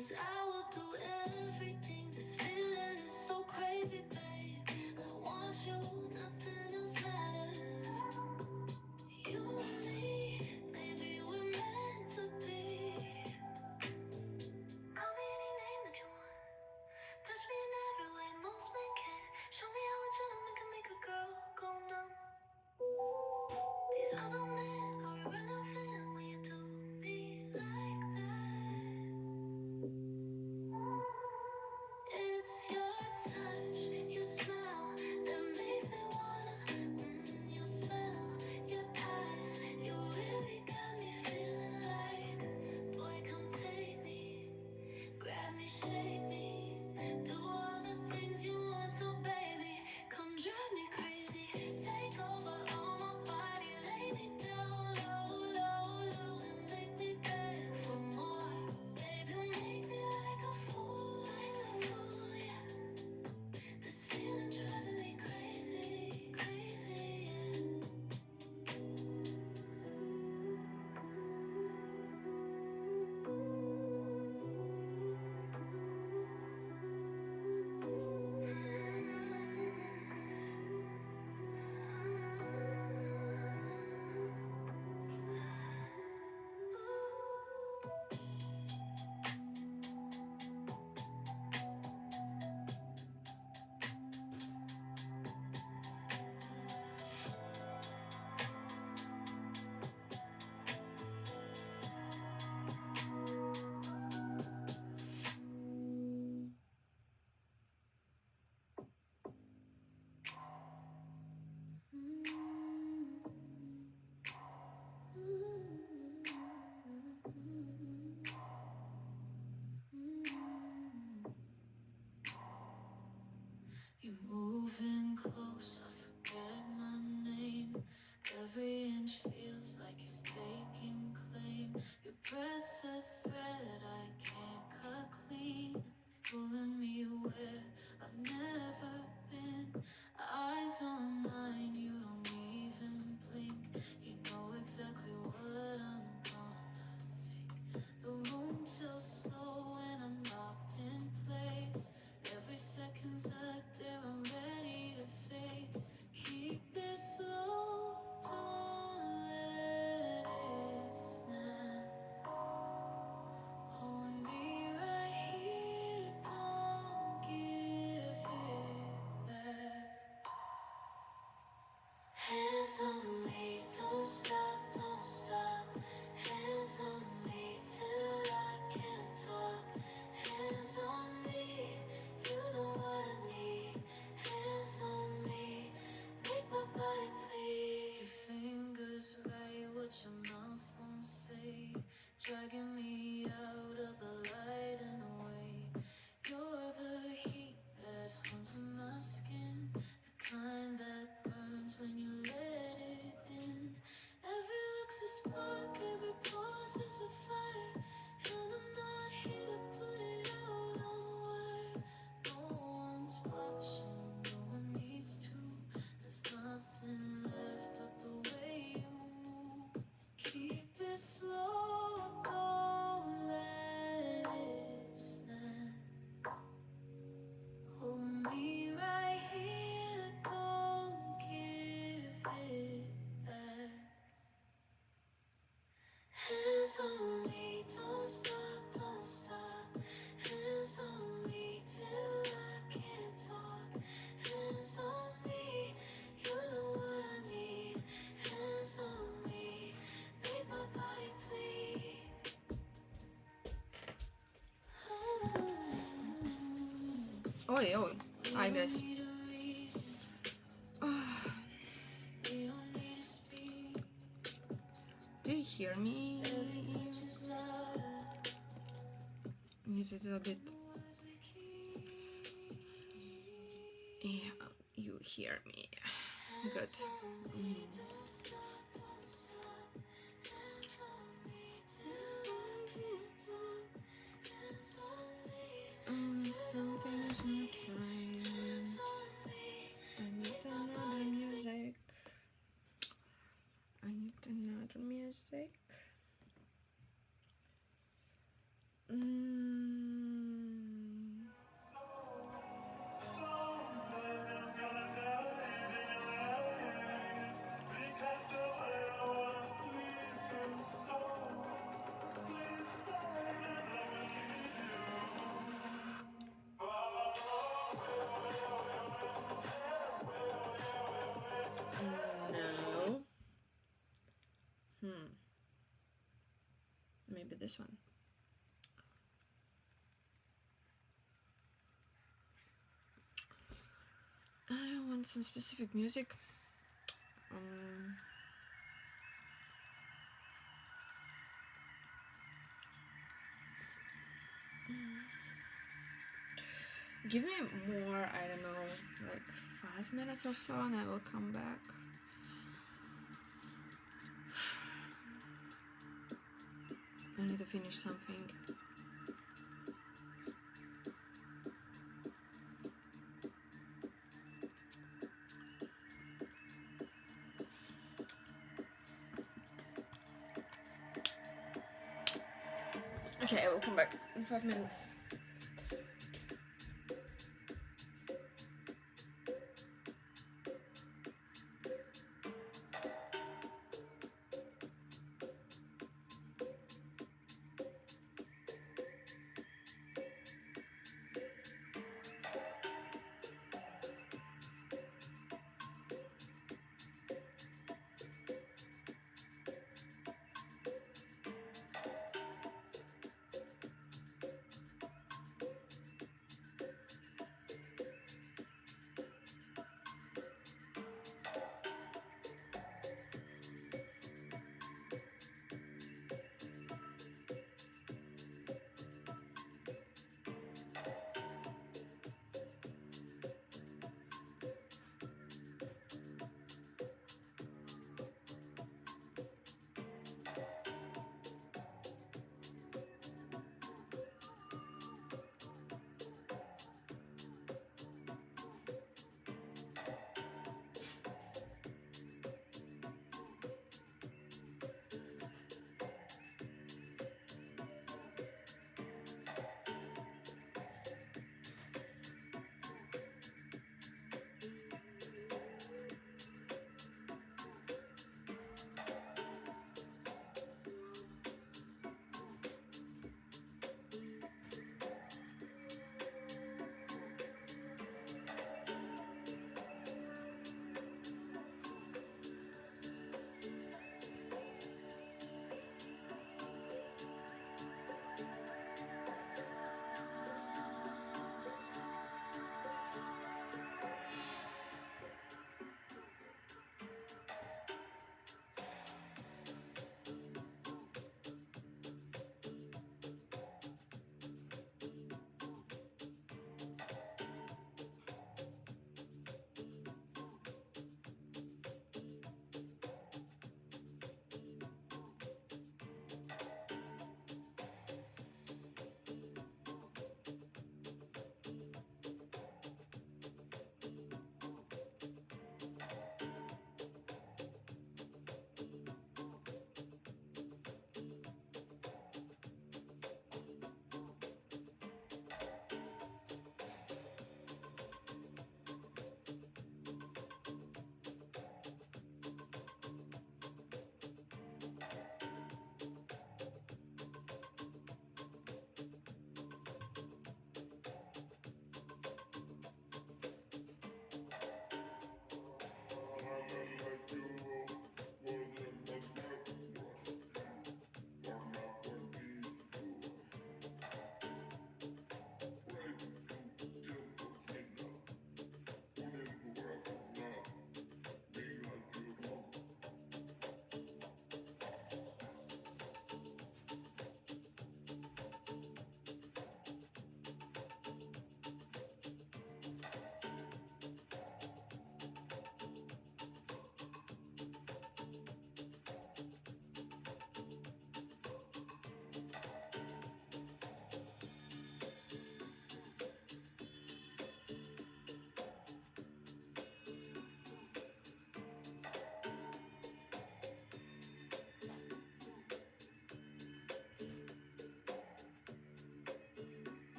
'Cause I will do everything. This feeling is so crazy, babe. I want you, nothing else matters. You and me, maybe we're meant to be. Call me any name that you want. Touch me in every way most men can. Show me how a gentleman can make a girl go numb. These other men are irrelevant when you do me like that. It's your touch, your smell that makes me wanna. Your smell, your eyes, you really got me feeling like, boy, come take me, grab me, shake me, do all the things you want to, baby. Come drive me crazy, take over all my body, lay me down low, low, low, and make me beg for more. Baby, make me like a fool, yeah. This feeling driving me crazy, crazy, You're moving close, I forget my name. Every inch feels like it's taking claim. Your breath's a thread I can't cut clean, pulling me where I've never been. Eyes on mine, you don't even blink. You know exactly what I'm gonna think. The room tilts slow and I'm locked in place. Every second's a dare I'm ready to face. Keep it slow, don't let it snap. Hold me right here, don't give it back. Hands on me, don't stop, don't stop. Hands on me till I can't talk. Hands on me, you know what I need. Hands on me, make my body bleed. Your fingers write what your mouth won't say, dragging me out of the light and away. You're the heat that hums in my skin, the kind that burns when you let it in. Every look's a spark, every pause is a fire, and I'm not here to put it out on wire. No one's watching, no one needs to. There's nothing left but the way you move. Keep it slow, don't let it snap. Hold me right here, don't give it back. Hands on me, don't stop, don't stop. Hands on me till I can't talk. Hands on me, you know what I need. Hands on me, make my body bleed. Oi, oi. Hi guys. Do you hear me? Is it a bit? Yeah, you hear me. Good. Something's not right. I need another music. I need another music. maybe this one. I want some specific music. Give me more, I don't know, like 5 minutes or so, and I will come back. I need to finish something. Okay, I will come back in 5 minutes.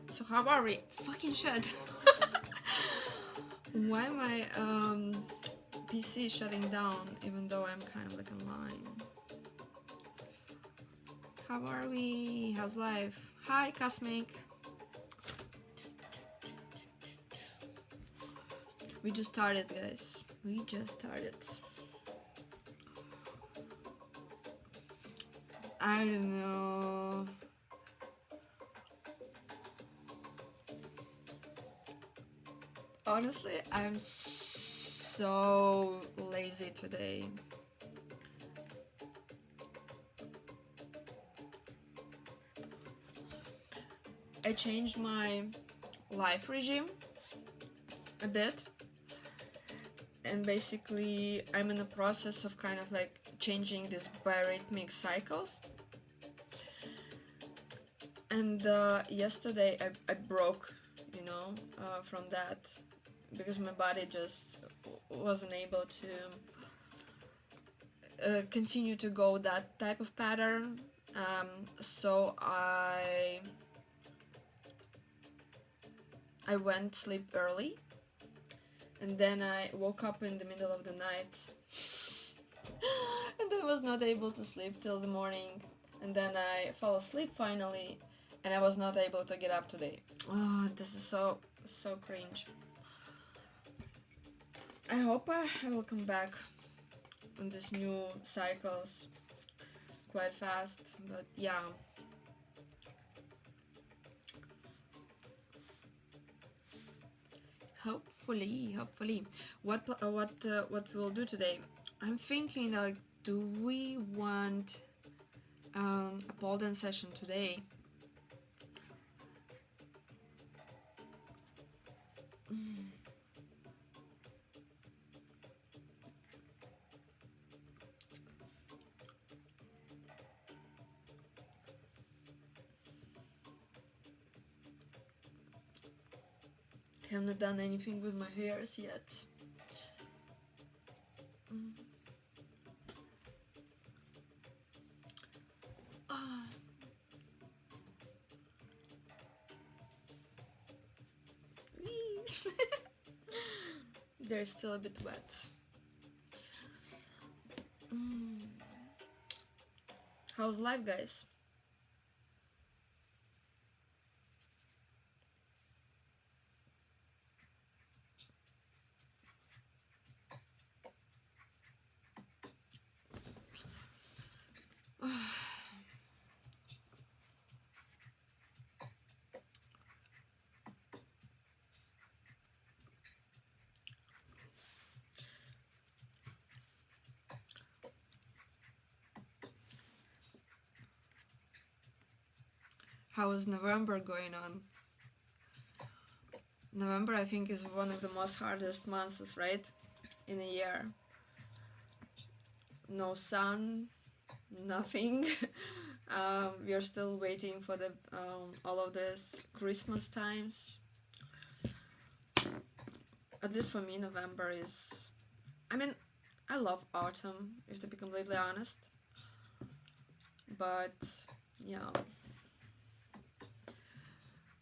So how are we? Fucking shit. Why am I PC shutting down even though I'm kind of like online? How are we? How's life? Hi, Cosmic. We just started, guys. We just started. I don't know. Honestly, I'm so lazy today. I changed my life regime a bit, and basically I'm in the process of kind of like changing these biorhythmic cycles. And yesterday I broke, from that, because my body just wasn't able to continue to go that type of pattern. So I went sleep early, and then I woke up in the middle of the night and I was not able to sleep till the morning, and then I fell asleep finally, and I was not able to get up today. Oh, this is so cringe. I hope I will come back on these new cycles quite fast, but yeah. Hopefully. What we'll do today? I'm thinking, like, do we want a pole dance session today? I haven't done anything with my hairs yet. Ah. They're still a bit wet. How's life, guys? How is November going on? November, I think, is one of the most hardest months, right? In a year. No sun, nothing. We are still waiting for the all of this Christmas times. At least for me, November is... I mean, I love autumn, if to be completely honest. But, yeah.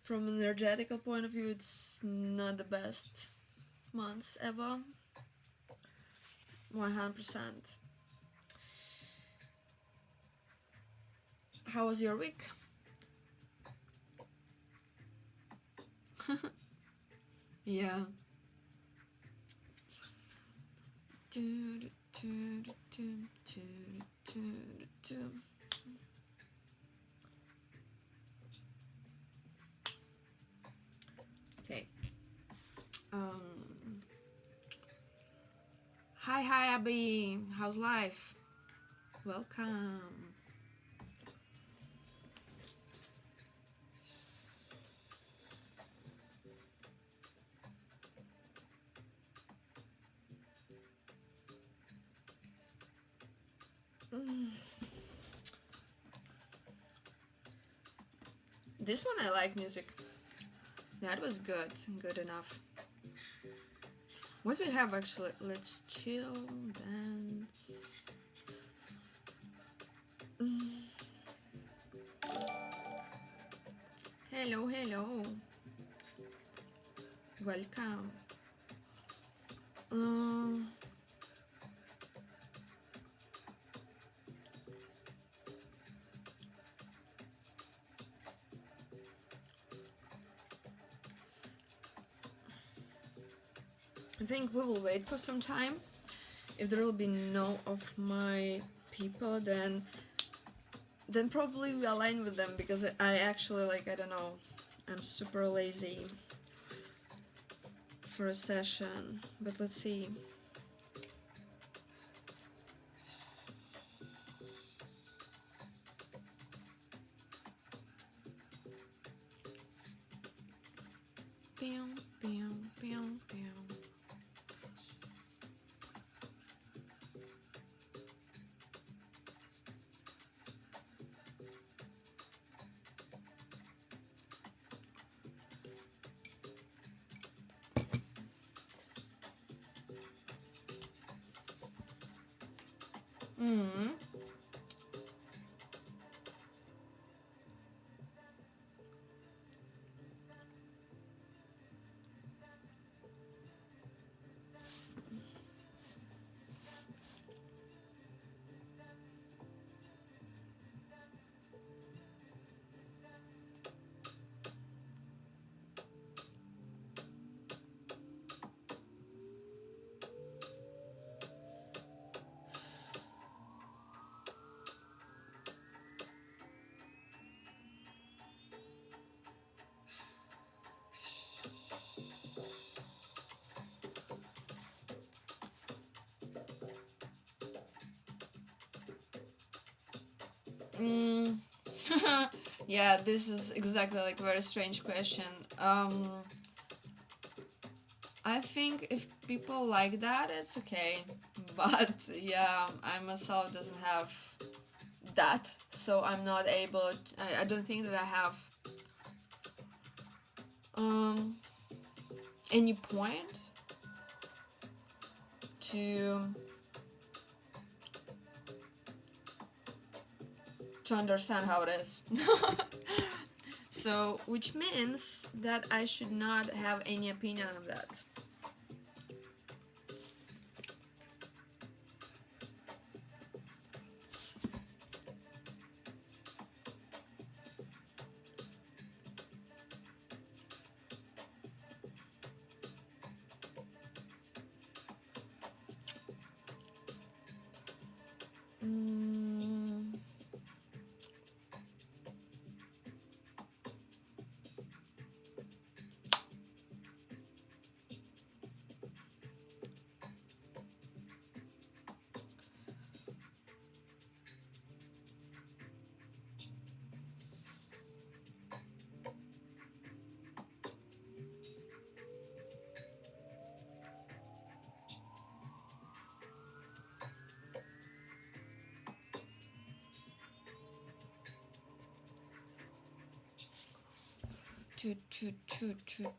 From an energetical point of view, it's not the best months ever. 100%. How was your week? Yeah. Okay. Hi Abby. How's life? Welcome. This one I like music. That was good enough. What we have actually? Let's chill, dance. Hello, hello. Welcome. I think we will wait for some time. If there will be no of my people, then probably we align with them, because I actually, like, I don't know, I'm super lazy for a session, but let's see. Pew, pew, pew, pew. Mm. Mm. Yeah, this is exactly like a very strange question. I think if people like that, it's okay. But yeah, I myself doesn't have that, so I'm not able to, I don't think that I have any point to understand how it is. So, which means that I should not have any opinion on that.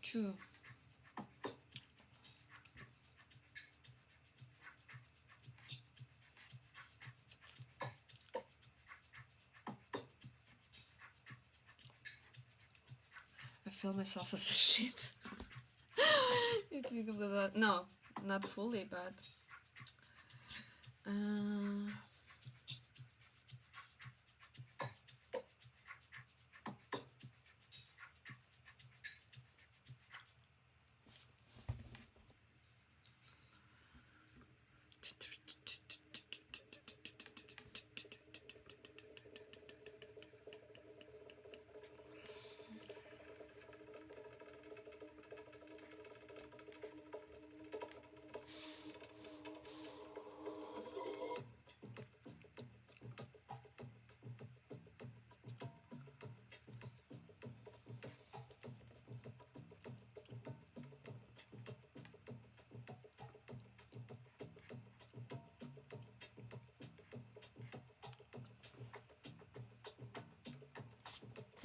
Choo. I feel myself as a shit. You think about that? No, not fully, but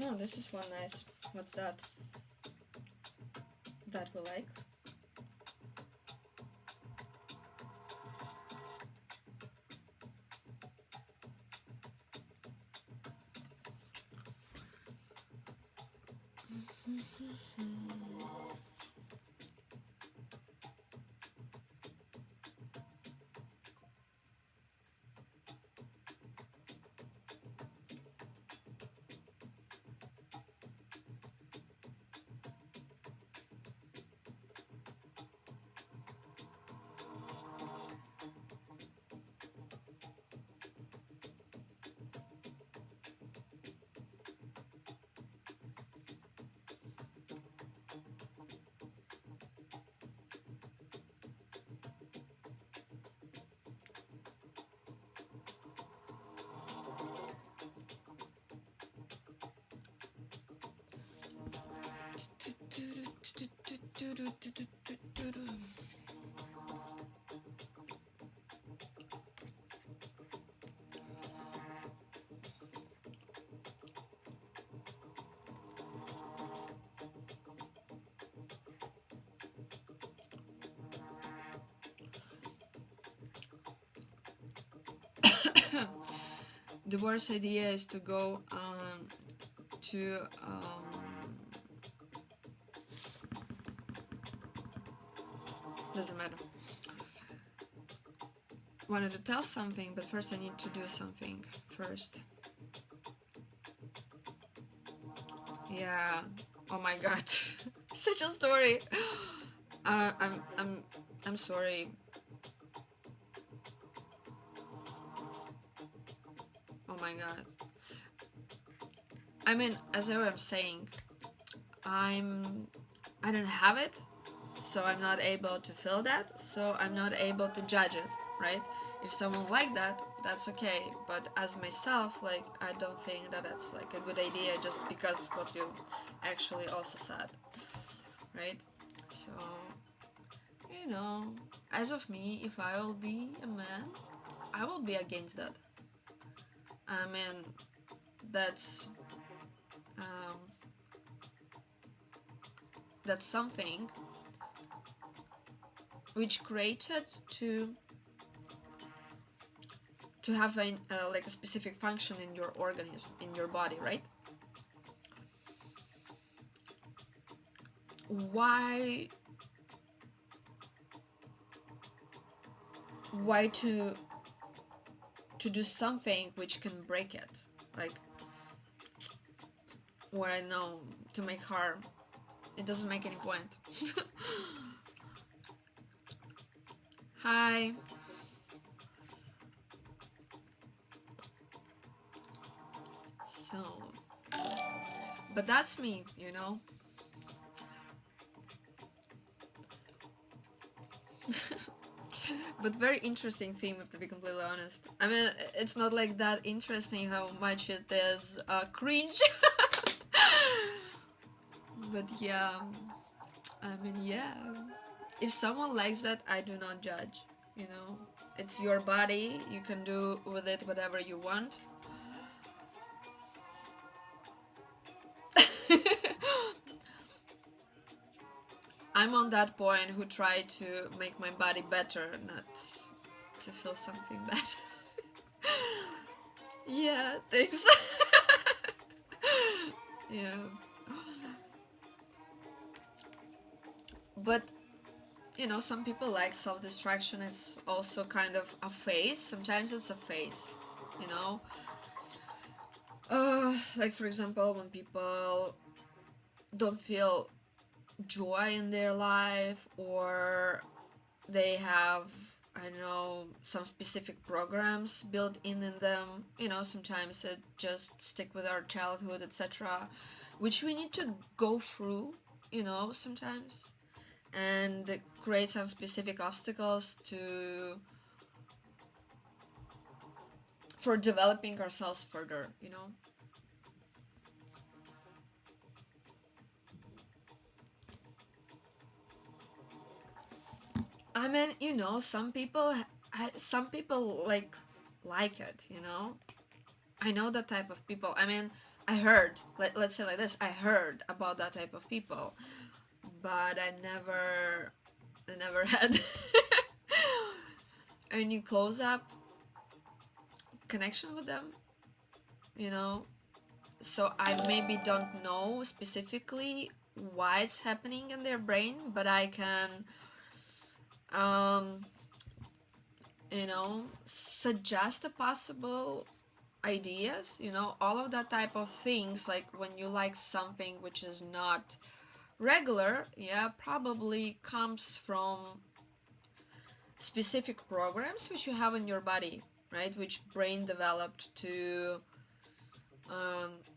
no, this is one nice. What's that? That we like. The worst idea is to go to doesn't matter. Wanted to tell something, but first I need to do something first. Yeah. Oh my god. Such a story. I'm sorry. Oh my god. I mean, as I was saying, I don't have it, so I'm not able to feel that, so I'm not able to judge it, right? If someone like that, that's okay, but as myself, like, I don't think that that's like a good idea, just because what you actually also said, right? So, you know, as of me, if I will be a man, I will be against that. I mean, that's something which created to have like a specific function in your organism, in your body, right? Why to do something which can break it, like, what I know, to make harm? It doesn't make any point. Hi. So, but that's me, you know. But very interesting theme, to be completely honest. I mean, it's not like that interesting how much it is cringe. But yeah, I mean, yeah. If someone likes that, I do not judge. You know, it's your body. You can do with it whatever you want. I'm on that point who try to make my body better, not to feel something bad. Yeah, thanks. Yeah. But, you know, some people like self-destruction. It's also kind of a phase. Sometimes it's a phase, you know. Like, for example, when people don't feel joy in their life, or they have, I don't know, some specific programs built in them, you know. Sometimes it just stick with our childhood, etc., which we need to go through, you know, sometimes, and create some specific obstacles for developing ourselves further, you know. I mean, you know, some people like it, you know. I know that type of people. I mean, I heard, let's say like this, I heard about that type of people, but I never had any close-up connection with them, you know. So I maybe don't know specifically why it's happening in their brain, but I can suggest the possible ideas, all of that type of things. Like when you like something which is not regular, yeah, probably comes from specific programs which you have in your body, right, which brain developed to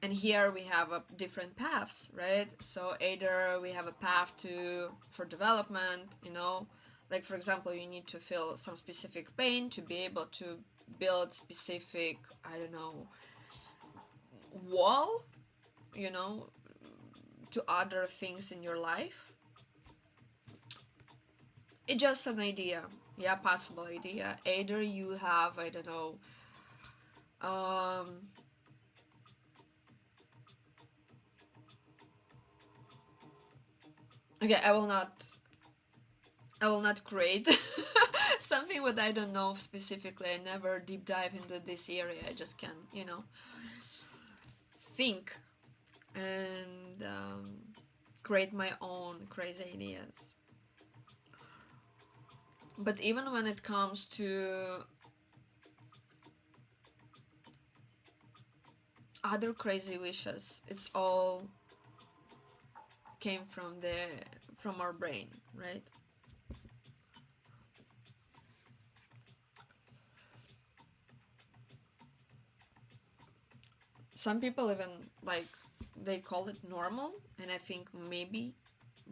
and here we have different paths, right? So either we have a path for development, like for example, you need to feel some specific pain to be able to build specific, I don't know, wall, to other things in your life. It's just an idea, yeah, possible idea. Either you have, I don't know, okay, I will not create something what I don't know specifically. I never deep dive into this area. I just can, think and create my own crazy ideas. But even when it comes to other crazy wishes, it's all came from our brain, right? Some people even like they call it normal, and I think maybe,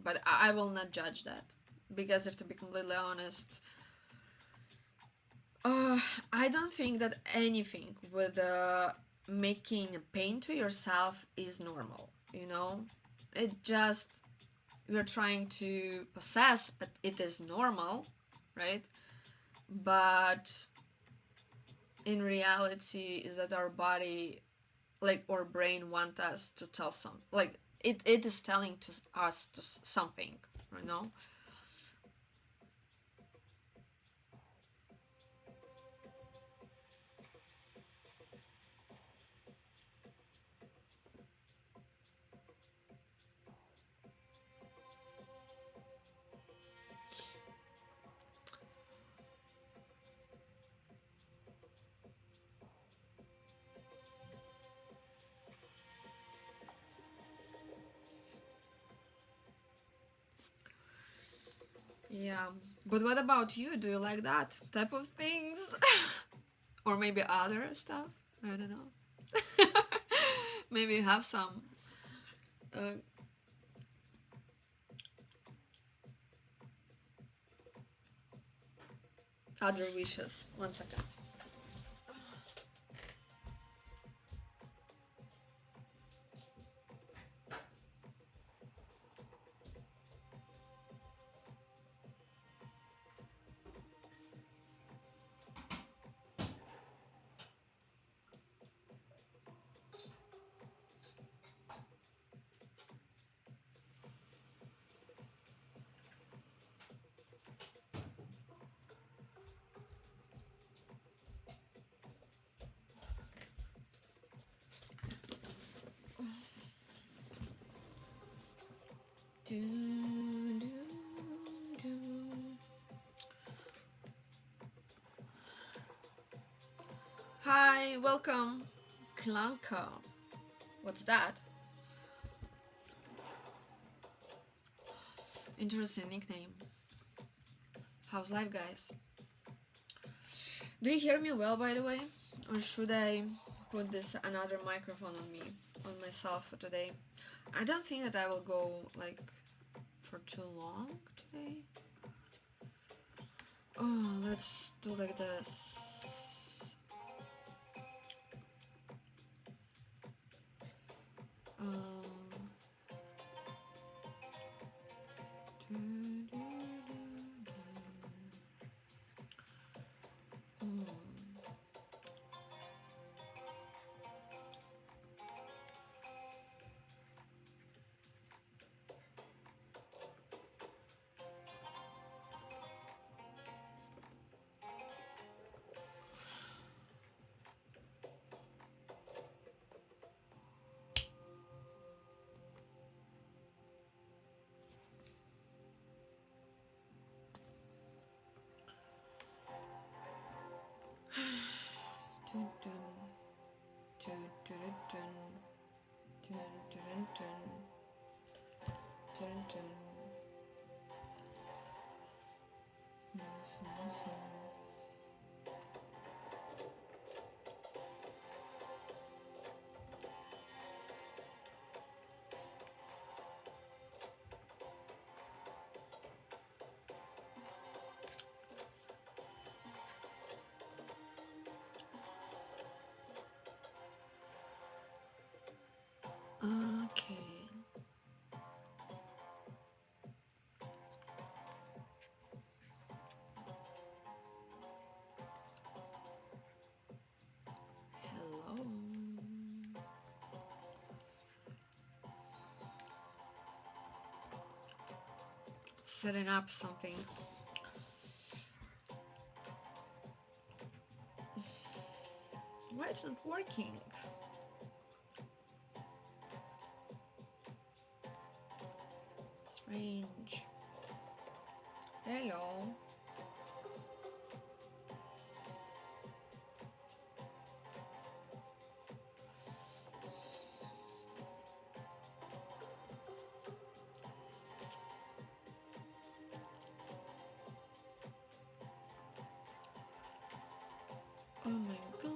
but I will not judge that, because if to be completely honest, I don't think that anything with making pain to yourself is normal. It just, we're trying to possess, but it is normal, right? But in reality is that our body, like our brain, want us to tell some, like it is telling to us to something, Yeah, but what about you? Do you like that type of things? Or maybe other stuff? I don't know. Maybe you have some uh, other wishes. 1 second. Hi, welcome, Klanka. What's that? Interesting nickname. How's life, guys? Do you hear me well, by the way? Or should I put this another microphone on myself for today? I don't think that I will go like for too long today. Oh, let's do like this. Dun, dun. Dun, dun, dun. Dun, dun, dun. Dun, dun. Okay. Hello. Setting up something. Why it's not working? Strange. Hello. Oh my god.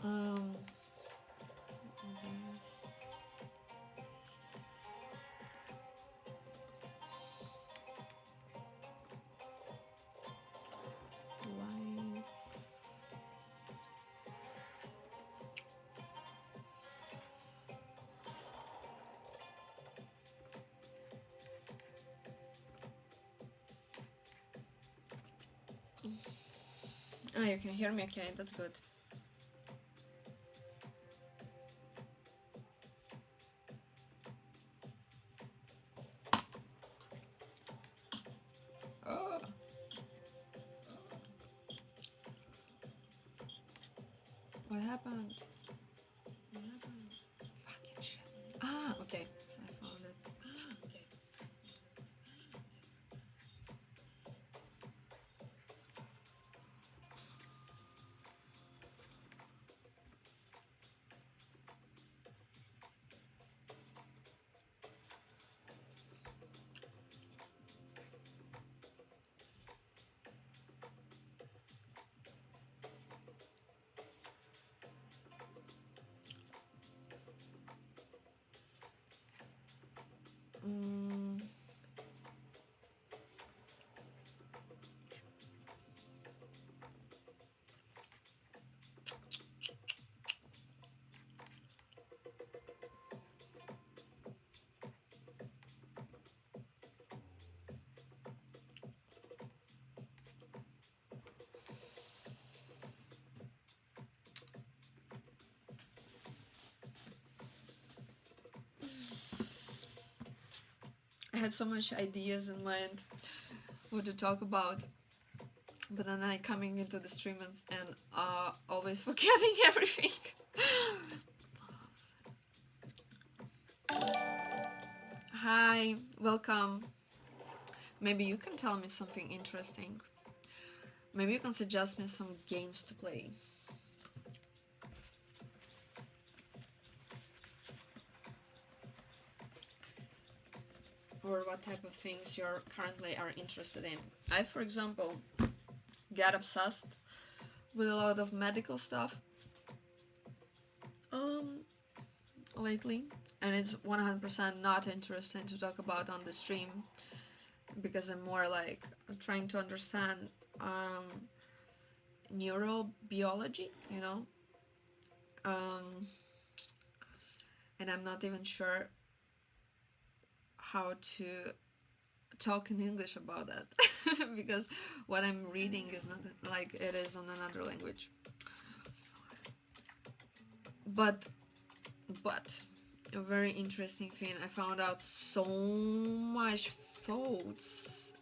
Um. Life. Oh, you can hear me. Okay, that's good. Oh. What happened? What happened? Fucking shit. Ah, okay. I found it. Ah, okay. Mm. I had so much ideas in mind what to talk about, but then I coming into the stream and always forgetting everything. Hi, welcome. Maybe you can tell me something interesting. Maybe you can suggest me some games to play. Or what type of things you're currently are interested in. I, for example, get obsessed with a lot of medical stuff lately, and it's 100% not interesting to talk about on the stream because I'm more like trying to understand neurobiology, you know, and I'm not even sure how to talk in English about that because what I'm reading is not like it is on another language. But a very interesting thing, I found out so much thoughts,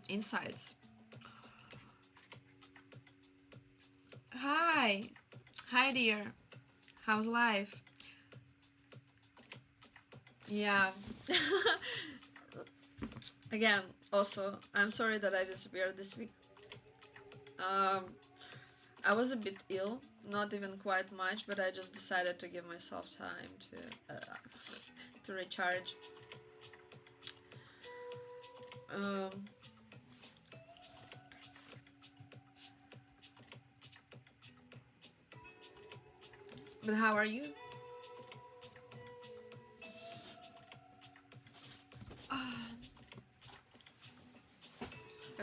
insights. Hi, Hi dear, how's life? Yeah. Again, also, I'm sorry that I disappeared this week. I was a bit ill, not even quite much, but I just decided to give myself time to recharge. Um, but how are you? I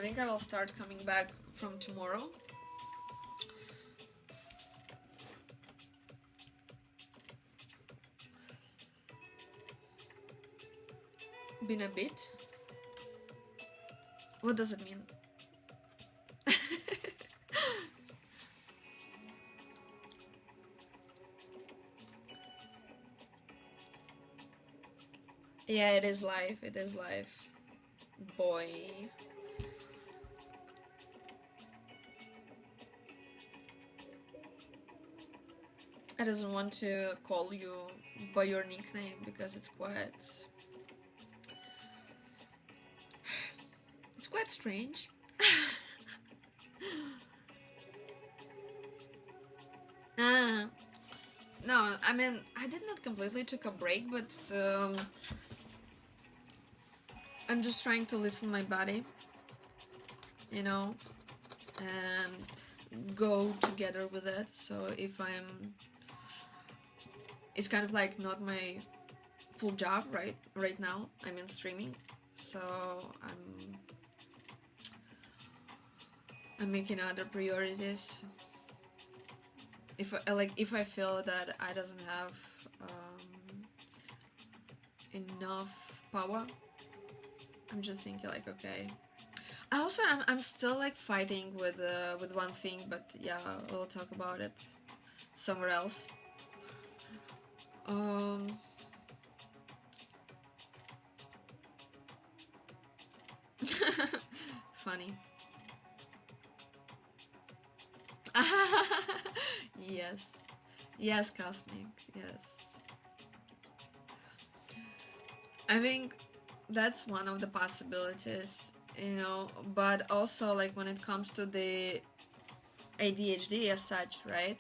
think I will start coming back from tomorrow. Been a bit. What does it mean? Yeah, it is life. It is life. Boy. I doesn't want to call you by your nickname because it's quite strange. uh, no, I mean, I did not completely took a break, but I'm just trying to listen my body, you know, and go together with it. So if it's kind of like not my full job right now. I'm in streaming, so I'm making other priorities. If I feel that I doesn't have enough power, I'm just thinking like, okay. Also, I'm still like fighting with one thing, but yeah, we'll talk about it somewhere else. Funny. Yes, Cosmic, yes. I think that's one of the possibilities, you know, but also like when it comes to the ADHD as such, right,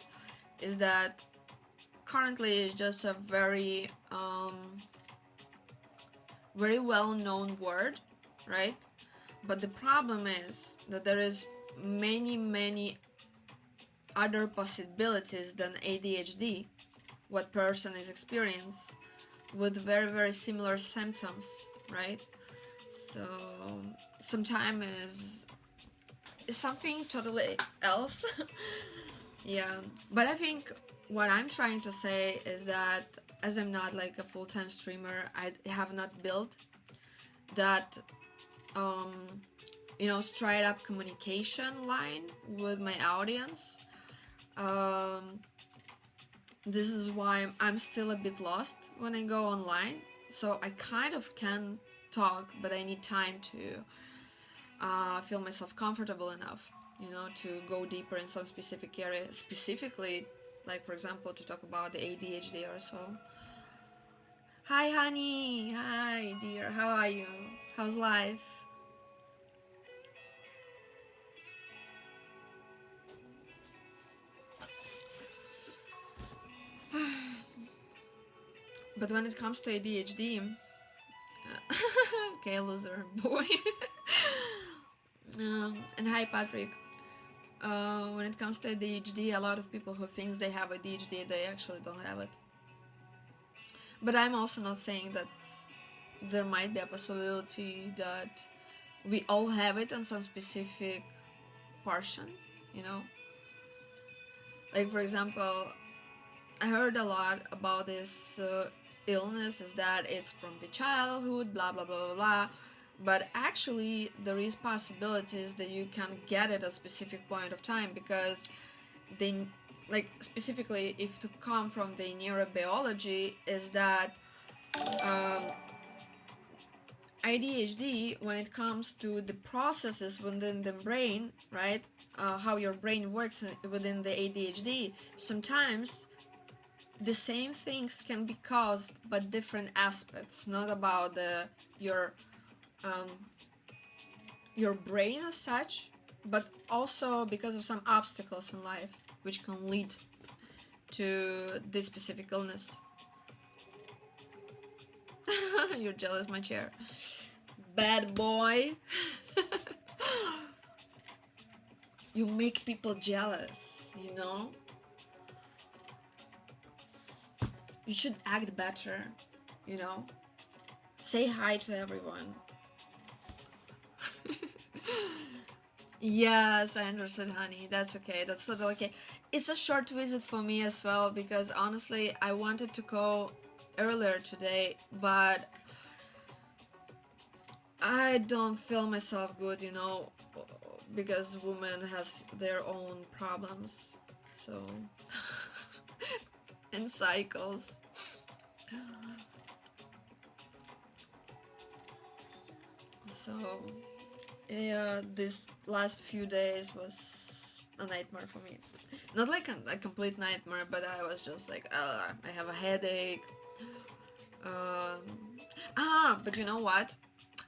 is that currently it's just a very very well-known word, right? But the problem is that there is many other possibilities than ADHD what person is experiencing with very similar symptoms, right? So sometimes is something totally else. Yeah, but I think what I'm trying to say is that as I'm not like a full-time streamer, I have not built that you know, straight up communication line with my audience. This is why I'm still a bit lost when I go online. So I kind of can talk, but I need time to feel myself comfortable enough, you know, to go deeper in some specific area, specifically, like for example, to talk about the ADHD or so. Hi, honey. Hi, dear. How are you? How's life? But when it comes to ADHD, okay, loser boy. And hi, Patrick. When it comes to ADHD, a lot of people who thinks they have ADHD, they actually don't have it. But I'm also not saying that there might be a possibility that we all have it on some specific portion, you know? Like, for example, I heard a lot about this illness, is that it's from the childhood, blah blah blah blah blah. But actually, there is possibilities that you can get it at a specific point of time because they, like specifically, if to come from the neurobiology, is that ADHD, when it comes to the processes within the brain, right? How your brain works within the ADHD, sometimes the same things can be caused by different aspects, not about um, your brain as such, but also because of some obstacles in life which can lead to this specific illness. You're jealous, my chair. Bad boy. You make people jealous, you know? You should act better, you know? Say hi to everyone. Yes, I understood, honey. That's okay. That's totally okay. It's a short visit for me as well because honestly, I wanted to go earlier today, but I don't feel myself good, you know, because women has their own problems. So and cycles. So yeah, this last few days was a nightmare for me. Not like a complete nightmare, but I was just like, I have a headache. Um, but you know what?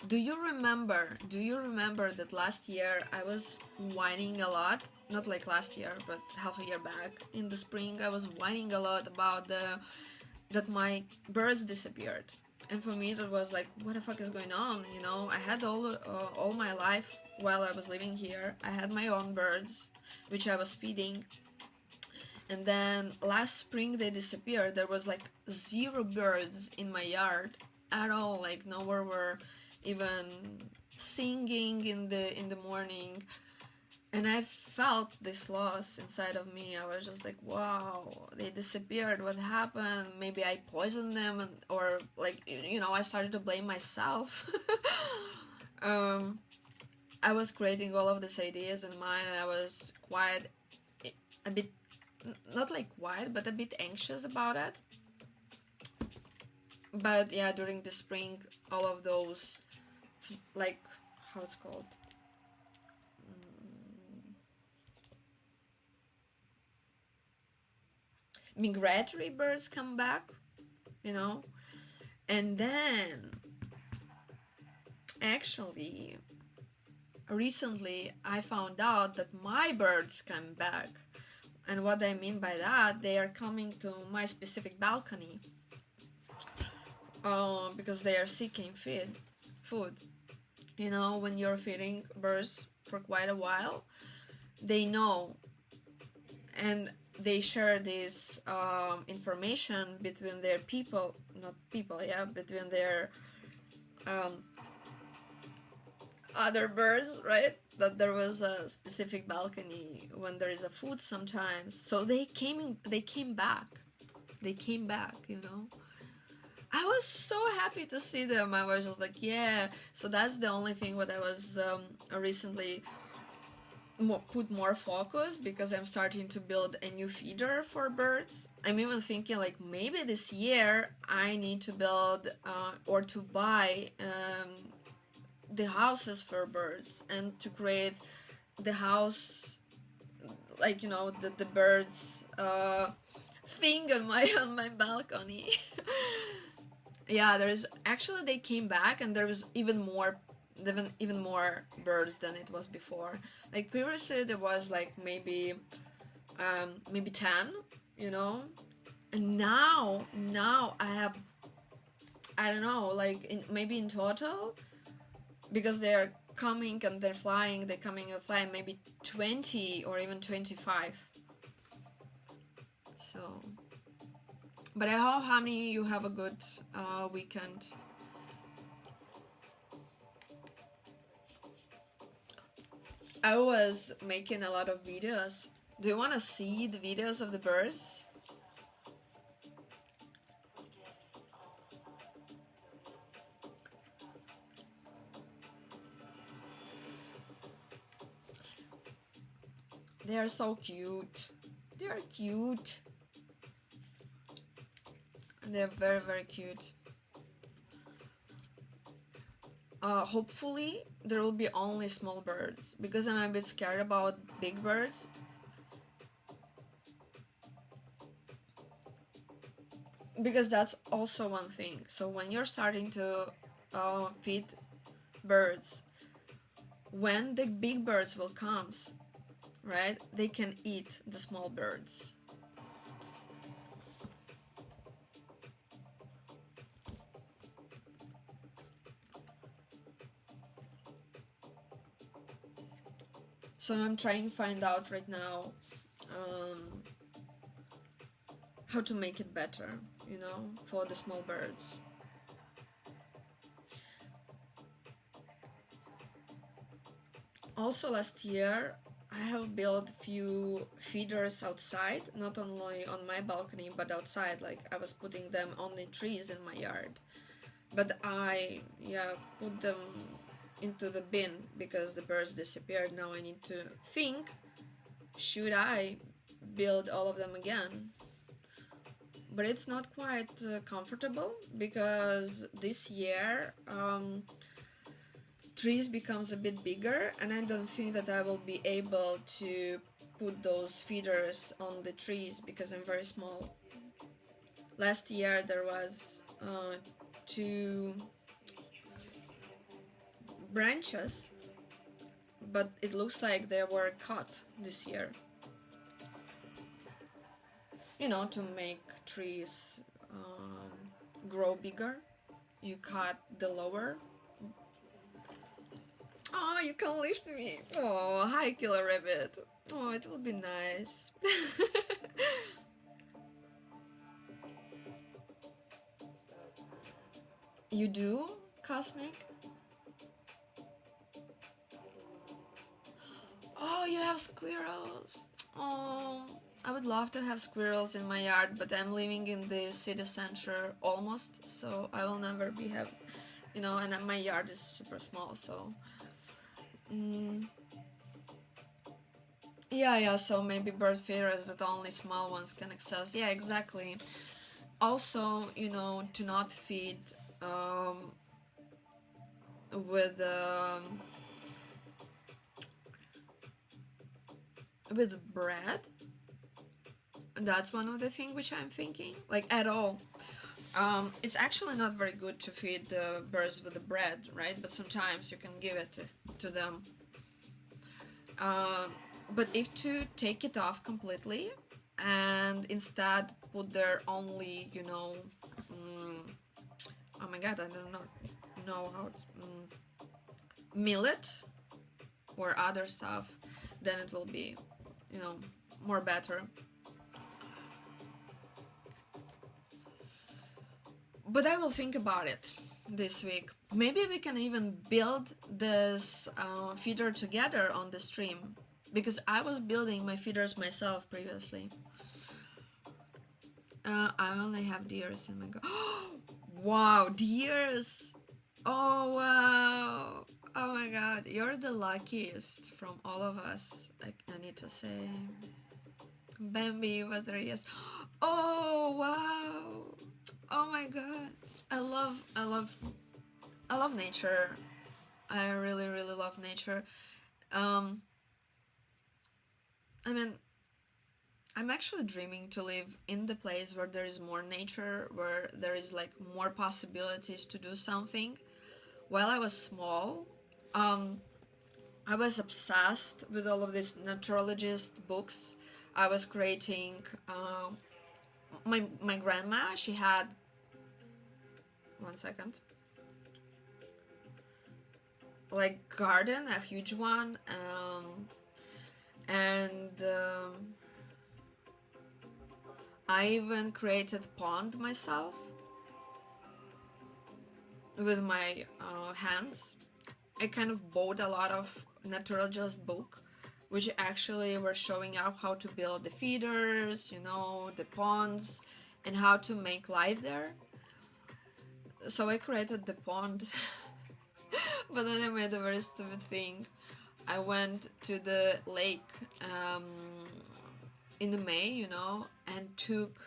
Do you remember that last year I was whining a lot? Not like last year, but half a year back in the spring, I was whining a lot about that my birds disappeared. And for me, that was like, what the fuck is going on? You know, I had all my life while I was living here. I had my own birds, which I was feeding. And then last spring they disappeared. There was like 0 birds in my yard at all. Like nowhere were even singing in the morning. And I felt this loss inside of me. I was just like, wow, they disappeared. What happened? Maybe I poisoned them, or like, you know, I started to blame myself. I was creating all of these ideas in mind, and I was quite a bit, not like quiet, but a bit anxious about it. But yeah, during the spring, all of those, like, how it's called? Migratory birds come back, you know? And then, actually, recently I found out that my birds come back. And what I mean by that, they are coming to my specific balcony because they are seeking food. You know, when you're feeding birds for quite a while, they know, and they share this information between their between their other birds, right? That there was a specific balcony when there is a food sometimes. So they came back. They came back, you know. I was so happy to see them. I was just like, yeah. So that's the only thing what I was recently put more focus, because I'm starting to build a new feeder for birds. I'm even thinking like maybe this year I need to build or to buy the houses for birds, and to create the house, like, you know, the birds thing on my balcony. Yeah, there's actually, they came back, and there was even more birds than it was before. Like previously there was like maybe 10, you know, and now I have, I don't know, like maybe in total, because they're coming and they're flying, maybe 20 or even 25. So, but I hope, honey, you have a good weekend. I was making a lot of videos. Do you want to see the videos of the birds? They are so cute. They are cute. They're very, very cute. hopefully there will be only small birds, because I'm a bit scared about big birds. Because that's also one thing. So when you're starting to feed birds, when the big birds will come, right, they can eat the small birds. So I'm trying to find out right now how to make it better, you know, for the small birds. Also last year I have built few feeders outside, not only on my balcony but outside, like I was putting them on the trees in my yard. But I put them into the bin because the birds disappeared. Now I need to think, should I build all of them again? But it's not quite comfortable, because this year trees becomes a bit bigger, and I don't think that I will be able to put those feeders on the trees because I'm very small. Last year there was 2 branches, but it looks like they were cut this year, you know, to make trees grow bigger. You cut the lower. Oh, you can lift me. Oh, hi, Killer Rabbit. Oh, it will be nice. You do, Cosmic? Oh, you have squirrels. Oh, I would love to have squirrels in my yard, but I'm living in the city center almost, so I will never be have, you know, and my yard is super small, so. Yeah, so maybe bird feeders that only small ones can access. Yeah, exactly. Also, you know, to not feed with bread. That's one of the things which I'm thinking, like at all. It's actually not very good to feed the birds with the bread, right? But sometimes you can give it to them. But if to take it off completely and instead put there only, you know, oh my god, I don't know how it's millet or other stuff, then it will be, you know, more better. But I will think about it this week. Maybe we can even build this feeder together on the stream, because I was building my feeders myself previously. I only have deers in my garden. Wow, deers! Oh wow! Oh my god, you're the luckiest from all of us. I need to say, Bambi was 3 years. Oh wow! Oh my god! I love nature. I really love nature. I mean, I'm actually dreaming to live in the place where there is more nature, where there is like more possibilities to do something. While I was small, I was obsessed with all of these naturalogist books. I was creating. My grandma, she had. 1 second. Like garden, a huge one, and I even created pond myself with my hands. I kind of bought a lot of naturalist book, which actually were showing out how to build the feeders, you know, the ponds, and how to make life there. So I created the pond. But then I made a very stupid thing. I went to the lake in the May, you know, and took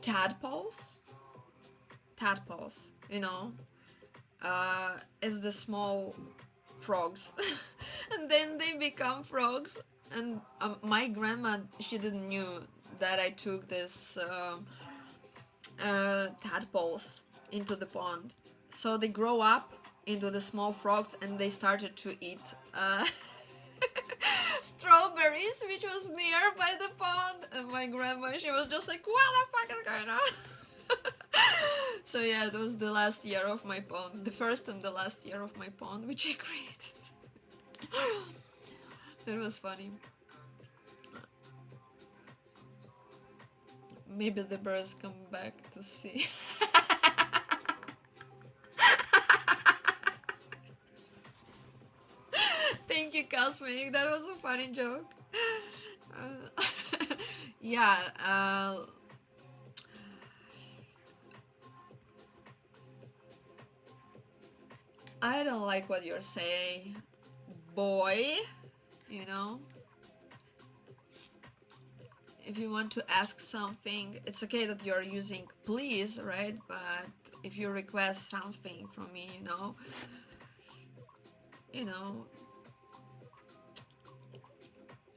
tadpoles. Tadpoles, you know, is the small frogs, and then they become frogs. And my grandma, she didn't knew that I took this tadpoles into the pond, so they grow up into the small frogs, and they started to eat strawberries, which was nearby the pond. And my grandma, she was just like, what the fuck is going on? So yeah, it was the last year of my pond, the first and the last year of my pond, which I created. It was funny. Maybe the birds come back to see. Thank you, Cosmic. That was a funny joke. Yeah. I don't like what you're saying, boy. You know? If you want to ask something, it's okay that you're using please, right? But if you request something from me,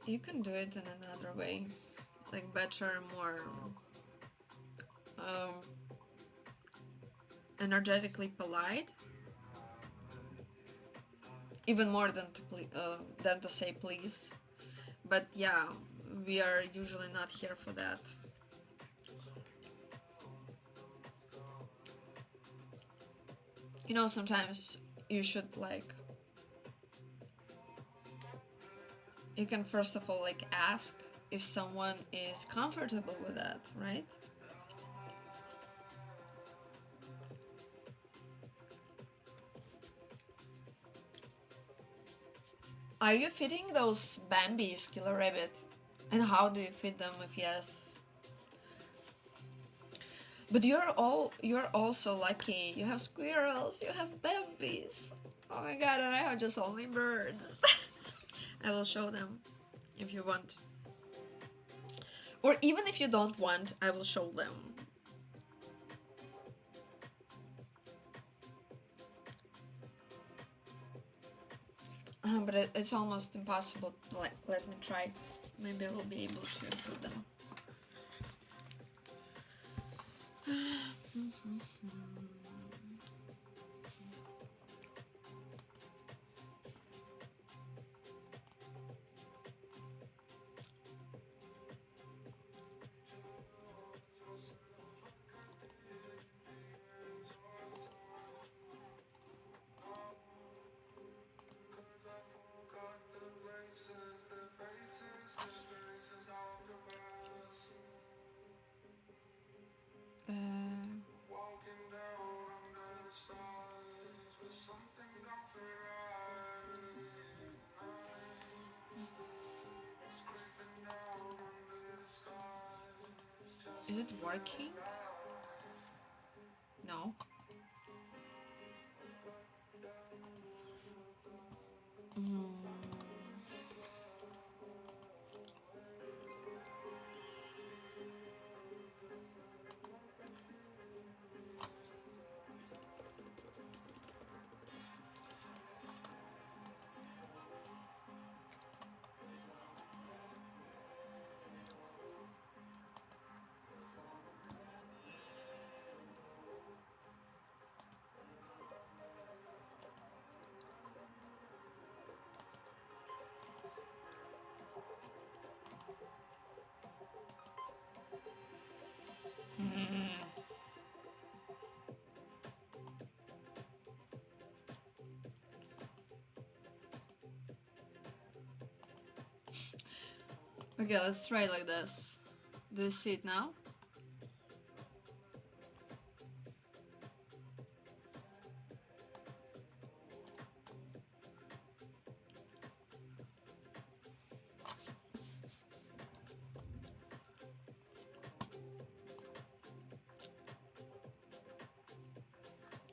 you can do it in another way, like better, more energetically polite, even more than to say please. But yeah, we are usually not here for that. Sometimes you should you can first of all ask if someone is comfortable with that, right? Are you feeding those Bambis, Killer Rabbit? And how do you feed them if yes? But you're also lucky. You have squirrels, you have Bambis. Oh my god, and I have just only birds. I will show them if you want. Or even if you don't want, I will show them. But it's almost impossible. Let me try. Maybe I will be able to improve them. Is it working? No. Okay, let's try like this. Do you see it now?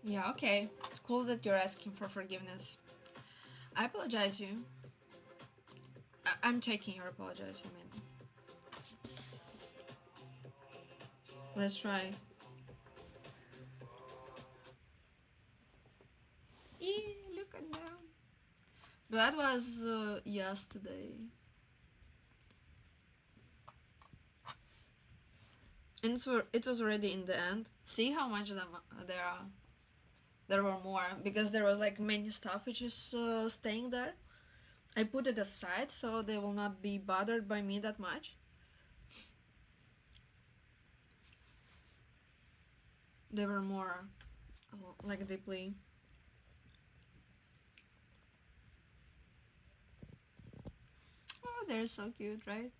Yeah, okay. Cool that you're asking for forgiveness. I apologize you. I'm taking your apologies, I mean. Let's try. Look at them. That was yesterday. And it was already in the end. See how much there are. There were more because there was like many stuff which is staying there. I put it aside so they will not be bothered by me that much. There were more, like deeply. Oh, they're so cute, right?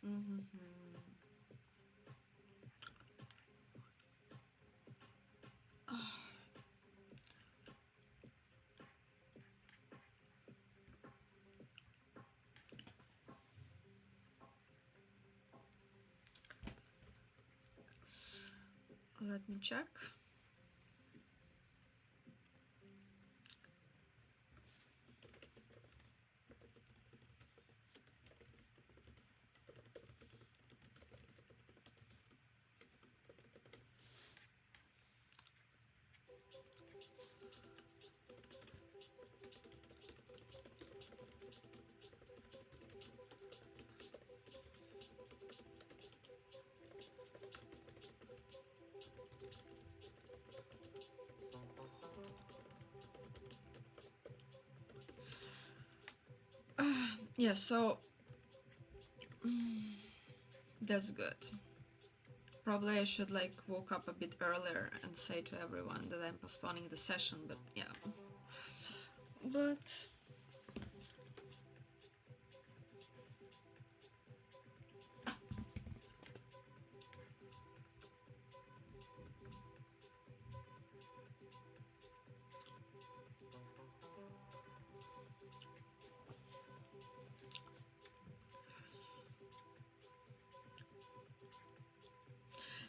Mhm. Let me check. Yeah, so that's good. Probably I should like woke up a bit earlier and say to everyone that I'm postponing the session, but yeah. But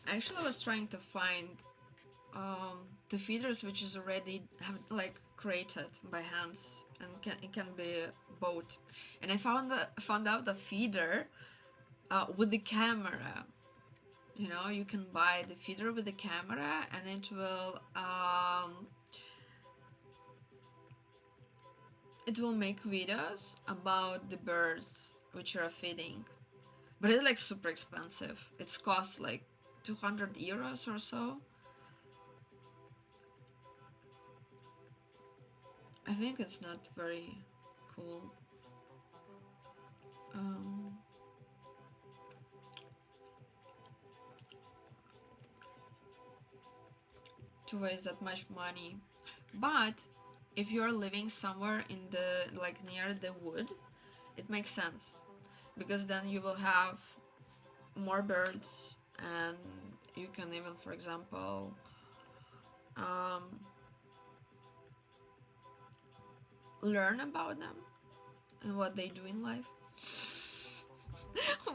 actually I was trying to find the feeders which is already have like created by hands and it can be bought, and I found out the feeder with the camera. You know, you can buy the feeder with the camera and it will make videos about the birds which are feeding, but it's like super expensive. It's cost like 200 euros or so. I think it's not very cool. To waste that much money. But if you're living somewhere in the like near the wood, it makes sense, because then you will have more birds, and you can even, for example, learn about them and what they do in life,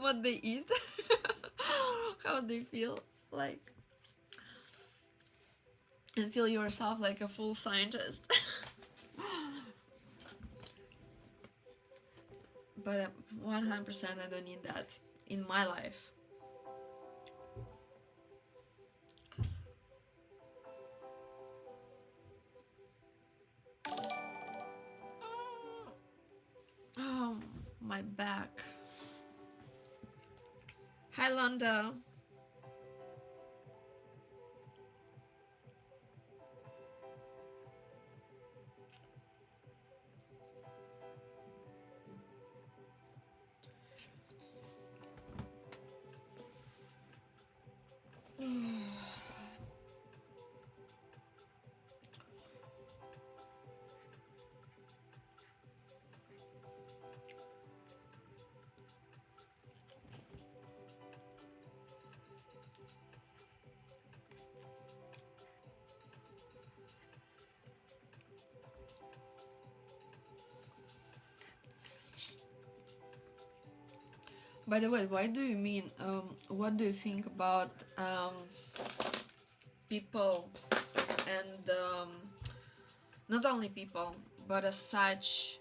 what they eat, how they feel like, and feel yourself like a full scientist. But 100% I don't need that in my life. Oh, my back. Hi, Londa. By the way, why do you mean, what do you think about people and not only people, but as such,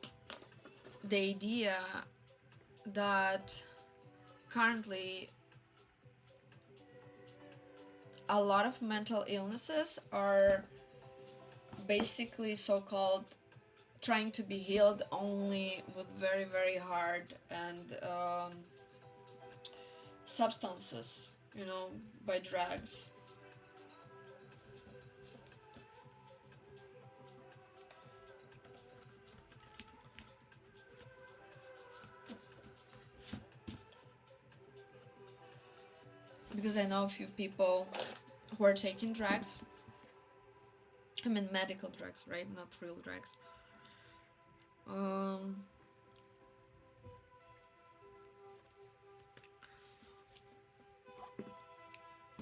the idea that currently a lot of mental illnesses are basically so-called trying to be healed only with very, very hard and substances, you know, by drugs. Because I know a few people who are taking drugs. I mean medical drugs, right? Not real drugs.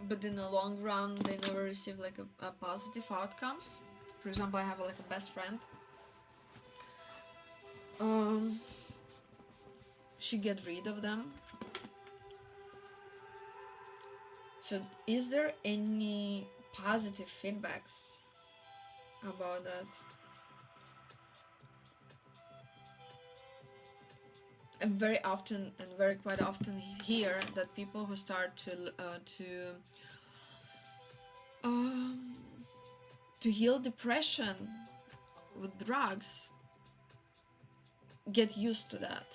But in the long run, they never receive like a positive outcomes. For example, I have like a best friend. She get rid of them. So, is there any positive feedbacks about that? And very often, and very quite often, hear that people who start to heal depression with drugs get used to that.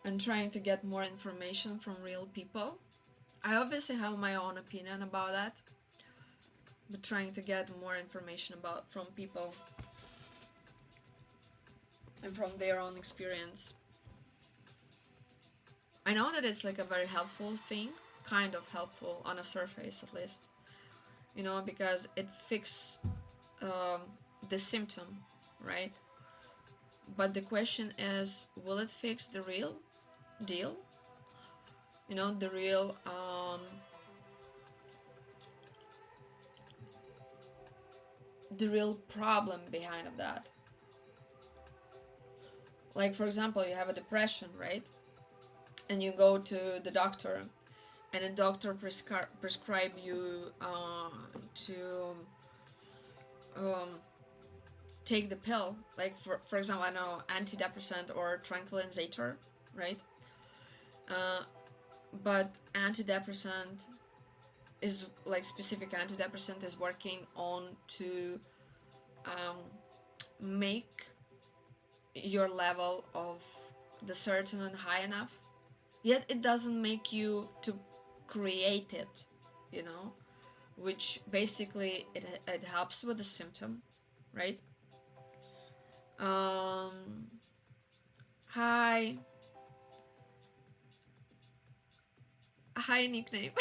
And trying to get more information from real people. I obviously have my own opinion about that, but trying to get more information from people and from their own experience. I know that it's like a very helpful thing, kind of helpful on a surface at least, you know, because it fixes the symptom, right? But the question is, will it fix the real deal? You know, the real problem behind of that. Like, for example, you have a depression, right? And you go to the doctor, and the doctor prescribe you to take the pill, like for example, I know, antidepressant or tranquilizer, right? But antidepressant is like specific antidepressant is working on to make your level of the serotonin high enough yet it doesn't make you to create it, you know, which basically it helps with the symptom, right? um hi hi nickname.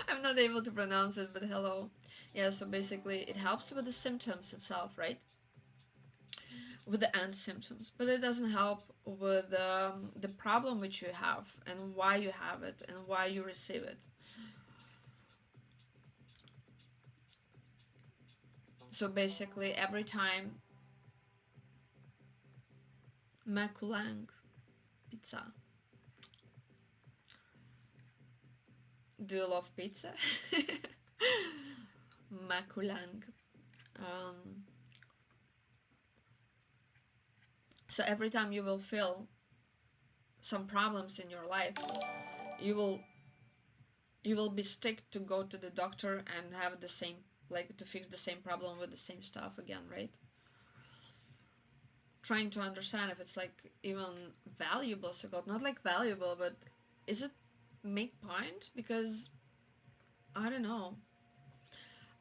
I'm not able to pronounce it, but hello. Yeah, so basically it helps with the symptoms itself, right? With the end symptoms, but it doesn't help with the problem which you have and why you have it and why you receive it. So basically every time Maculang pizza. Do you love pizza? Maculang. Um, so every time you will feel some problems in your life, you will be stick to go to the doctor and have the same, like, to fix the same problem with the same stuff again, right? Trying to understand if it's like even valuable, so called, not like valuable, but is it make point? Because I don't know.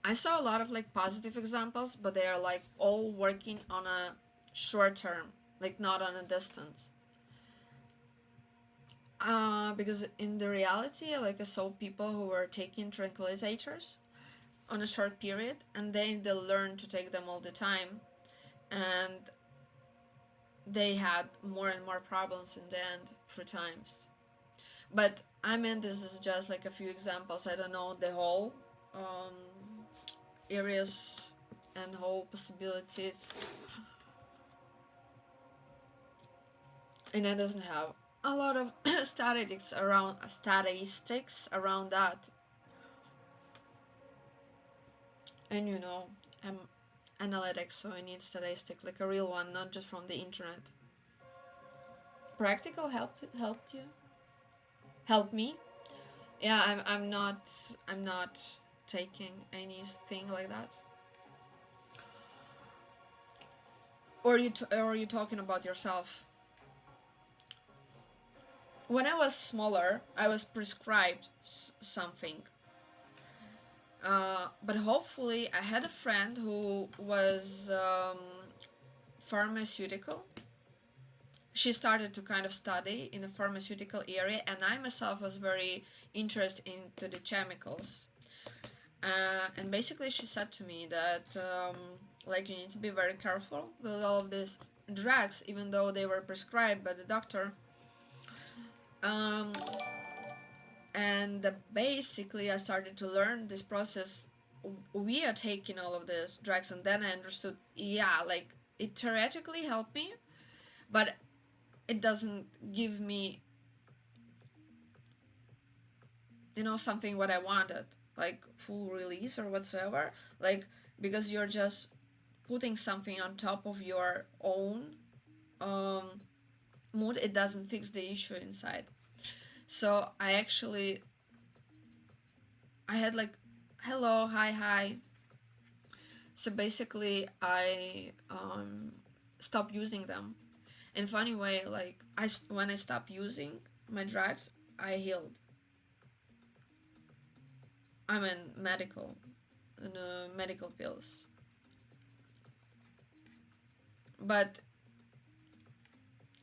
I saw a lot of like positive examples, but they are like all working on a short term, like not on a distance. Because in the reality, like I saw people who were taking tranquilizers on a short period, and then they learned to take them all the time, and they had more and more problems in the end through times. But I mean, this is just like a few examples. I don't know the whole um, areas and whole possibilities, and it doesn't have a lot of statistics around that. And you know, I'm analytics, so I need statistics, like a real one, not just from the internet. Practical helped you? Help me? Yeah, I'm not taking anything like that. Or are you talking about yourself? When I was smaller, I was prescribed something. But hopefully, I had a friend who was pharmaceutical. She started to kind of study in the pharmaceutical area, and I myself was very interested into the chemicals. And basically, she said to me that like, you need to be very careful with all of these drugs, even though they were prescribed by the doctor. And basically, I started to learn this process. We are taking all of these drugs, and then I understood, yeah, like, it theoretically helped me, but it doesn't give me, something what I wanted, like full release or whatsoever. Like, because you're just putting something on top of your own mood, it doesn't fix the issue inside. So I had like, hello, hi. So basically, I stopped using them. In funny way, like, when I stopped using my drugs, I healed. I'm in medical pills, but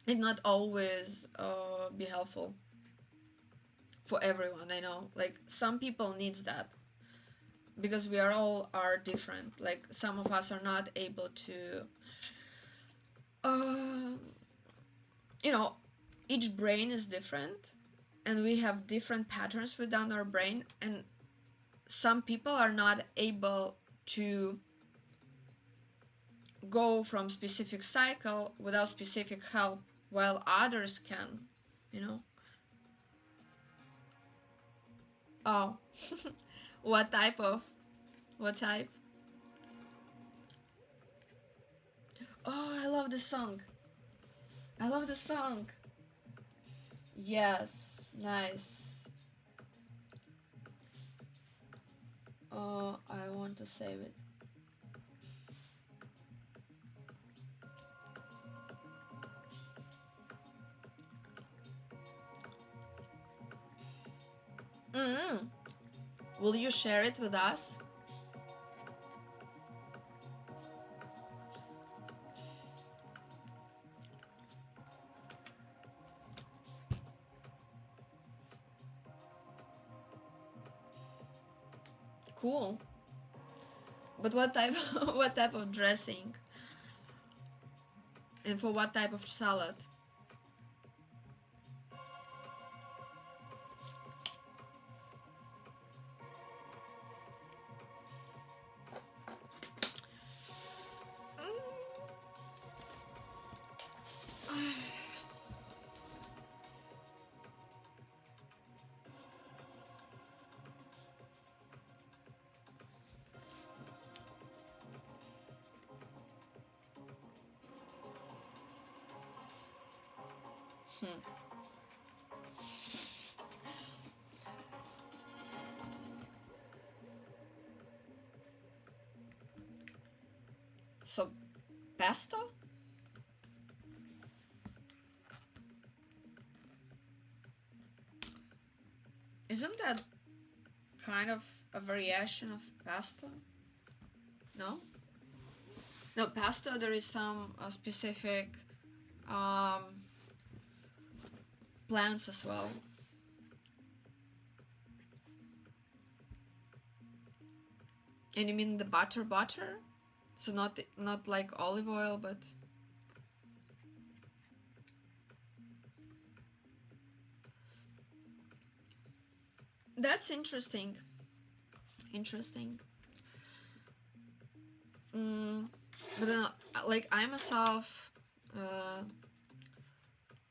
it not always be helpful for everyone. I know, like, some people needs that, because we are different. Like, some of us are not able to uh, each brain is different, and we have different patterns within our brain, and some people are not able to go from specific cycle without specific help, while others can, you know. Oh. what type of what type? Oh, I love the song. I love the song. Yes, nice. I want to save it. Mm. Will you share it with us? Cool. But what type what type of dressing? And for what type of salad? Hmm. So, pesto? Isn't that kind of a variation of pasta? No? No, pasta, there is some specific um, plants as well. And you mean the butter? So not like olive oil, but that's interesting. Interesting. But then, like I myself,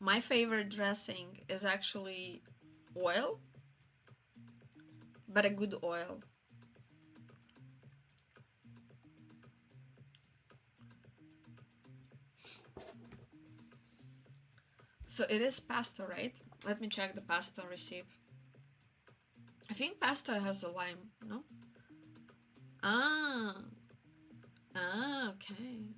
my favorite dressing is actually oil, but a good oil. So it is pasta, right? Let me check the pasta recipe. I think pasta has a lime, no? Ah, okay.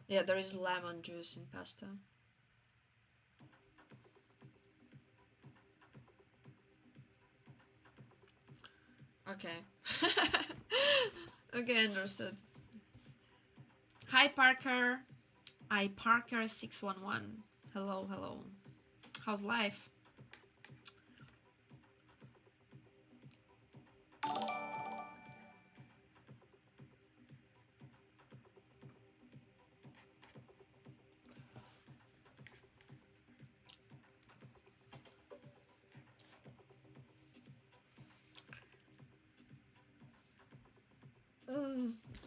Yeah, there is lemon juice in pasta. Okay. Okay, understood. Hi, Parker. I Parker 611. Hello, hello. How's life?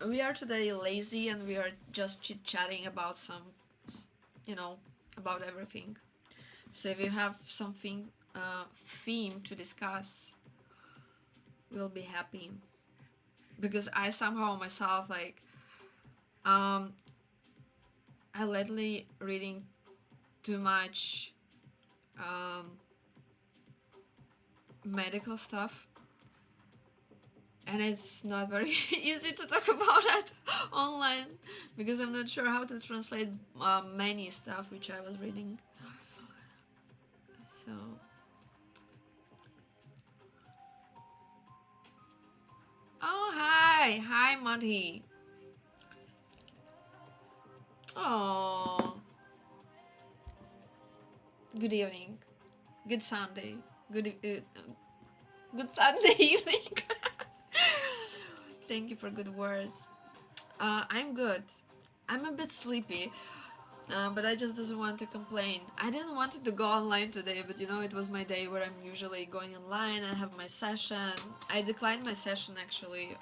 We are today lazy and we are just chit chatting about some, you know, about everything. So if you have something, theme to discuss, we'll be happy. Because I somehow myself like, I lately reading too much, medical stuff, and it's not very easy to talk about it online because I'm not sure how to translate many stuff which I was reading. So, oh hi Monty. Oh, good evening, good Sunday, good Sunday evening. Thank you for good words. I'm good. I'm a bit sleepy. But I just doesn't want to complain. I didn't want to go online today, but you know, it was my day where I'm usually going online. I have my session. I declined my session actually.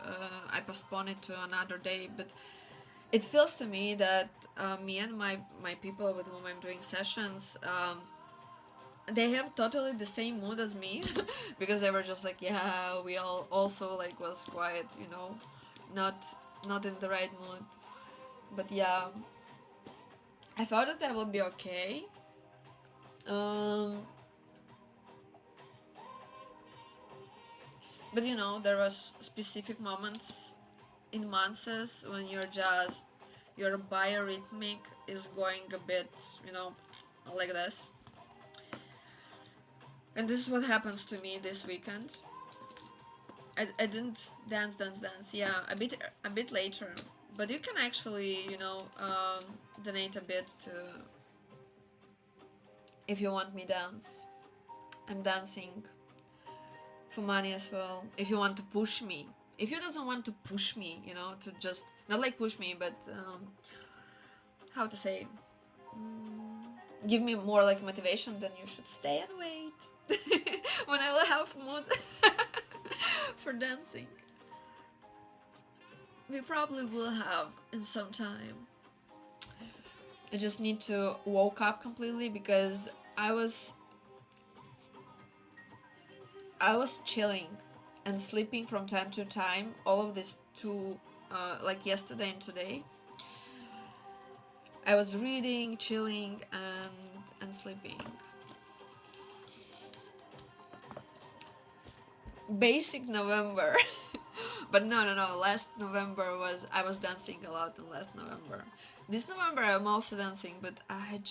I postponed it to another day, but it feels to me that me and my people with whom I'm doing sessions, they have totally the same mood as me because they were just like, yeah, we all also like was quiet, you know, not not in the right mood. But yeah, I thought that I would be okay. But you know, there was specific moments in months when your biorhythmic is going a bit, like this. And this is what happens to me this weekend. I didn't dance. Yeah, a bit later, but you can actually, donate a bit to, if you want me dance. I'm dancing for money as well. If you want to push me, if you doesn't want to push me, to just not like push me, but how to say, give me more like motivation, then you should stay and wait when I will have mood for dancing. We probably will have in some time. I just need to woke up completely because I was chilling and sleeping from time to time, all of this two, like yesterday and today. I was reading, chilling, and sleeping. Basic November. But no, last November I was dancing a lot in last November. This November I'm also dancing, but I'm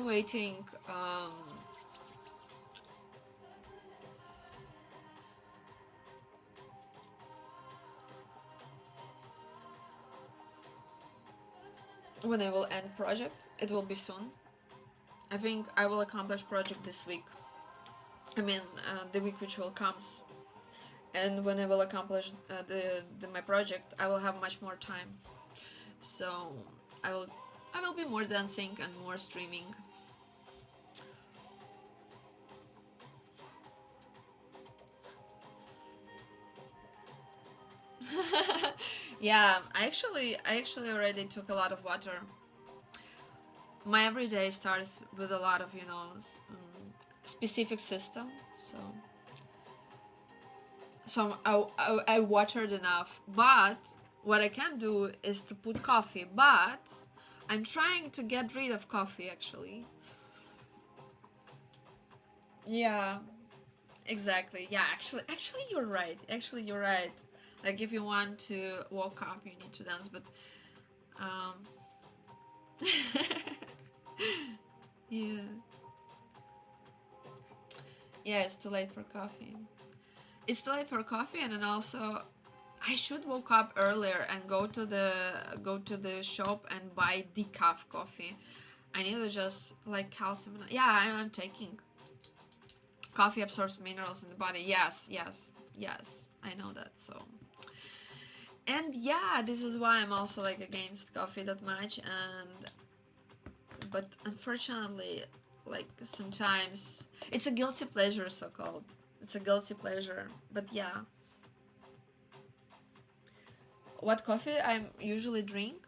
waiting, when I will end project. It will be soon. I think I will accomplish project this week. I mean, the week which will comes. And when I will accomplish my project, I will have much more time. So I will be more dancing and more streaming. Yeah, I actually already took a lot of water. My everyday starts with a lot of, specific system. So I watered enough. But what I can do is to put coffee. But I'm trying to get rid of coffee, actually. Yeah, exactly. Yeah, actually you're right. Like, if you want to wake up, you need to dance, but yeah. Yeah, it's too late for coffee. It's too late for coffee, and then also I should wake up earlier and go to the shop and buy decaf coffee. I need to just like calcium. Yeah, I'm taking. Coffee absorbs minerals in the body. Yes. I know that. So, and yeah, this is why I'm also like against coffee that much. But unfortunately, like sometimes it's a guilty pleasure, so called. It's a guilty pleasure. But yeah. What coffee I usually drink?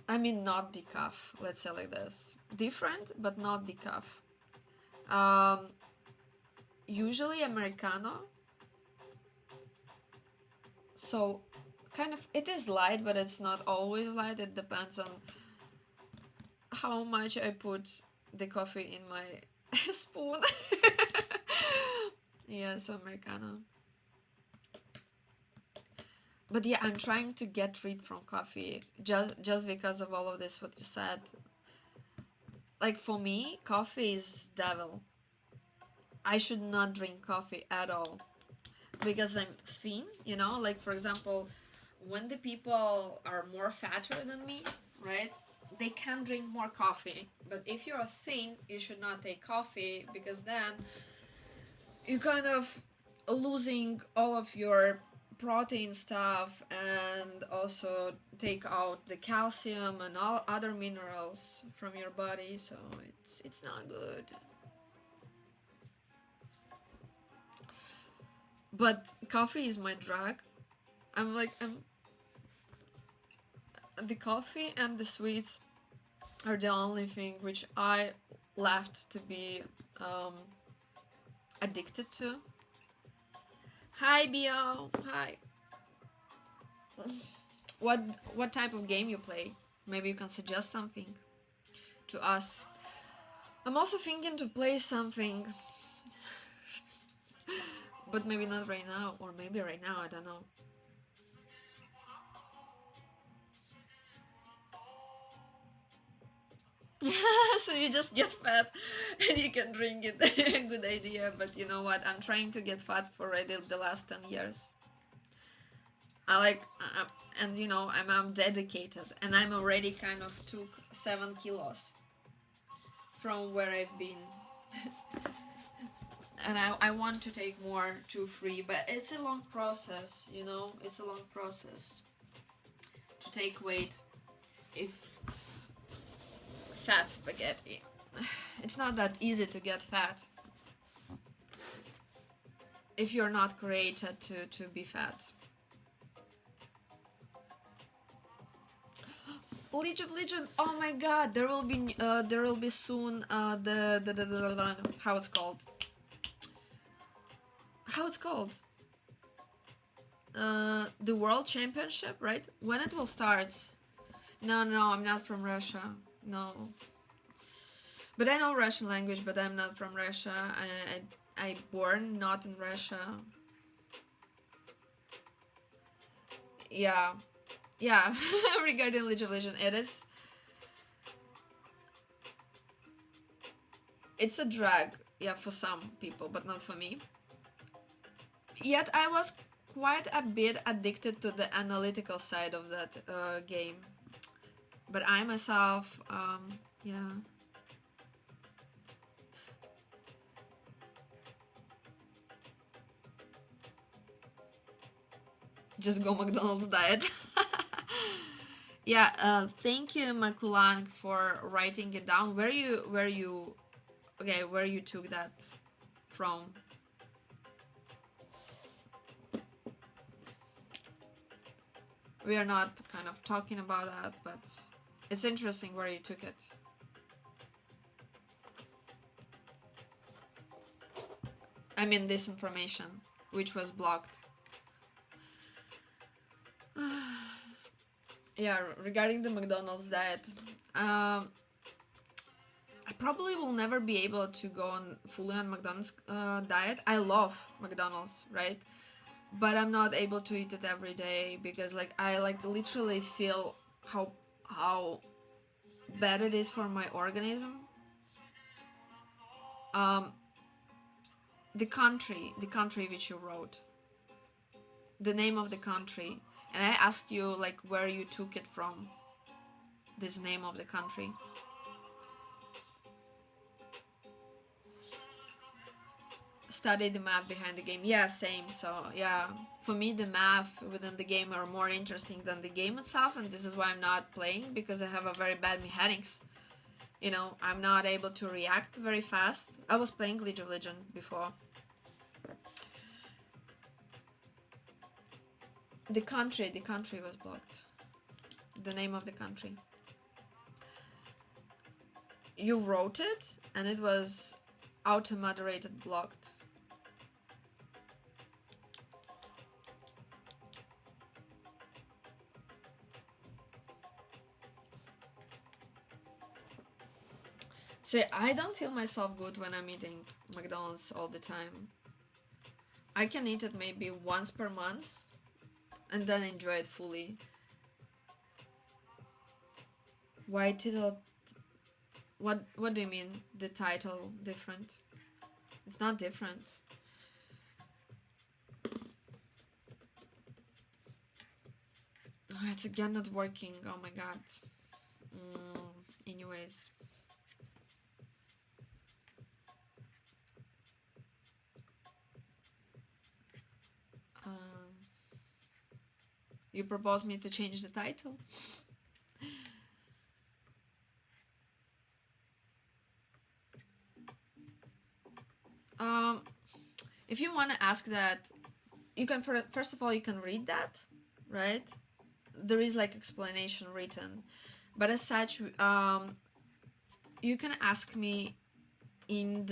I mean, not decaf. Let's say like this. Different, but not decaf. Usually Americano. So, kind of, it is light, but it's not always light. It depends on how much I put the coffee in my spoon. Yeah, so Americano. But yeah, I'm trying to get rid from coffee just because of all of this, what you said. Like, for me, coffee is devil. I should not drink coffee at all because I'm thin, like, for example, when the people are more fatter than me, right, they can drink more coffee. But if you're thin, you should not take coffee because then you kind of losing all of your protein stuff and also take out the calcium and all other minerals from your body, so it's not good. But coffee is my drug. The coffee and the sweets are the only thing which I left to be addicted to. Hi, Bio. Hi. What type of game you play? Maybe you can suggest something to us. I'm also thinking to play something but maybe not right now, or maybe right now, I don't know. So you just get fat and you can drink it. Good idea, but you know what? I'm trying to get fat for already the last 10 years. I like, and you know, I'm dedicated, and I'm already kind of took 7 kilos from where I've been. And I want to take more, 2, 3, but it's a long process, you know, it's a long process to take weight. If fat spaghetti, it's not that easy to get fat if you're not created to be fat. League of Legends, oh my god, there will be soon the how it's called, the World Championship, right? When it will start? No, I'm not from Russia. No, but I know Russian language, but I'm not from Russia. I born not in Russia. Yeah. Regarding League of Legends, it's a drag, yeah, for some people, but not for me. Yet I was quite a bit addicted to the analytical side of that game, but I myself, yeah. Just go McDonald's diet. Yeah, thank you, Makulang, for writing it down. Where you took that from? We are not kind of talking about that, but it's interesting where you took it. I mean, this information, which was blocked. Yeah, regarding the McDonald's diet, I probably will never be able to go on fully on McDonald's diet. I love McDonald's, right? But I'm not able to eat it every day because like I like literally feel how bad it is for my organism. The country which you wrote, the name of the country, and I asked you like where you took it from, this name of the country. Study the math behind the game. Yeah, same. So yeah, for me the math within the game are more interesting than the game itself, and this is why I'm not playing, because I have a very bad mechanics. You know, I'm not able to react very fast. I was playing League of Legends before. The country was blocked. The name of the country. You wrote it and it was auto-moderated blocked. See, I don't feel myself good when I'm eating McDonald's all the time. I can eat it maybe once per month and then enjoy it fully. Why title? What do you mean the title different? It's not different. Oh, it's again not working. Oh my god. Anyways. You propose me to change the title? If you want to ask that, you can first of all you can read that, right? There is like explanation written, but as such, you can ask me in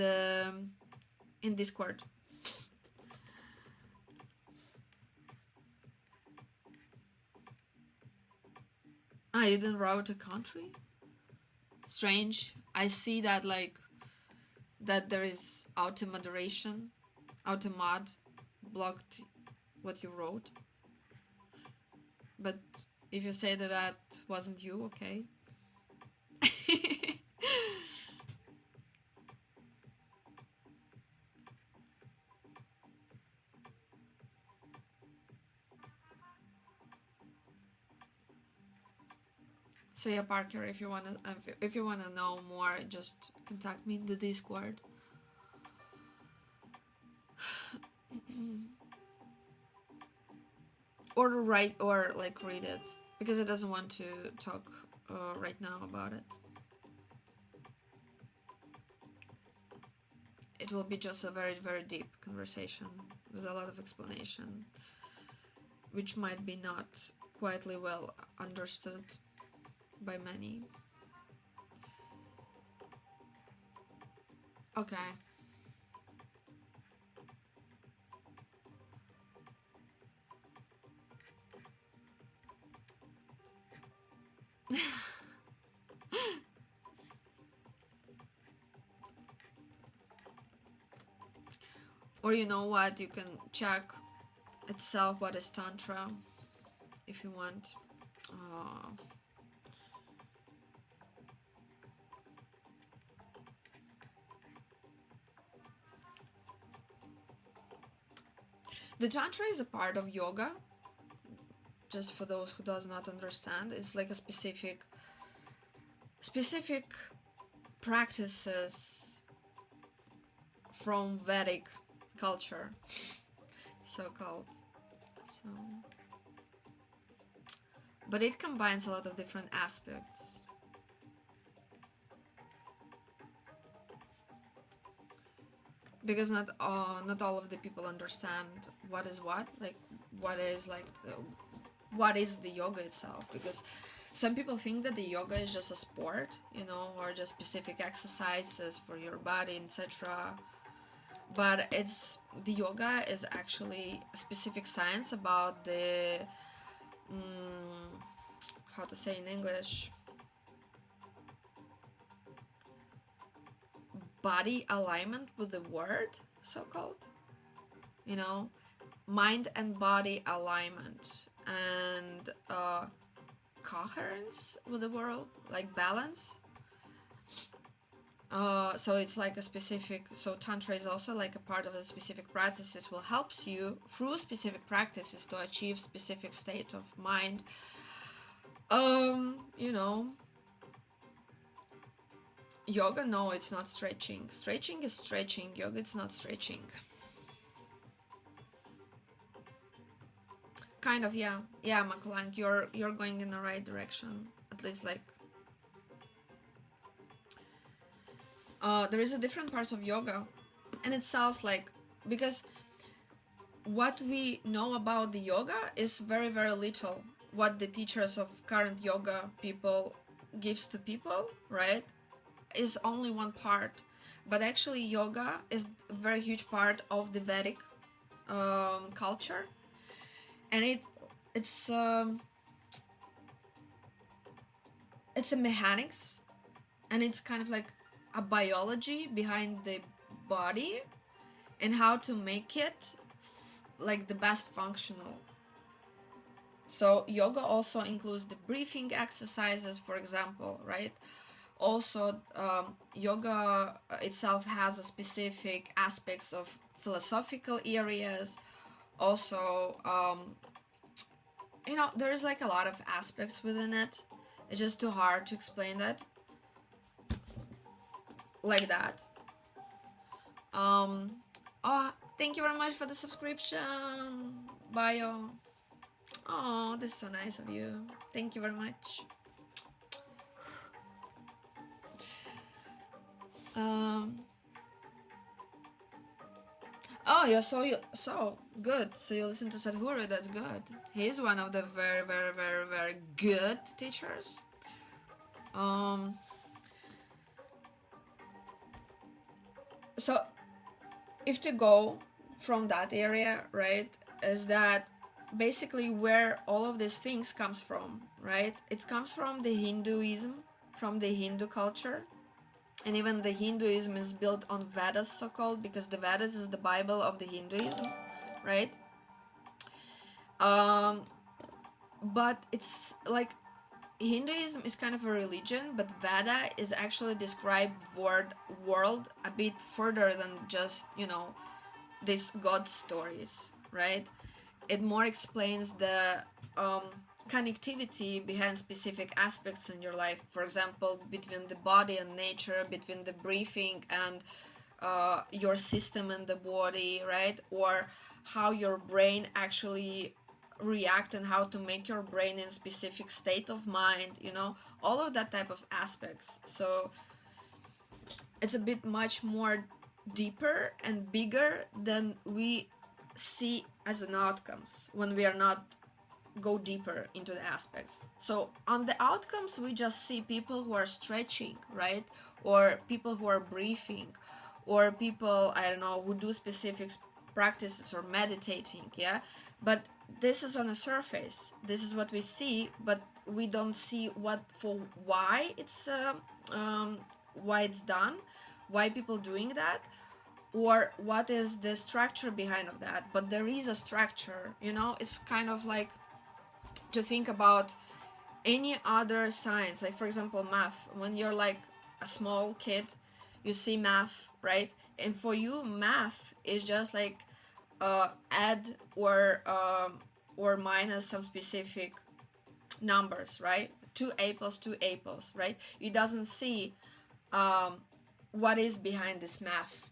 Discord. You didn't route a country? Strange. I see that like that there is auto moderation, auto mod. blocked what you wrote. But if you say that that wasn't you, okay. So yeah, Parker, if you wanna know more, just contact me in the Discord. Or write or like read it, because it doesn't want to talk right now about it. It will be just a very, very deep conversation with a lot of explanation, which might be not quietly well understood by many. Okay. Or you know what, you can check itself what is Tantra if you want. The Tantra is a part of yoga, just for those who does not understand. It's like a specific practices from Vedic culture, so-called. So, but it combines a lot of different aspects. Because not all of the people understand what is what, like what is the yoga itself. Because some people think that the yoga is just a sport, you know, or just specific exercises for your body, etc. But the yoga is actually a specific science about the how to say in English, body alignment with the word, so-called, you know, mind and body alignment, and coherence with the world, like balance. So it's like a specific, so Tantra is also like a part of the specific practices, will helps you through specific practices to achieve specific state of mind. You know, yoga, no, it's not stretching. Stretching is stretching. Yoga, it's not stretching. Kind of, yeah. Yeah, Makulank, you're going in the right direction. At least like there is a different parts of yoga, and it sounds like, because what we know about the yoga is very, very little. What the teachers of current yoga people gives to people, right, is only one part. But actually yoga is a very huge part of the Vedic culture, and it's a mechanics, and it's kind of like a biology behind the body and how to make it like the best functional. So yoga also includes the breathing exercises, for example, right? Also yoga itself has a specific aspects of philosophical areas. Also you know, there's like a lot of aspects within it. It's just too hard to explain that like that. Oh, thank you very much for the subscription, Bio. Oh, this is so nice of you. Thank you very much. Oh, you're so good. So you listen to Sadhguru. That's good. He's one of the very, very, very, very good teachers. So if to go from that area, right, is that basically where all of these things comes from, right? It comes from the Hinduism, from the Hindu culture. And even the Hinduism is built on Vedas, so-called, because the Vedas is the Bible of the Hinduism, right? um but it's like Hinduism is kind of a religion, but Veda is actually described world a bit further than just, these god stories, right? It more explains the um, connectivity behind specific aspects in your life. For example, between the body and nature, between the breathing and your system and the body, right? Or how your brain actually react and how to make your brain in specific state of mind, all of that type of aspects. So it's a bit much more deeper and bigger than we see as an outcomes when we are not go deeper into the aspects. So on the outcomes we just see people who are stretching, right? Or people who are breathing, or people, I don't know, who do specific practices or meditating, yeah? But this is on the surface, this is what we see, but we don't see why it's done, why people doing that, or what is the structure behind of that. But there is a structure, it's kind of like to think about any other science, like for example math. When you're like a small kid, you see math, right? And for you math is just like add or minus some specific numbers, right? 2a plus 2a plus, right? You doesn't see what is behind this math,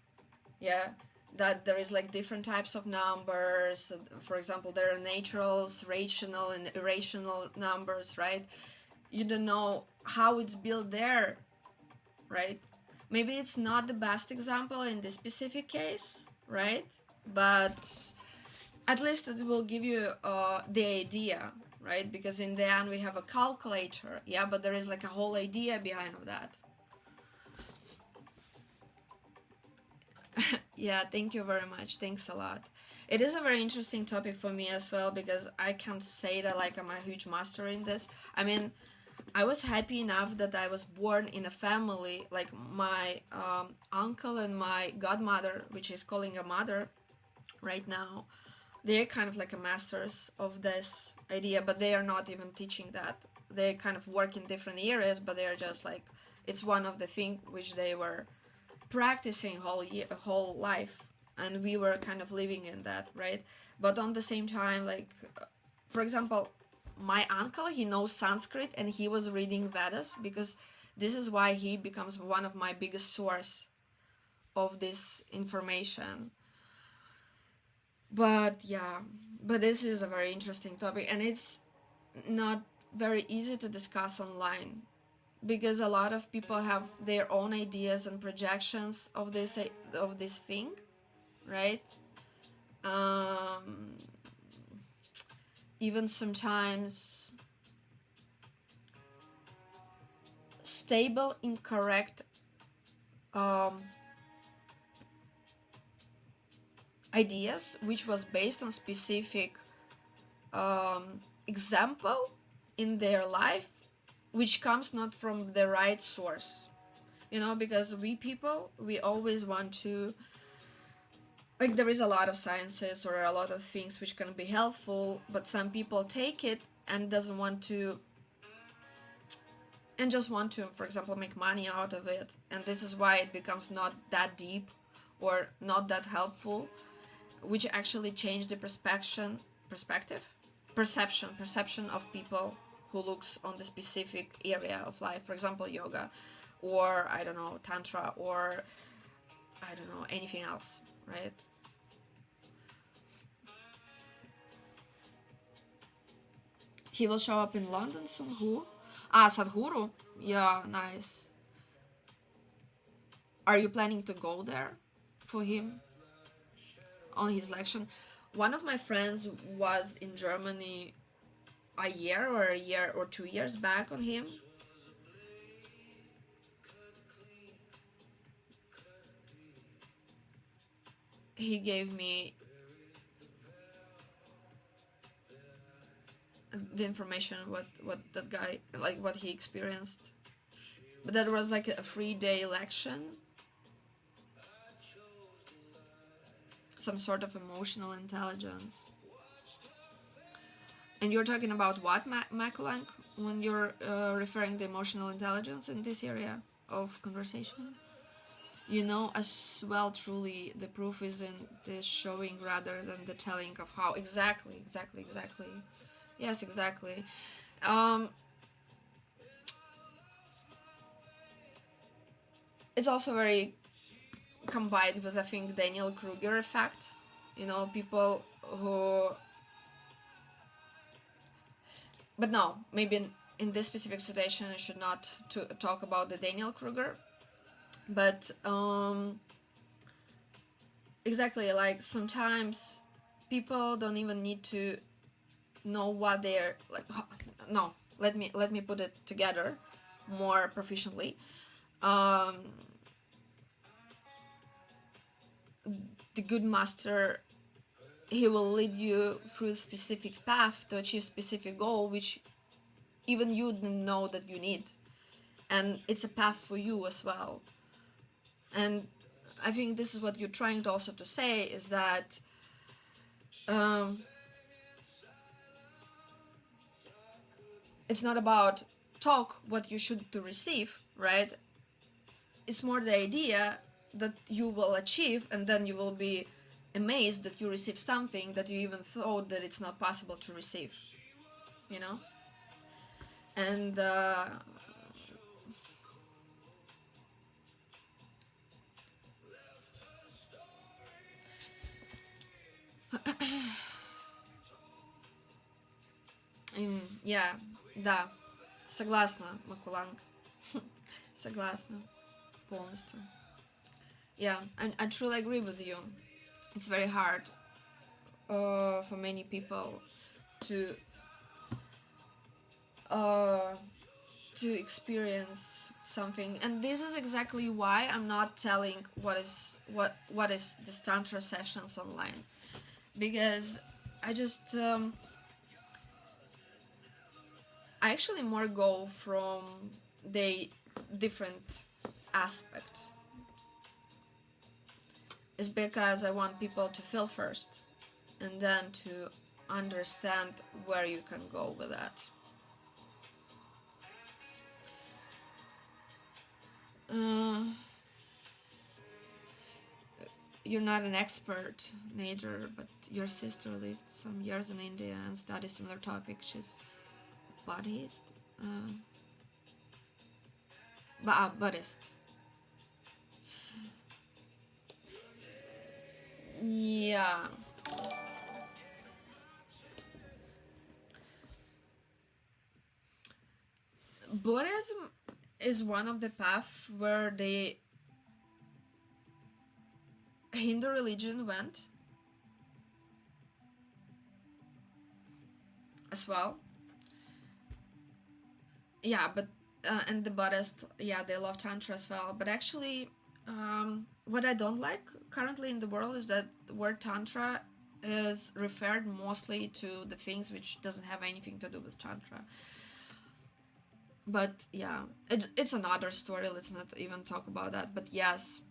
yeah? That there is like different types of numbers. For example, there are naturals, rational and irrational numbers, right? You don't know how it's built there, right? Maybe it's not the best example in this specific case, right? But at least it will give you the idea, right? Because in the end we have a calculator, yeah, but there is like a whole idea behind of that. Yeah, thank you very much. Thanks a lot. It is a very interesting topic for me as well, because I can't say that like I'm a huge master in this. I mean, I was happy enough that I was born in a family, like my uncle and my godmother, which is calling a mother right now. They're kind of like a masters of this idea, but they are not even teaching that. They kind of work in different areas, but they are just like, it's one of the things which they were practicing whole life, and we were kind of living in that, right? But on the same time, like for example, my uncle, he knows Sanskrit and he was reading Vedas, because this is why he becomes one of my biggest source of this information. But yeah, but this is a very interesting topic, and it's not very easy to discuss online, because a lot of people have their own ideas and projections of this thing, right? Even sometimes stable incorrect ideas which was based on specific example in their life, which comes not from the right source, because we people, we always want to, like, there is a lot of sciences or a lot of things which can be helpful, but some people take it and doesn't want to, and just want to, for example, make money out of it, and this is why it becomes not that deep or not that helpful, which actually change the perception of people who looks on the specific area of life. For example, yoga, or I don't know, tantra, or I don't know, anything else, right? He will show up in London soon. Who? Sadhguru. Yeah, nice. Are you planning to go there for him on his lecture? One of my friends was in Germany a year or 2 years back on him. He gave me the information what that guy, like, what he experienced, but that was like a 3-day election. some sort of emotional intelligence. And you're talking about what, Makulang, when you're referring to emotional intelligence in this area of conversation? You know as well, truly, the proof is in the showing rather than the telling of how. Exactly. Yes, exactly. It's also very combined with, I think, Daniel Kruger effect. You know, people who... But no, maybe in this specific situation I should not talk about the Daniel Kruger. But exactly, like sometimes people don't even need to know what they're like. No, let me put it together more proficiently. The good master, he will lead you through a specific path to achieve specific goal, which even you didn't know that you need, and it's a path for you as well. And I think this is what you're trying to also to say, is that it's not about talk what you should to receive, right? It's more the idea that you will achieve, and then you will be amazed that you receive something that you even thought that it's not possible to receive, you know. And yeah, да, согласна, Макуланг. Согласна, полностью. Yeah, I truly agree with you. It's very hard for many people to experience something, and this is exactly why I'm not telling what is this tantra sessions online, because I just I actually more go from the different aspect. It's because I want people to feel first, and then to understand where you can go with that. You're not an expert, neither, but your sister lived some years in India and studied similar topics. She's Buddhist. Buddhist. Yeah. Buddhism is one of the paths where the Hindu religion went as well. Yeah, but and the Buddhist, yeah, they love Tantra as well. But actually, what I don't like currently in the world is that the word Tantra is referred mostly to the things which doesn't have anything to do with Tantra. But yeah, it's another story. Let's not even talk about that. But yes,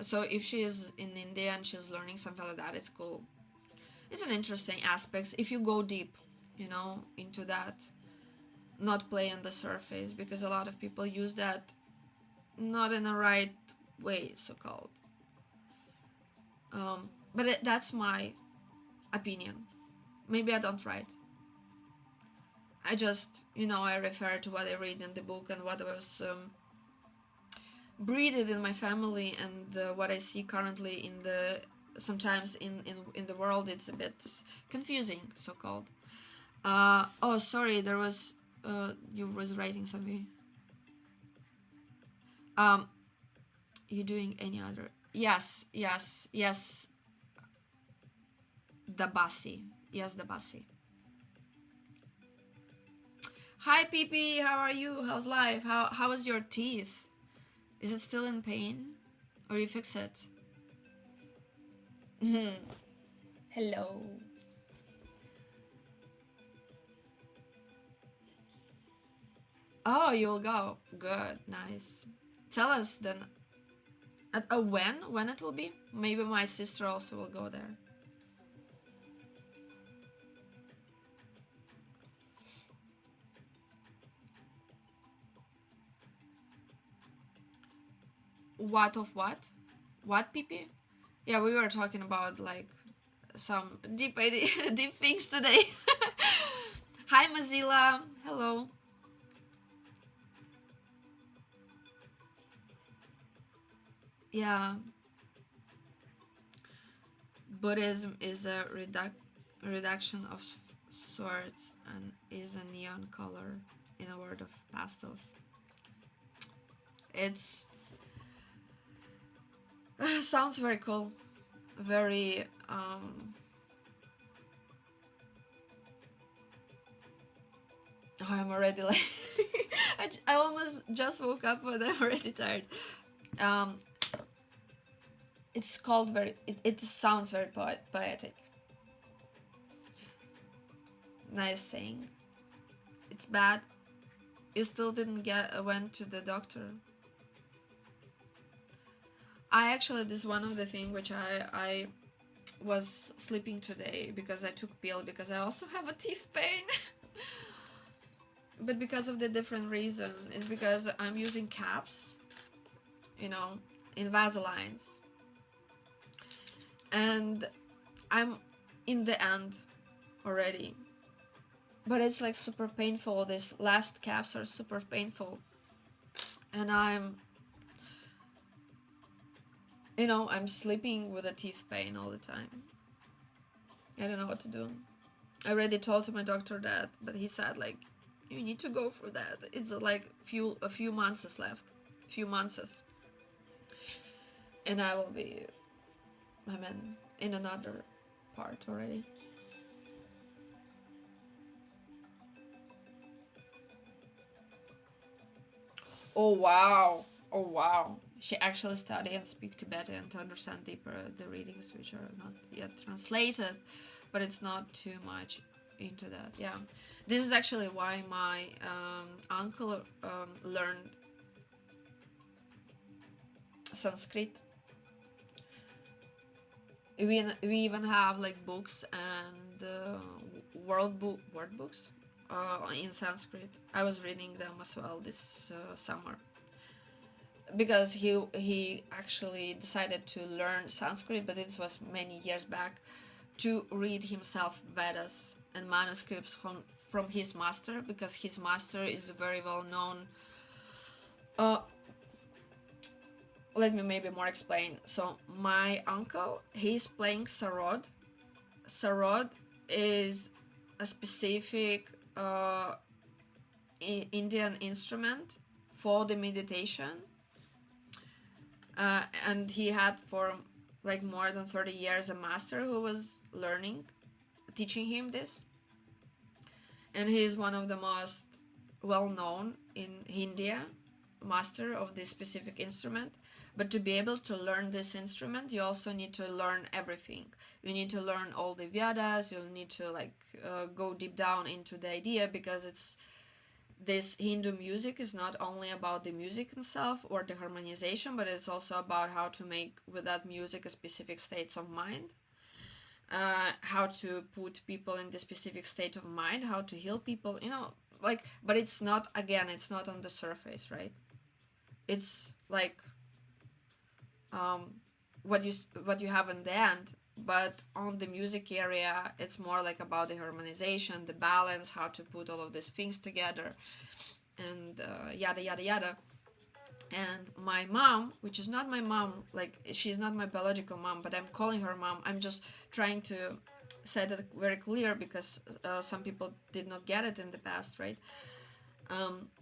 so if she is in India and she's learning something like that, it's cool. It's an interesting aspect if you go deep, you know, into that, not play on the surface, because a lot of people use that not in the right way, so called. But that's my opinion. Maybe I don't write. I just, you know, I refer to what I read in the book and what was breathed in my family, and what I see currently in the sometimes in the world. It's a bit confusing, so called. Oh, sorry, there was you was writing something. You doing any other? Yes. Dabasi. Yes, Dabasi. Hi, Pee. How are you? How's life? How is your teeth? Is it still in pain, or you fix it? Hello. Oh, you'll go. Good, nice. Tell us then When it will be? Maybe my sister also will go there. What of what? What, PP? Yeah, we were talking about like some deep deep things today. Hi, Mozilla. Hello. Yeah, Buddhism is a reduction of sorts and is a neon color in a world of pastels. It's sounds very cool, very oh, I'm already like I almost just woke up, but I'm already tired. Um, it's called very. It sounds very poetic. Nice saying. It's bad. You still didn't went to the doctor. I actually, this is one of the things which I was sleeping today because I took pill because I also have a teeth pain. But because of the different reason, is because I'm using caps, you know, Invisaligns, and I'm in the end already. But it's like super painful. These last caps are super painful, and I'm I'm sleeping with a teeth pain all the time. I don't know what to do. I already told to my doctor that, but he said like, you need to go for that. It's like a few months left, few months, and I will be, in another part already. Oh wow! Oh wow! She actually studied and speak Tibetan to understand deeper the readings, which are not yet translated, but it's not too much into that. Yeah, this is actually why my uncle learned Sanskrit. We even have like books and word books in Sanskrit. I was reading them as well this summer because he actually decided to learn Sanskrit, but this was many years back, to read himself Vedas and manuscripts from his master, because his master is a very well known. Let me maybe more explain. So my uncle, he's playing sarod. Sarod is a specific Indian instrument for the meditation, and he had for like more than 30 years a master who was teaching him this, and he is one of the most well-known in India master of this specific instrument. But to be able to learn this instrument, you also need to learn everything. You need to learn all the Vedas. You'll need to go deep down into the idea, because this Hindu music is not only about the music itself or the harmonization, but it's also about how to make with that music a specific states of mind, how to put people in the specific state of mind, how to heal people, but it's not on the surface, right? It's like what you have in the end, but on the music area it's more like about the harmonization, the balance, how to put all of these things together, and yada yada yada. And my mom, which is not my mom, like she's not my biological mom, but I'm calling her mom. I'm just trying to say that very clear, because some people did not get it in the past, right?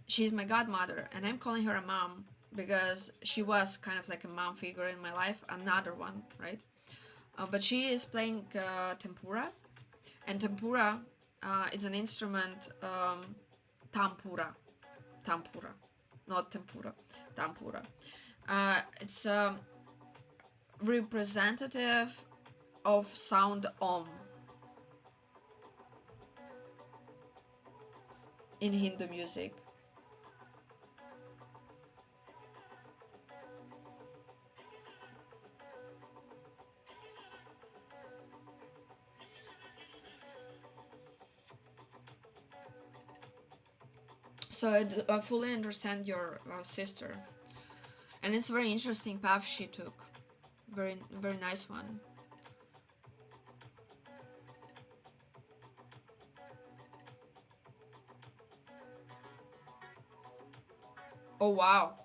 She's my godmother, and I'm calling her a mom because she was kind of like a mom figure in my life, another one, right? But she is playing tempura, and tempura, it's an instrument, tampura, not tempura, tampura. It's representative of sound Om in Hindu music. So I fully understand your sister, and it's a very interesting path she took. Very, very nice one. Oh wow.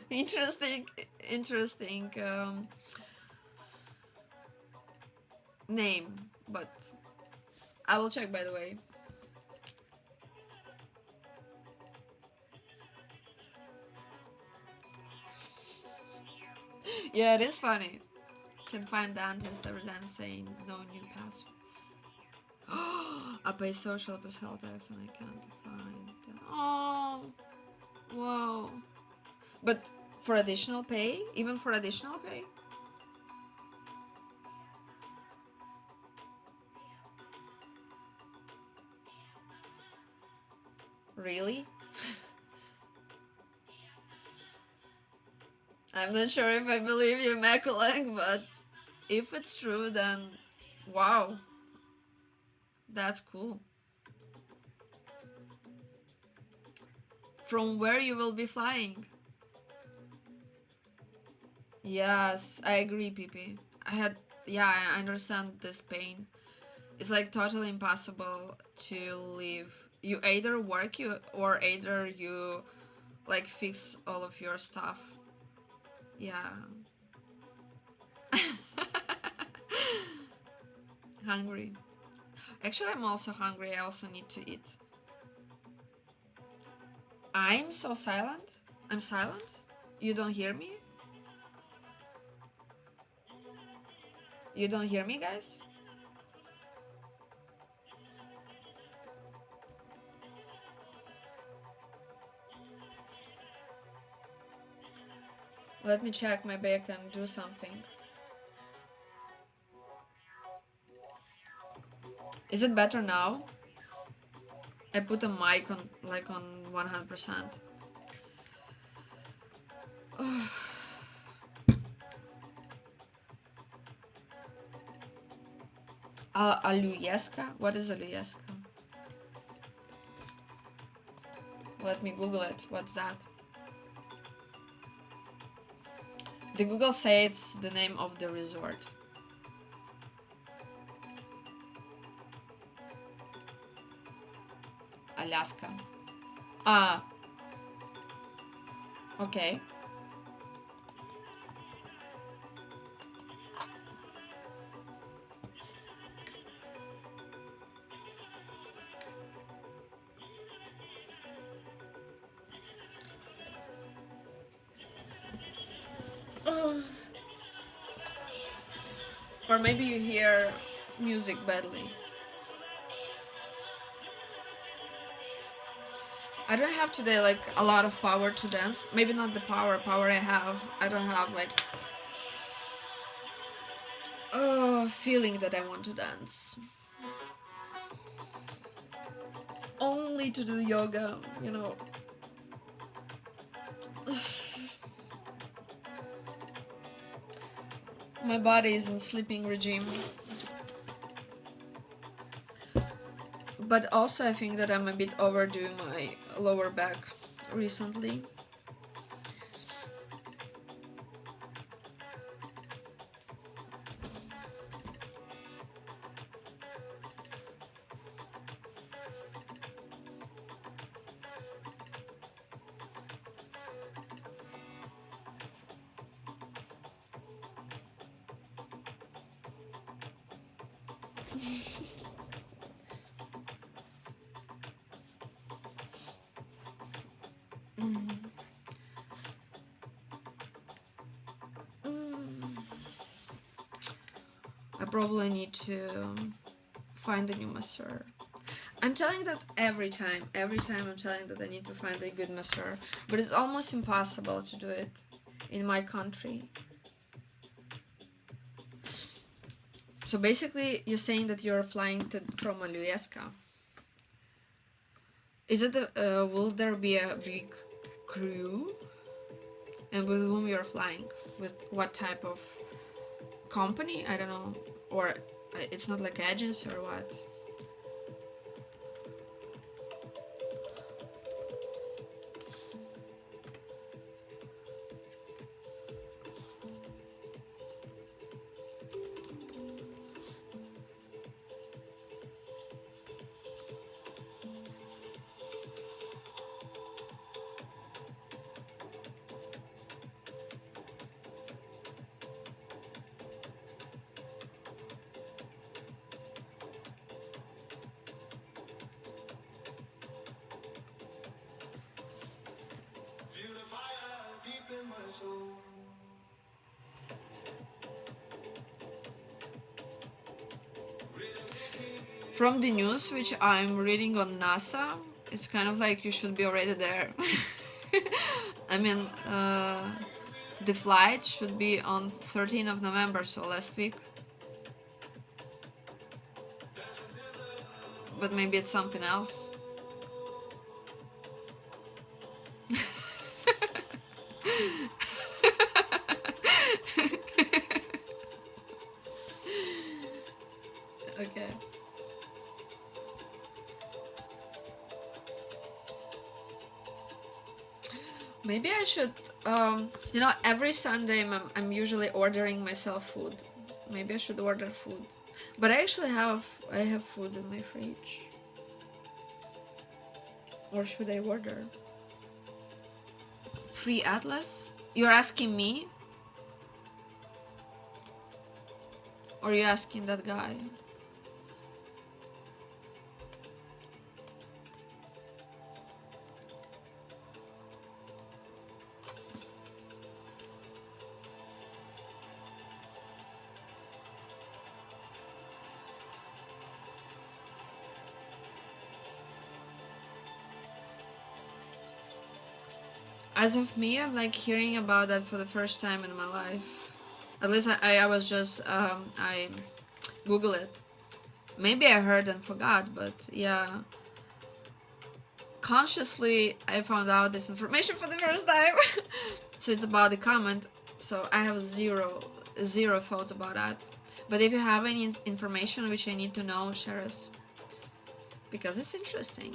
interesting name, but I will check, by the way. Yeah, it is funny. Can find dentist every time saying no new password. I pay social plus health tax and I can't find that. Oh, whoa. But for additional pay? Even for additional pay? Really? I'm not sure if I believe you, Mekulang, but if it's true, then wow. That's cool. From where you will be flying? Yes, I agree, Pipi. I understand this pain. It's like totally impossible to live. You either work or either you like fix all of your stuff. Yeah. Hungry. Actually, I'm also hungry. I also need to eat. I'm so silent? I'm silent? You don't hear me? You don't hear me, guys? Let me check. Maybe I can do something. Is it better now? I put a mic on like on 100%. Aluyevska? What is Aluyevska? Let me Google it. What's that? The Google says it's the name of the resort. Alaska. Ah. Okay. Or maybe you hear music badly. I don't have today like a lot of power to dance. Maybe not the power I have. I don't have like feeling that I want to dance. Only to do yoga, you know. My body is in sleeping regime. But also I think that I'm a bit overdoing my lower back recently. I probably need to find a new masseur. I'm telling that every time I'm telling that I need to find a good masseur, but it's almost impossible to do it in my country. So basically, you're saying that you're flying from Aluyevska. Is it will there be a big crew? And with whom you're flying? With what type of company? I don't know. Or it's not like agency or what? From the news which I'm reading on NASA, it's kind of like you should be already there. I mean, the flight should be on 13th of November, so last week. But maybe it's something else. Okay. Maybe I should, you know, every Sunday I'm usually ordering myself food. Maybe I should order food. But I actually have food in my fridge. Or should I order? Free Atlas? You're asking me? Or are you asking that guy? As of me, I'm like hearing about that for the first time in my life. At least I was just, I Google it. Maybe I heard and forgot, but yeah. Consciously, I found out this information for the first time. So it's about the comment. So I have zero thoughts about that. But if you have any information which I need to know, share us. Because it's interesting.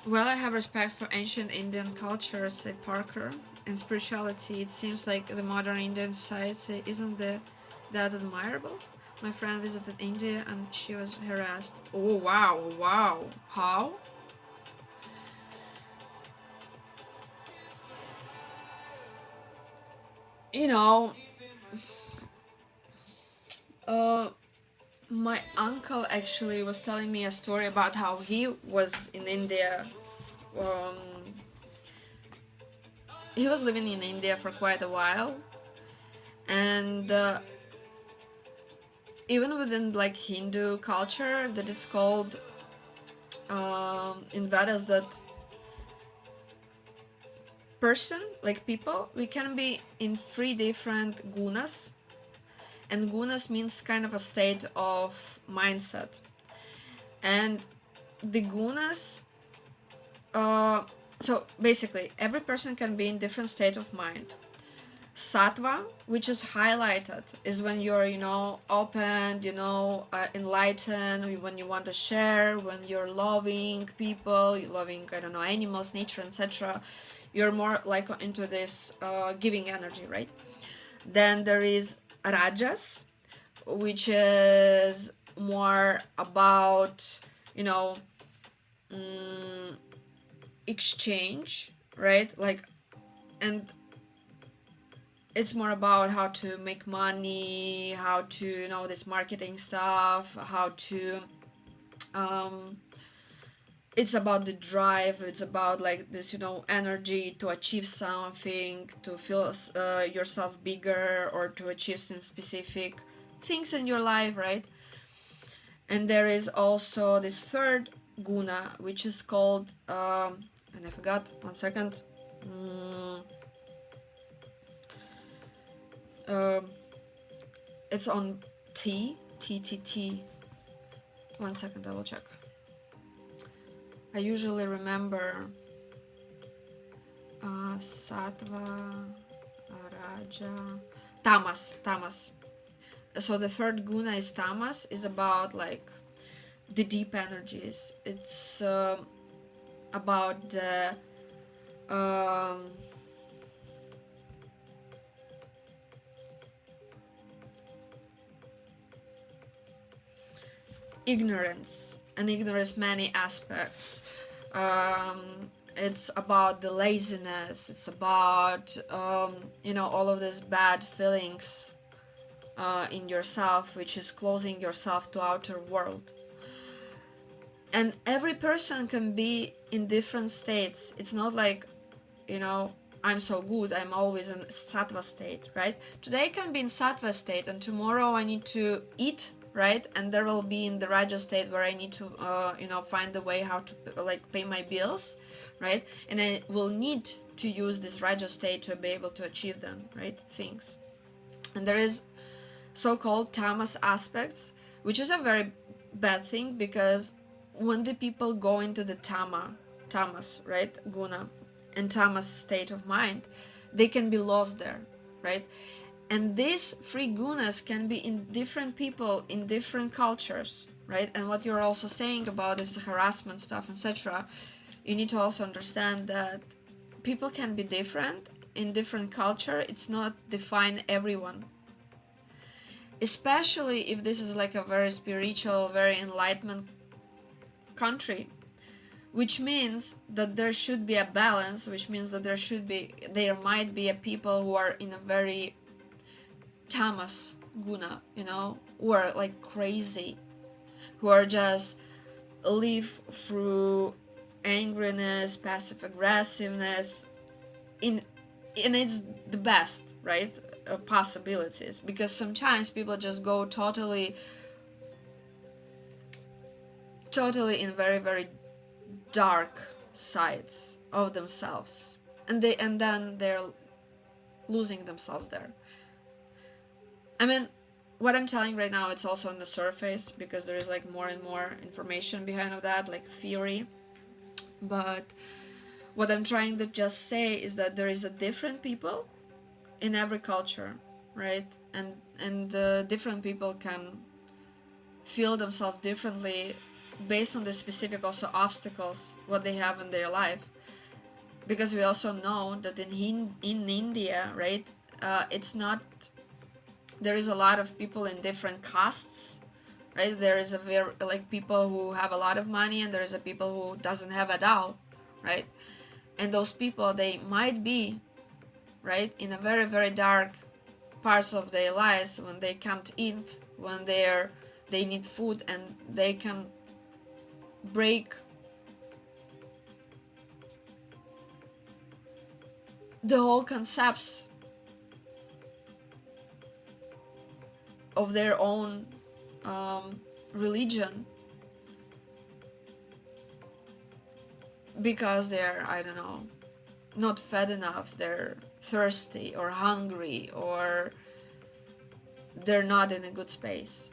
Well, I have respect for ancient Indian culture, said Parker. And spirituality, it seems like the modern Indian society isn't that admirable. My friend visited India and she was harassed. Oh, wow. How? You know, my uncle actually was telling me a story about how he was in India. He was living in India for quite a while, and even within like Hindu culture, that it's called in Vedas that person, like people, we can be in 3 different gunas. And gunas means kind of a state of mindset. And the gunas, so basically, every person can be in different state of mind. Sattva, which is highlighted, is when you're, you know, open, you know, enlightened, when you want to share, when you're loving people, you're loving, I don't know, animals, nature, etc. You're more like into this giving energy, right? Then there is Rajas, which is more about, you know, exchange, right? Like, and it's more about how to make money, how to, you know, this marketing stuff, how to, it's about the drive, it's about like this, you know, energy to achieve something, to feel yourself bigger, or to achieve some specific things in your life, right? And there is also this third guna, which is called, and I forgot, 1 second. It's on T. 1 second, I will check. I usually remember Sattva, Raja, Tamas. So the third guna is Tamas, is about like the deep energies. It's about the ignorance, and ignorance many aspects. It's about the laziness, it's about you know, all of these bad feelings in yourself, which is closing yourself to outer world. And every person can be in different states. It's not like, you know, I'm so good, I'm always in sattva state, right? Today I can be in sattva state, and tomorrow I need to eat, right? And there will be in the raja state where I need to find the way how to like pay my bills, right? And I will need to use this raja state to be able to achieve them, right, things. And there is so-called tamas aspects, which is a very bad thing, because when the people go into the tamas, right, guna and tamas state of mind, they can be lost there, right? And these three gunas can be in different people in different cultures, right? And what you're also saying about is the harassment stuff, etc. You need to also understand that people can be different in different culture. It's not define everyone, especially if this is like a very spiritual, very enlightenment country, which means that there should be a balance, which means that there might be a people who are in a very tamas guna, who are like crazy, who are just live through angriness, passive aggressiveness, and it's the best, right, possibilities, because sometimes people just go totally in very, very dark sides of themselves, and then they're losing themselves there. I mean, what I'm telling right now, it's also on the surface, because there is like more and more information behind of that, like theory. But what I'm trying to just say is that there is a different people in every culture, right? And different people can feel themselves differently based on the specific also obstacles what they have in their life. Because we also know that in India, right, it's not, there is a lot of people in different castes, right? There is a very like people who have a lot of money, and there is a people who doesn't have at all, right? And those people, they might be, right, in a very, very dark parts of their lives, when they can't eat, when they need food, and they can break the whole concepts of their own religion, because they're, I don't know, not fed enough, they're thirsty or hungry, or they're not in a good space.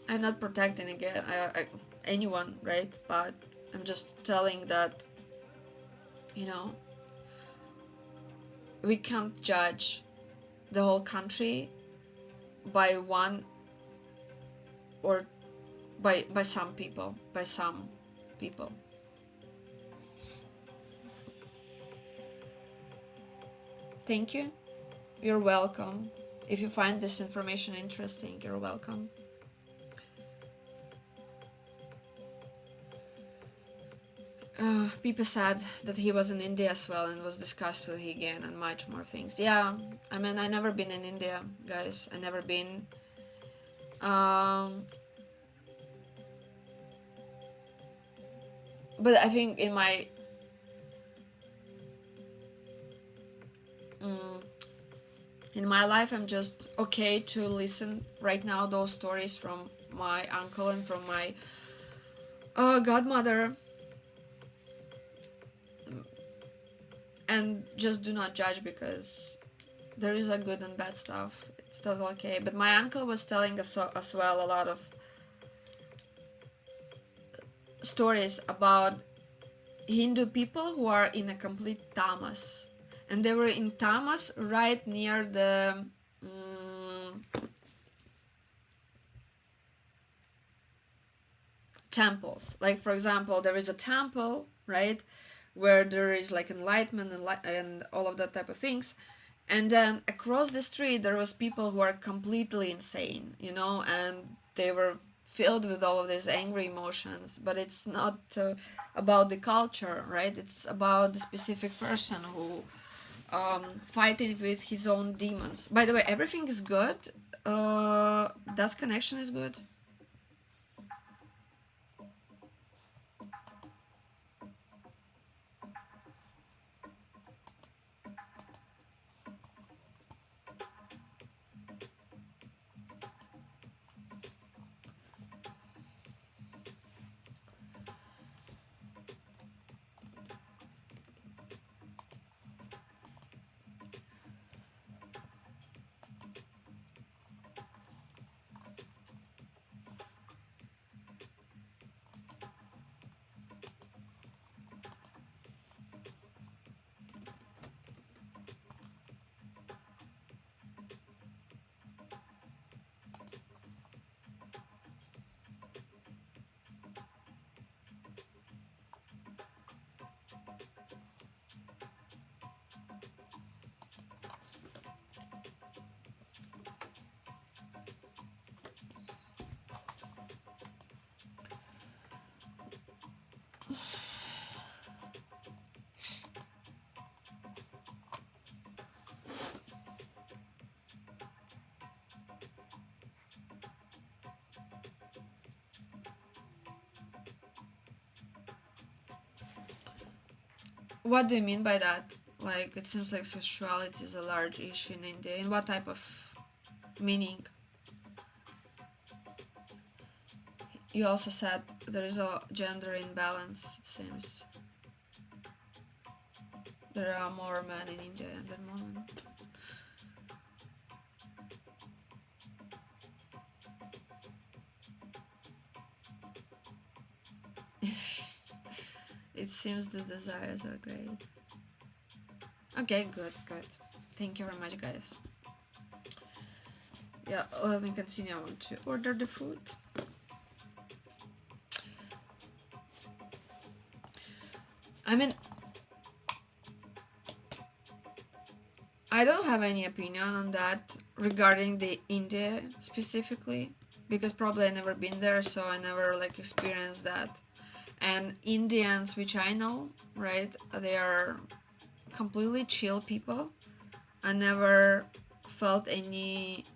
I'm not protecting again anyone, right? But I'm just telling that, we can't judge the whole country by one, or by some people, Thank you. You're welcome. If you find this information interesting, you're welcome. People said that he was in India as well, and was discussed with him again, and much more things. Yeah, I mean, I never been in India, guys. I never been. But I think in my life, I'm just okay to listen right now those stories from my uncle and from my godmother, and just do not judge, because there is a good and bad stuff. It's totally okay. But my uncle was telling us as well a lot of stories about Hindu people who are in a complete tamas, and they were in tamas right near the temples. Like, for example, there is a temple, right, where there is like enlightenment and all of that type of things, and then across the street there was people who are completely insane, and they were filled with all of these angry emotions. But it's not about the culture, right? It's about the specific person who fighting with his own demons. By the way, everything is good. That connection is good. What do you mean by that? Like, it seems like sexuality is a large issue in India. In what type of meaning? You also said there is a gender imbalance, it seems. There are more men in India than women. It seems the desires are great. Okay, good. Thank you very much, guys. Yeah, let me continue. I want to order the food. I mean, I don't have any opinion on that regarding the India specifically, because probably I never been there, so I never like experienced that. And Indians, which I know, right, they are completely chill people. I never felt any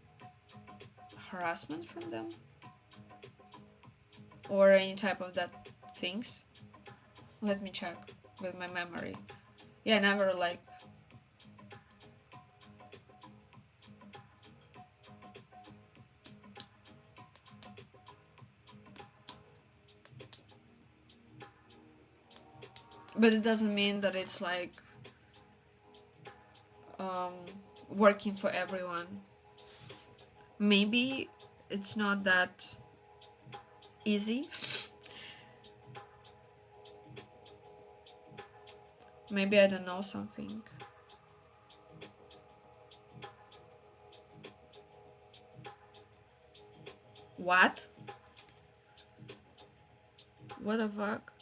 harassment from them or any type of that things. Let me check with my memory. Yeah, never like. But it doesn't mean that it's like working for everyone. Maybe it's not that easy. Maybe I don't know something. What? What the fuck?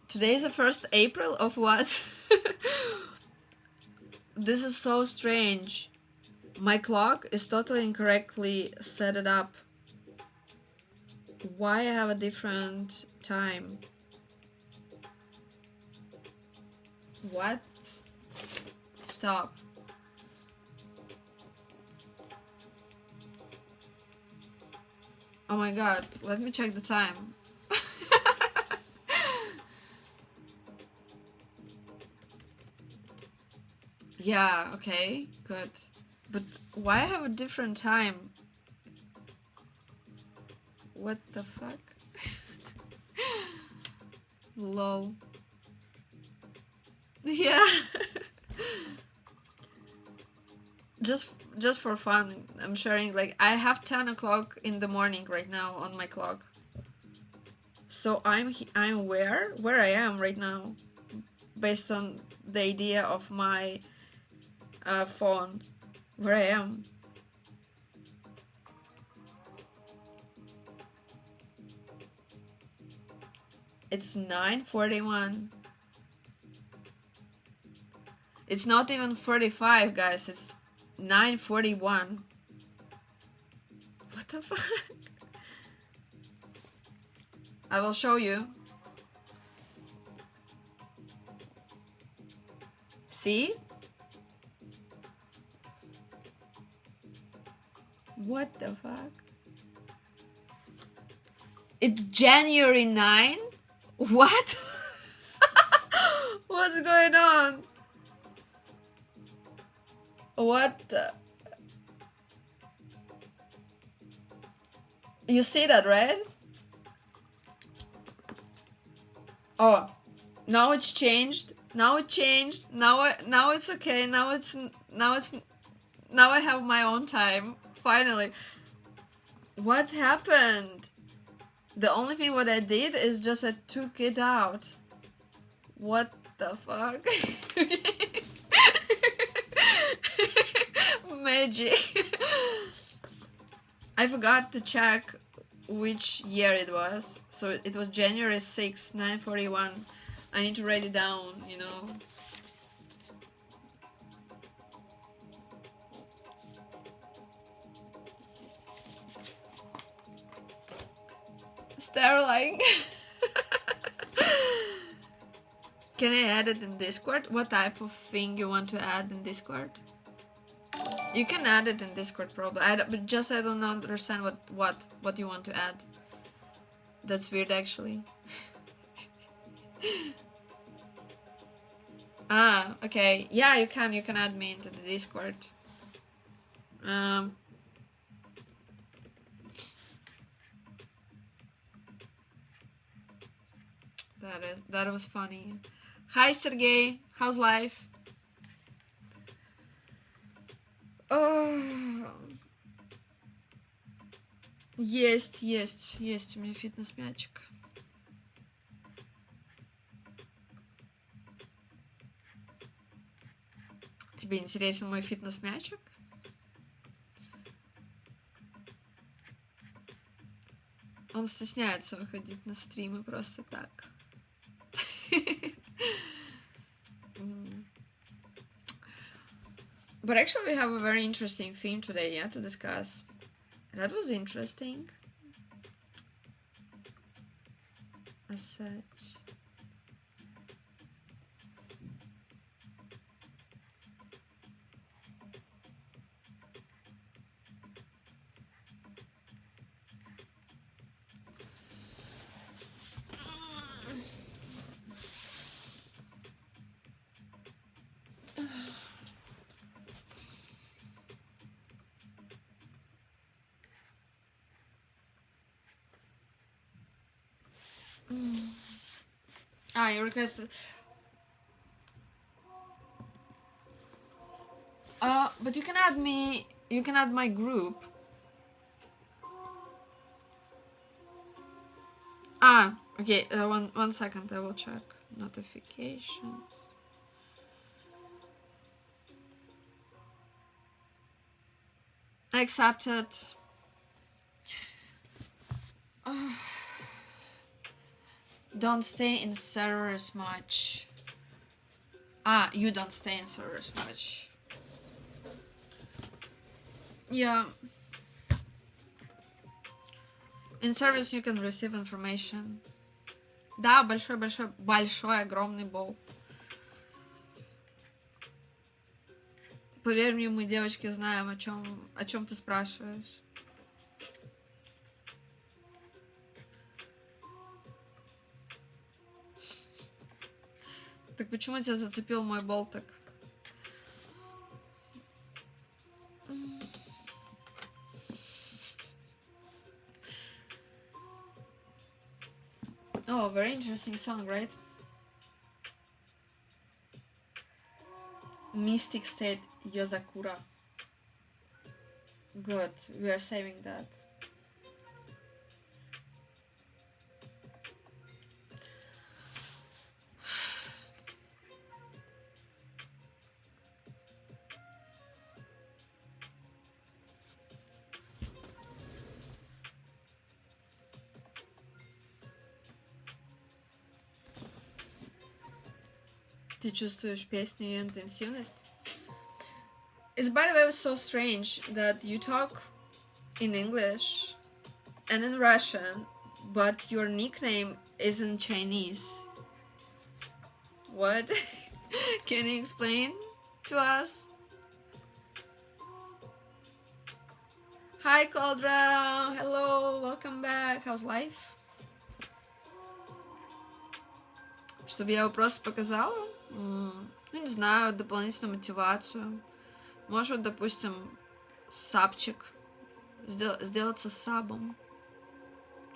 Today is the 1st April of what? This is so strange. My clock is totally incorrectly set it up. Why I have a different time? What? Stop. Oh my god, let me check the time. Yeah, okay, good. But why I have a different time? What the fuck? Lol. Yeah. Just for fun, I'm sharing, like, I have 10 o'clock in the morning right now on my clock. So I'm where I am right now, based on the idea of my phone, where I am. It's 9:41. It's not even 45, guys. It's 9:41. What the fuck? I will show you. See? What the fuck? It's January 9? What? What's going on? What the? You see that, right? Oh, now it's changed. Now it changed. Now it's okay. Now I have my own time. Finally. What happened? The only thing what I did is just I took it out. What the fuck? Magic. I forgot to check which year it was. So it was January 6th, 941. I need to write it down, you know. Sterling. Can I add it in Discord? What type of thing you want to add in Discord? You can add it in Discord probably. But just I don't understand what you want to add. That's weird actually. Ah, okay. Yeah, you can add me into the Discord. That was funny. Hi Sergey, how's life? Есть у меня фитнес-мячик. Тебе интересен мой фитнес-мячик? Он стесняется выходить на стримы просто так. But actually we have a very interesting theme today, yeah, to discuss. That was interesting. As such. Ah, you requested. But you can add me. You can add my group. Ah, okay. One second. I will check notifications. I accepted. Don't stay in servers much. Ah, you don't stay in servers much. Yeah. In service you can receive information. Да, большой, огромный бол. Поверь мне, мы, девочки, знаем, о чем ты спрашиваешь. Так почему тебя зацепил мой болтик? Oh, very interesting song, right? Mystic State Yozakura. Good, we are saving that. Ты чувствуешь песню и интенсивность? It's, by the way, so strange that you talk in English and in Russian, but your nickname is in Chinese. What? Can you explain to us? Hi, Caldra. Hello, welcome back. How's life? Чтобы я его просто показала? Ну, не знаю, дополнительную мотивацию. Может, допустим, сабчик. Сделаться сабом.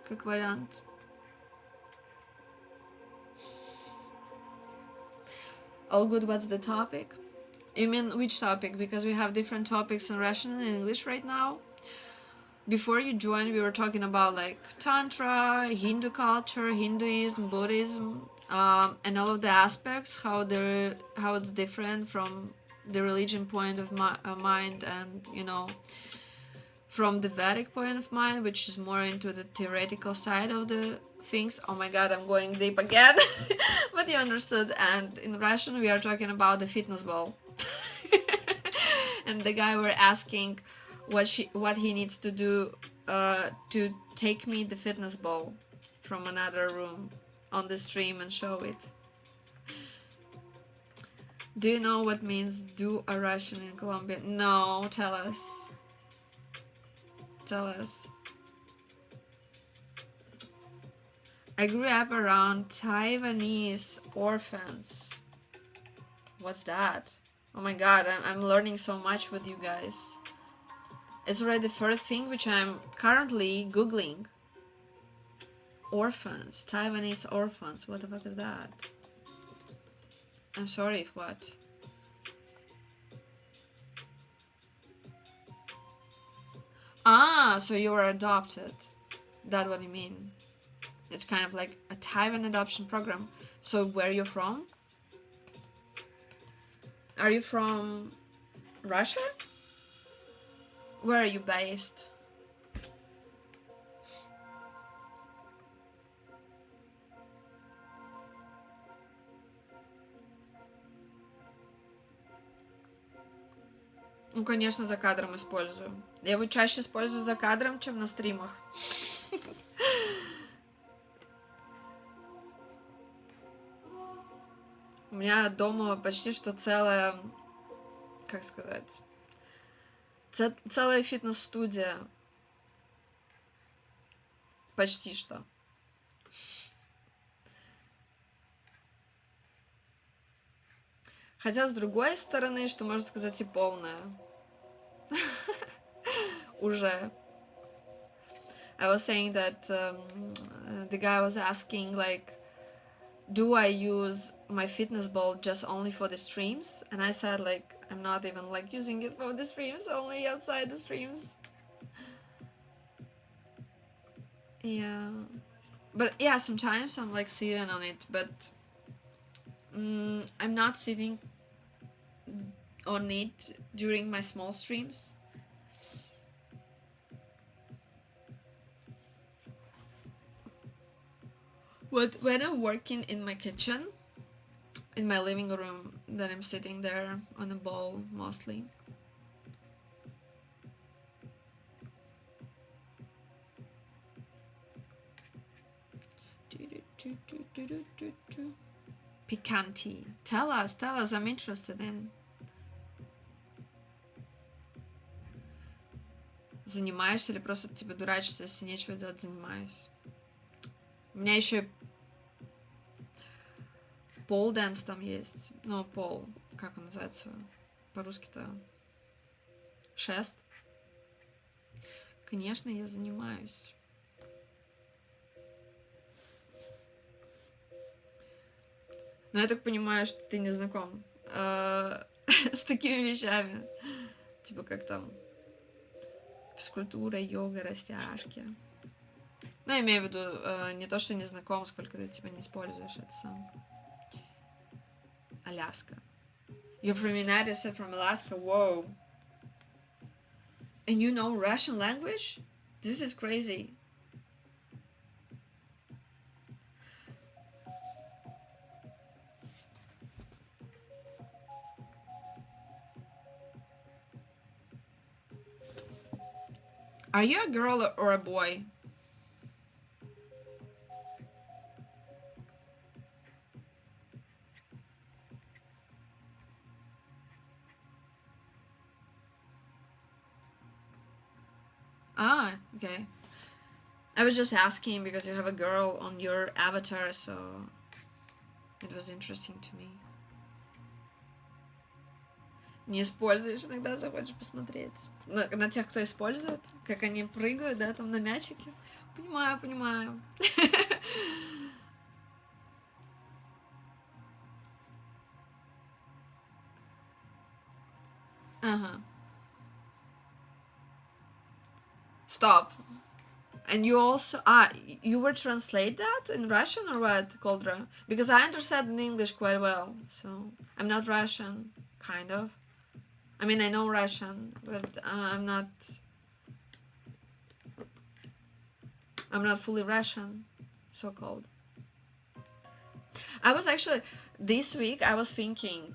Как вариант. All good, what's the topic? You mean which topic? Because we have different topics in Russian and English right now. Before you joined, we were talking about like Tantra, Hindu culture, Hinduism, Buddhism, and all of the aspects, how it's different from the religion point of mind, and from the Vedic point of mind, which is more into the theoretical side of the things. Oh my god, I'm going deep again. But you understood. And in Russian, we are talking about the fitness ball. And the guy were asking what he needs to do to take me the fitness ball from another room on the stream and show it. Do you know what means do a Russian in Colombia? No, tell us. Tell us. I grew up around Taiwanese orphans. What's that? Oh my god, I'm learning so much with you guys. It's already the first thing which I'm currently Googling. Orphans. Taiwanese orphans. What the fuck is that? I'm sorry if what? Ah, so you were adopted. That's what you mean. It's kind of like a Taiwan adoption program. So where are you from? Are you from Russia? Where are you based? Ну, конечно, за кадром использую. Я его чаще использую за кадром, чем на стримах. У меня дома почти что целая, как сказать, целая фитнес-студия. Почти что. Хотя, с другой стороны, что можно сказать, и полная. Уже. I was saying that the guy was asking, like, do I use my fitness ball just only for the streams? And I said, like, I'm not even, like, using it for the streams, only outside the streams. Yeah. But, yeah, sometimes I'm, like, sitting on it, but I'm not sitting on it during my small streams. But when I'm working in my kitchen, in my living room, then I'm sitting there on a ball mostly. Picanti. Tell us, I'm interested in. Занимаешься или просто типа дурачишься, если нечего делать, занимаюсь. У меня еще пол дэнс там есть. Ну, пол, как он называется по-русски-то? Шест. Конечно, я занимаюсь. Но я так понимаю, что ты не знаком с такими вещами. Типа как там физкультура, йога, растяжки. Ну, я имею в виду не то, что не знаком, сколько ты типа не используешь это сам. Alaska. You're from United States, from Alaska. Whoa. And you know Russian language? This is crazy. Are you a girl or a boy? Ah, okay. I was just asking because you have a girl on your avatar, so it was interesting to me. Не используешь, иногда захочешь посмотреть. На тех, кто использует, как они прыгают, да, там на мячике. Понимаю. Ага. Stop. And you also you were translate that in Russian or what, Koldra? Because I understand in English quite well, so I'm not Russian, kind of. I mean, I know Russian, but I'm not I'm not fully Russian, so-called. I was actually, this week I was thinking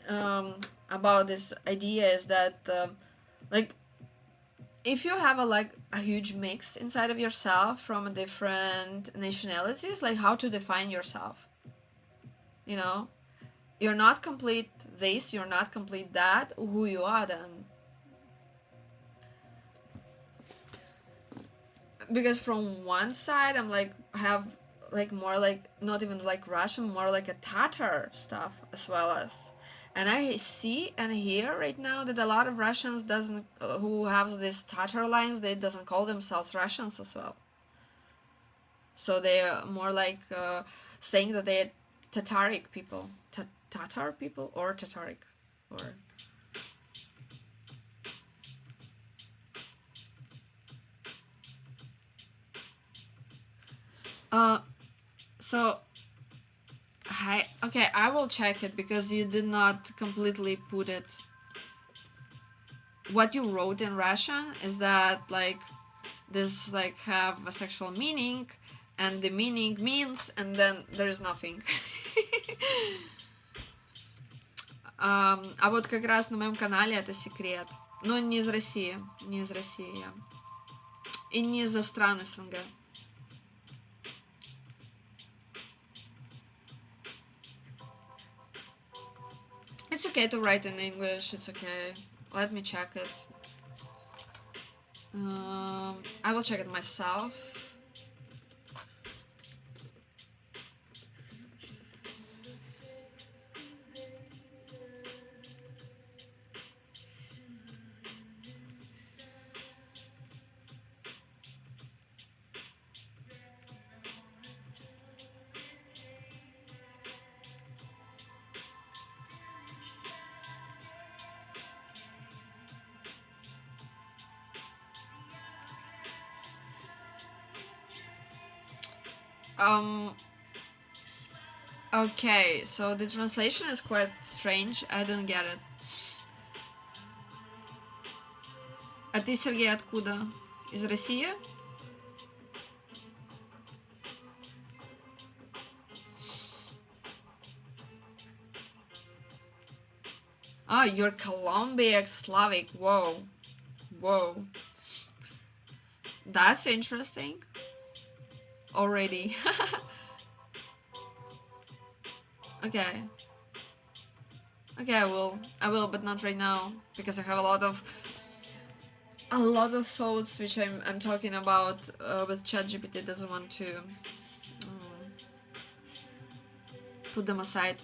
about this idea, is that like, if you have a huge mix inside of yourself from different nationalities, like, how to define yourself, you know? You're not complete this, you're not complete that, who you are then? Because from one side I'm like, have like more like, not even like Russian, more like a Tatar stuff as well as, and I see and hear right now that a lot of Russians doesn't who have these Tatar lines, they doesn't call themselves Russians as well. So they are more like saying that they're Tataric people, Tatar people, or Tataric, or so hi. Okay, I will check it because you did not completely put it. What you wrote in Russian is that like this like have a sexual meaning, and the meaning means, and then there's nothing. А вот как раз на моем канале это секрет. Но не из России, не из России я. И не из стран СНГ. It's okay to write in English, it's okay. Let me check it. I will check it myself. Okay, so the translation is quite strange. I don't get it. А ты, Сергей, откуда? Из России? Oh, you're Colombian Slavic. Whoa. Whoa. That's interesting. Already. Okay. Okay, I will, but not right now, because I have a lot of thoughts which I'm talking about with ChatGPT. Doesn't want to put them aside.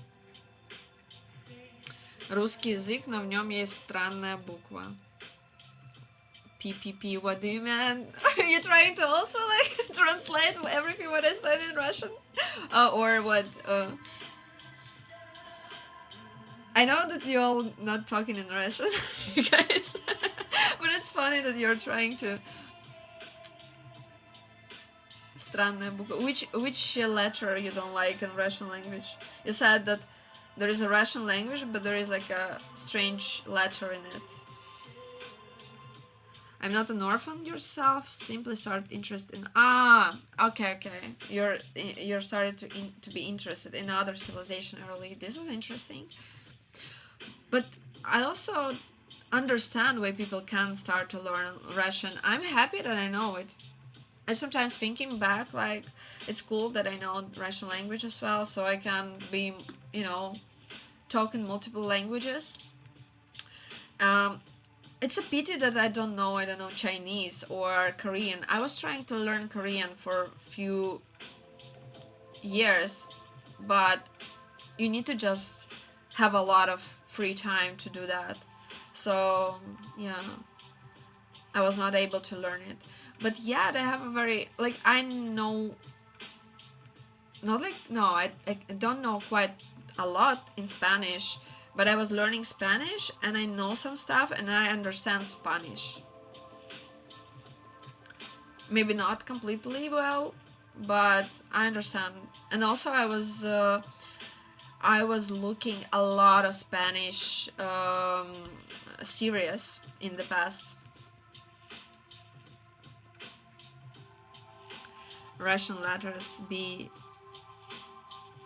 Русский язык, но в нем есть странная буква. PPP, what do you mean? You're trying to also like translate everything what I said in Russian? Or what? I know that you're all not talking in Russian, guys. But it's funny that you're trying to... Странная буква. Which letter you don't like in Russian language? You said that there is a Russian language, but there is like a strange letter in it. I'm not an orphan yourself. Simply start interested in... Okay. You're started to be interested in other civilization early. This is interesting. But I also understand why people can start to learn Russian. I'm happy that I know it. And sometimes thinking back, like, it's cool that I know Russian language as well, so I can be, talking multiple languages. It's a pity that I don't know Chinese or Korean. I was trying to learn Korean for a few years, but you need to just have a lot of free time to do that. So, yeah, I was not able to learn it. But yeah, they have a very, like, I know, not like, no, I don't know quite a lot in Spanish, but I was learning Spanish and I know some stuff and I understand Spanish. Maybe not completely well, but I understand. And also I was looking a lot of Spanish series in the past. Russian letters. B.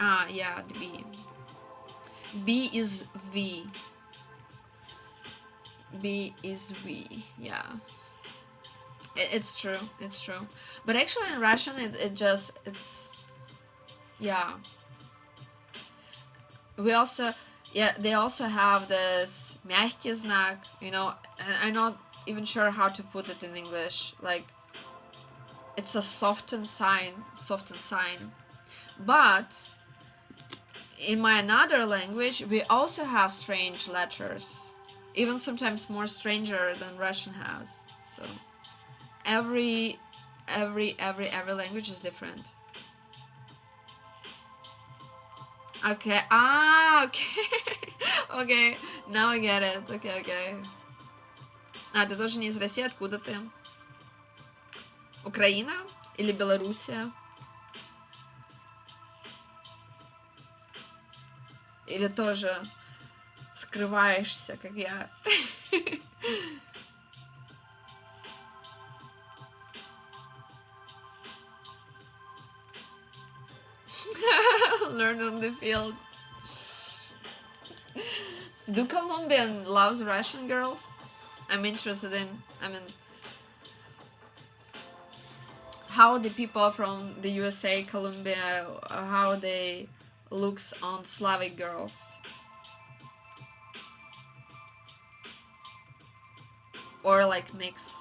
Ah, yeah, the B. B is V. B is V. Yeah. It's true. It's true. But actually in Russian, it's yeah. We also, yeah, they also have this мягкий знак, you know, and I'm not even sure how to put it in English. Like, it's a softened sign. But in my another language, we also have strange letters, even sometimes more stranger than Russian has. So every language is different. Okay. Ah, okay. Okay. Now I get it. Okay. А, ты тоже не из России? Откуда ты? Украина? Или Белоруссия? Или тоже скрываешься, как я? Learn on the field. Do Colombian loves Russian girls? I'm interested in, how the people from the USA, Colombia, how they looks on Slavic girls. Or like mix.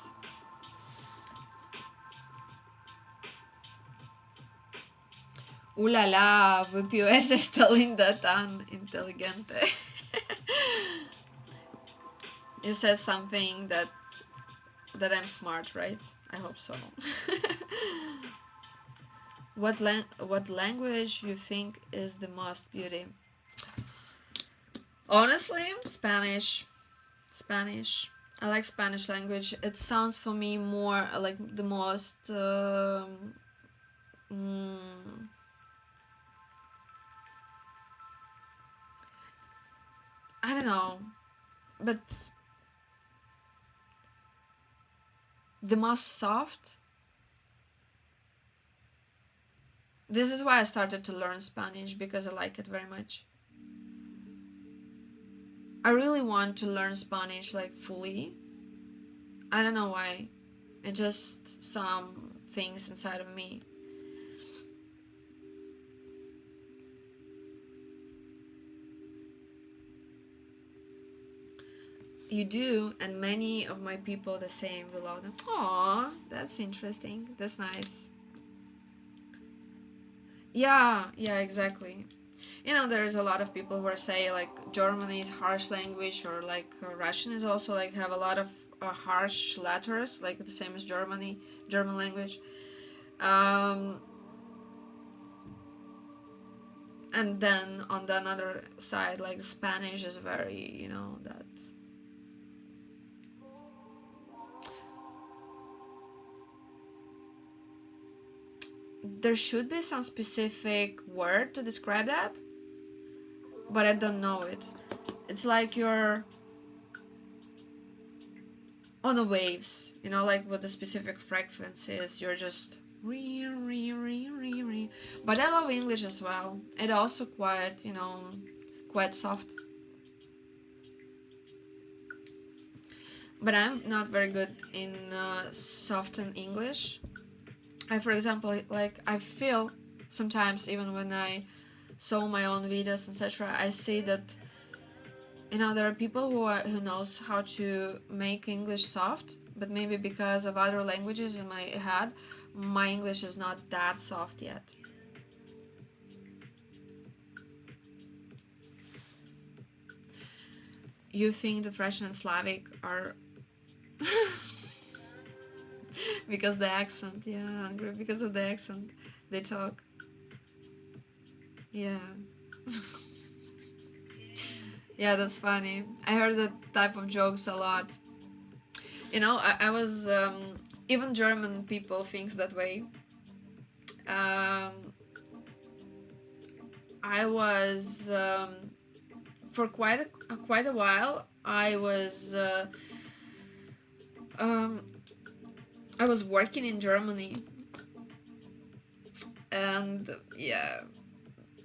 La la, VPOS está linda, tan inteligente. You said something that I'm smart, right? I hope so. What language you think is the most beauty? Honestly, Spanish. I like Spanish language. It sounds for me more like the most I don't know, but the most soft. This is why I started to learn Spanish, because I like it very much. I really want to learn Spanish like fully. I don't know why. It's just some things inside of me. You do, and many of my people the same. We love them. Aww, that's interesting. That's nice. Yeah, exactly. You know, there's a lot of people who are say like Germany is harsh language, or like Russian is also like have a lot of harsh letters, like the same as German language. And then on the other side, like Spanish is very, you know, that. There should be some specific word to describe that, but I don't know it. It's like you're on the waves, you know, like with the specific frequencies, you're just but I love English as well. It also quite, you know, quite soft. But I'm not very good in soften English. For example, like I feel sometimes, even when I saw my own videos, etc., I see that, you know, there are people who knows how to make English soft, but maybe because of other languages in my head, my English is not that soft yet. You think that Russian and Slavic are because the accent, yeah, because of the accent they talk. Yeah. Yeah, that's funny. I heard that type of jokes a lot. You know, I was even German people thinks that way. I was for quite a while. I was working in Germany, And yeah,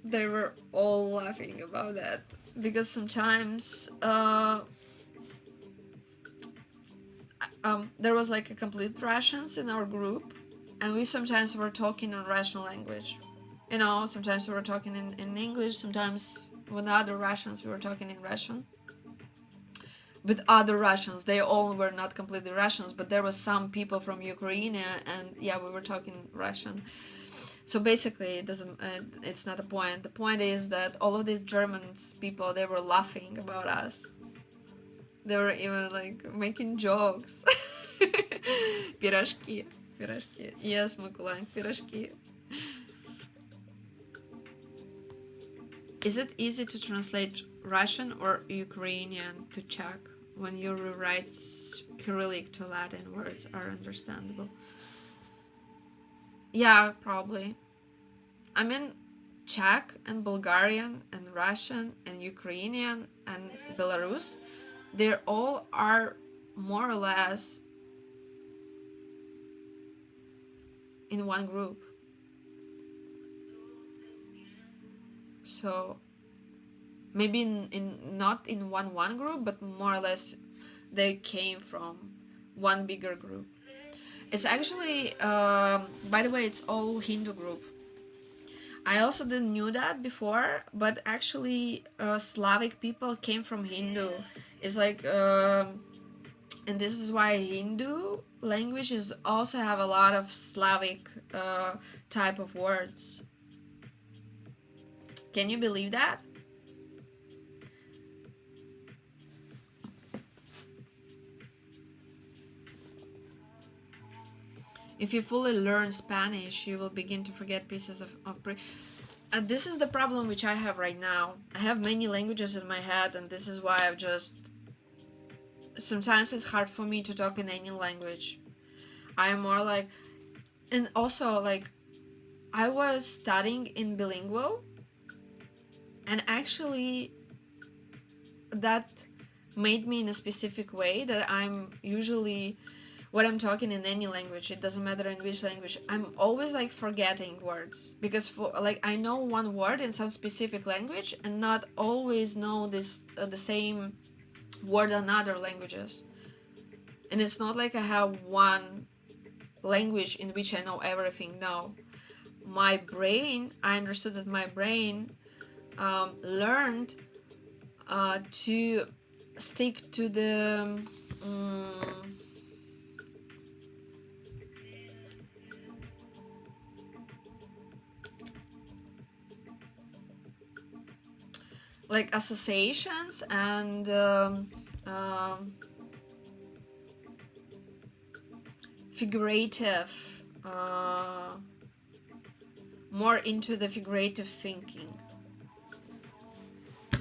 they were all laughing about that because sometimes there was like a complete Russians in our group, and we sometimes were talking in Russian language. You know, sometimes we were talking in English, sometimes with other Russians we were talking in Russian. With other Russians, they all were not completely Russians, but there was some people from Ukraine, and yeah, we were talking Russian. So basically, it doesn't. It's not a point. The point is that all of these German people, they were laughing about us. They were even like making jokes. Пирожки, пирожки. Yes, Mikulang, пирожки. Is it easy to translate Russian or Ukrainian to Czech when you rewrite Cyrillic to Latin words are understandable? Yeah, probably. I mean, Czech and Bulgarian and Russian and Ukrainian and Belarus, they all are more or less in one group. So maybe in not in one group, but more or less they came from one bigger group. It's actually, by the way, it's all Hindu group. I also didn't knew that before, but actually Slavic people came from Hindu. It's like, and this is why Hindu languages also have a lot of Slavic type of words. Can you believe that? If you fully learn Spanish, you will begin to forget pieces of this is the problem which I have right now. I have many languages in my head, and this is why I've just... Sometimes it's hard for me to talk in any language. I am more like... And also, like, I was studying in bilingual, and actually that made me in a specific way that I'm usually... When I'm talking in any language, it doesn't matter in which language, I'm always like forgetting words, because for like I know one word in some specific language and not always know this the same word in other languages. And it's not like I have one language in which I know everything. No, my brain, I understood that my brain learned to stick to the like associations and figurative, more into the figurative thinking,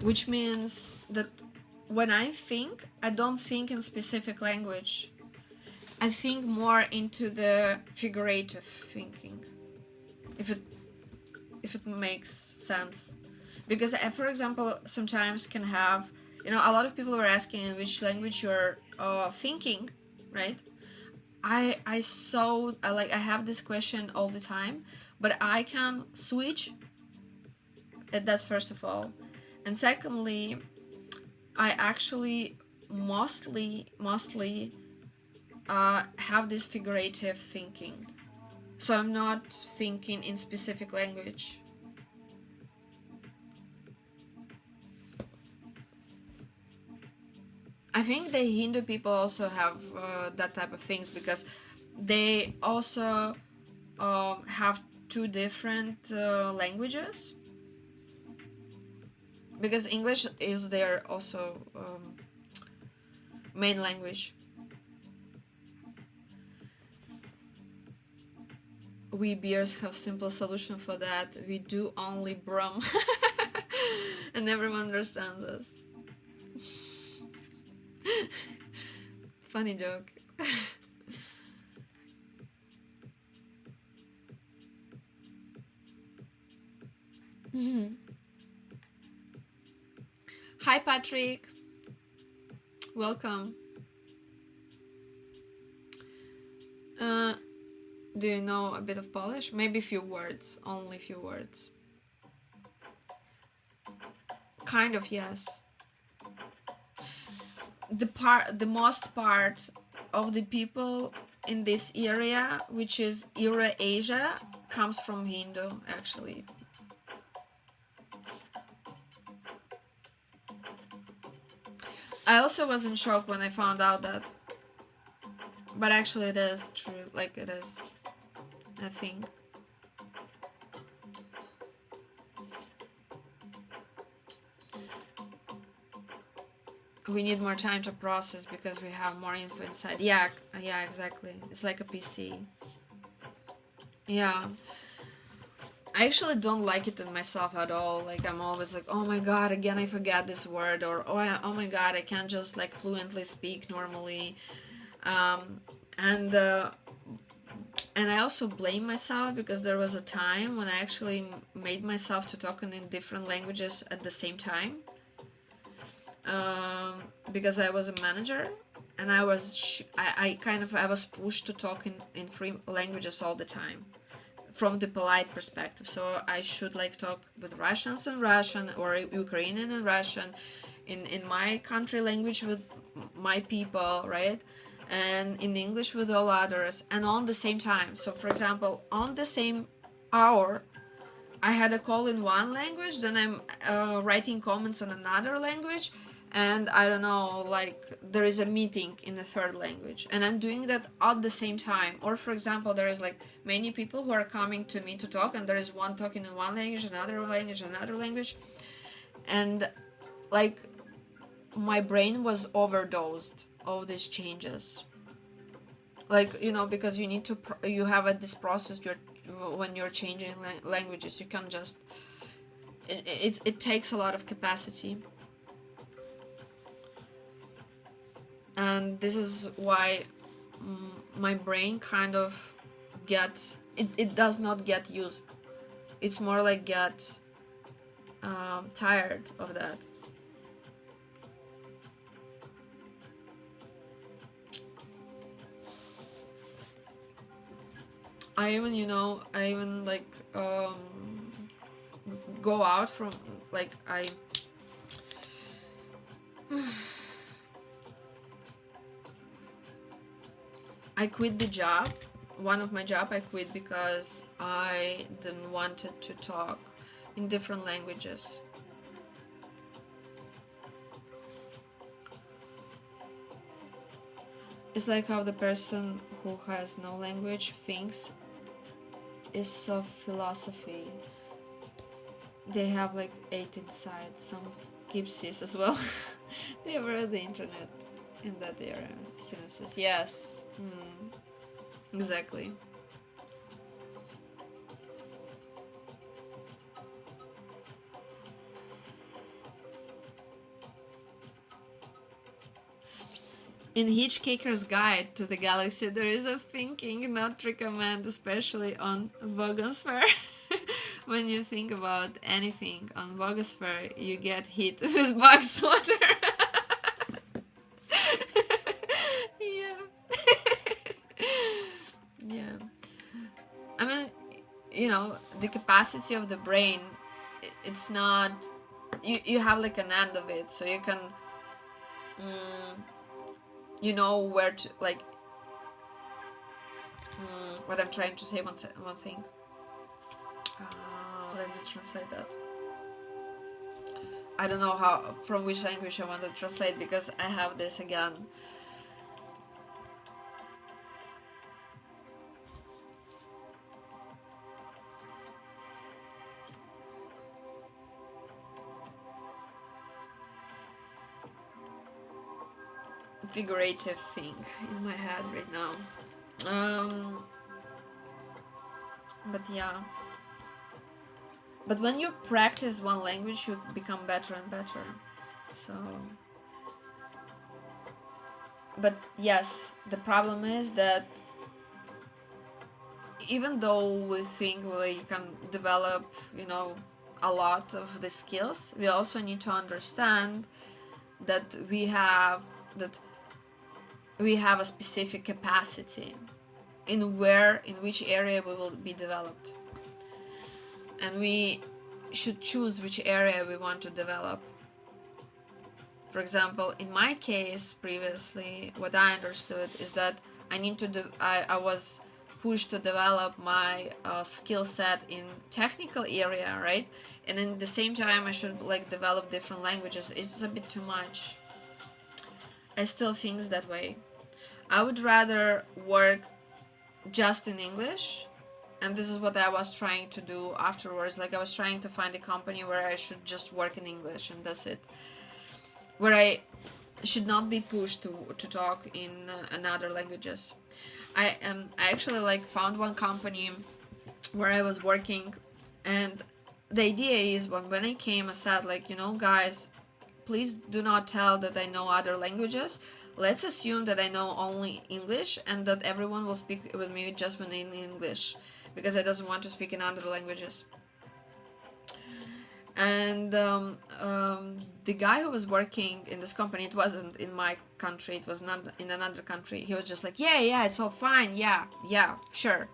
which means that when I think, I don't think in specific language. I think more into the figurative thinking, if it makes sense. Because I, for example, sometimes can have, a lot of people were asking in which language you're thinking, right? I have this question all the time, but I can switch. That's first of all, and secondly, I actually mostly have this figurative thinking, so I'm not thinking in specific language. I think the Hindu people also have that type of things, because they also have two different languages, because English is their also main language. We bears have simple solution for that. We do only brum. And everyone understands us. Funny joke. Hi Patrick, welcome. Do you know a bit of Polish? Maybe a few words, only a few words. Kind of, yes. The most part of the people in this area, which is Eurasia, comes from Hindu, actually. I also was in shock when I found out that, but actually it is true, like it is a thing. We need more time to process because we have more info inside. Yeah, exactly. It's like a PC. Yeah. I actually don't like it in myself at all. Like, I'm always like, oh my god, again I forgot this word, or oh my god, I can't just like fluently speak normally. Um, and I also blame myself because there was a time when I actually made myself to talk in different languages at the same time. Because I was a manager and I was I was pushed to talk in three languages all the time from the polite perspective. So I should like talk with Russians in Russian, or Ukrainian in Russian, in my country language with my people, right? And in English with all others, and on the same time. So for example, on the same hour, I had a call in one language, then I'm writing comments in another language, and I don't know, like there is a meeting in the third language, and I'm doing that at the same time. Or for example, there is like many people who are coming to me to talk, and there is one talking in one language, another language, and like my brain was overdosed of these changes. Like, you know, because you need to you have this process when you're changing languages. You can't just it takes a lot of capacity. And this is why my brain kind of gets it does not get used. It's more like get tired of that. I even like go out from like I quit the job. One of my job I quit because I didn't wanted to talk in different languages. It's like how the person who has no language thinks is so philosophy. They have like 8 inside, some gypsies as well. They have read the internet in that era. Synopsis. Yes. Exactly. In Hitchhiker's Guide to the Galaxy, there is a thinking not recommend, especially on Vogosphere. When you think about anything on Vogosphere, you get hit with bug water. Yeah. Yeah. I mean, you know, the capacity of the brain, it's not... You have like an end of it, so you can... you know where to, like... what I'm trying to say, one thing. Let me translate that. I don't know from which language I want to translate, because I have this again. Figurative thing in my head right now. But yeah. But when you practice one language, you become better and better. So... But yes, the problem is that even though we think we can develop, you know, a lot of the skills, we also need to understand that we have a specific capacity. in which area we will be developed, and we should choose which area we want to develop. For example, in my case previously, what I understood is that I need to I was pushed to develop my skill set in technical area, right? And in the same time I should like develop different languages. It's a bit too much. I still think that way. I would rather work just in English, and this is what I was trying to do afterwards. Like I was trying to find a company where I should just work in English and that's it, where I should not be pushed to talk in another languages. I actually like found one company where I was working, and the idea is when I came, I said like, you know, guys, please do not tell that I know other languages. Let's assume that I know only English and that everyone will speak with me just in English, because I doesn't want to speak in other languages. And the guy who was working in this company, it wasn't in my country, it was not in another country. He was just like, yeah, it's all fine, yeah, sure.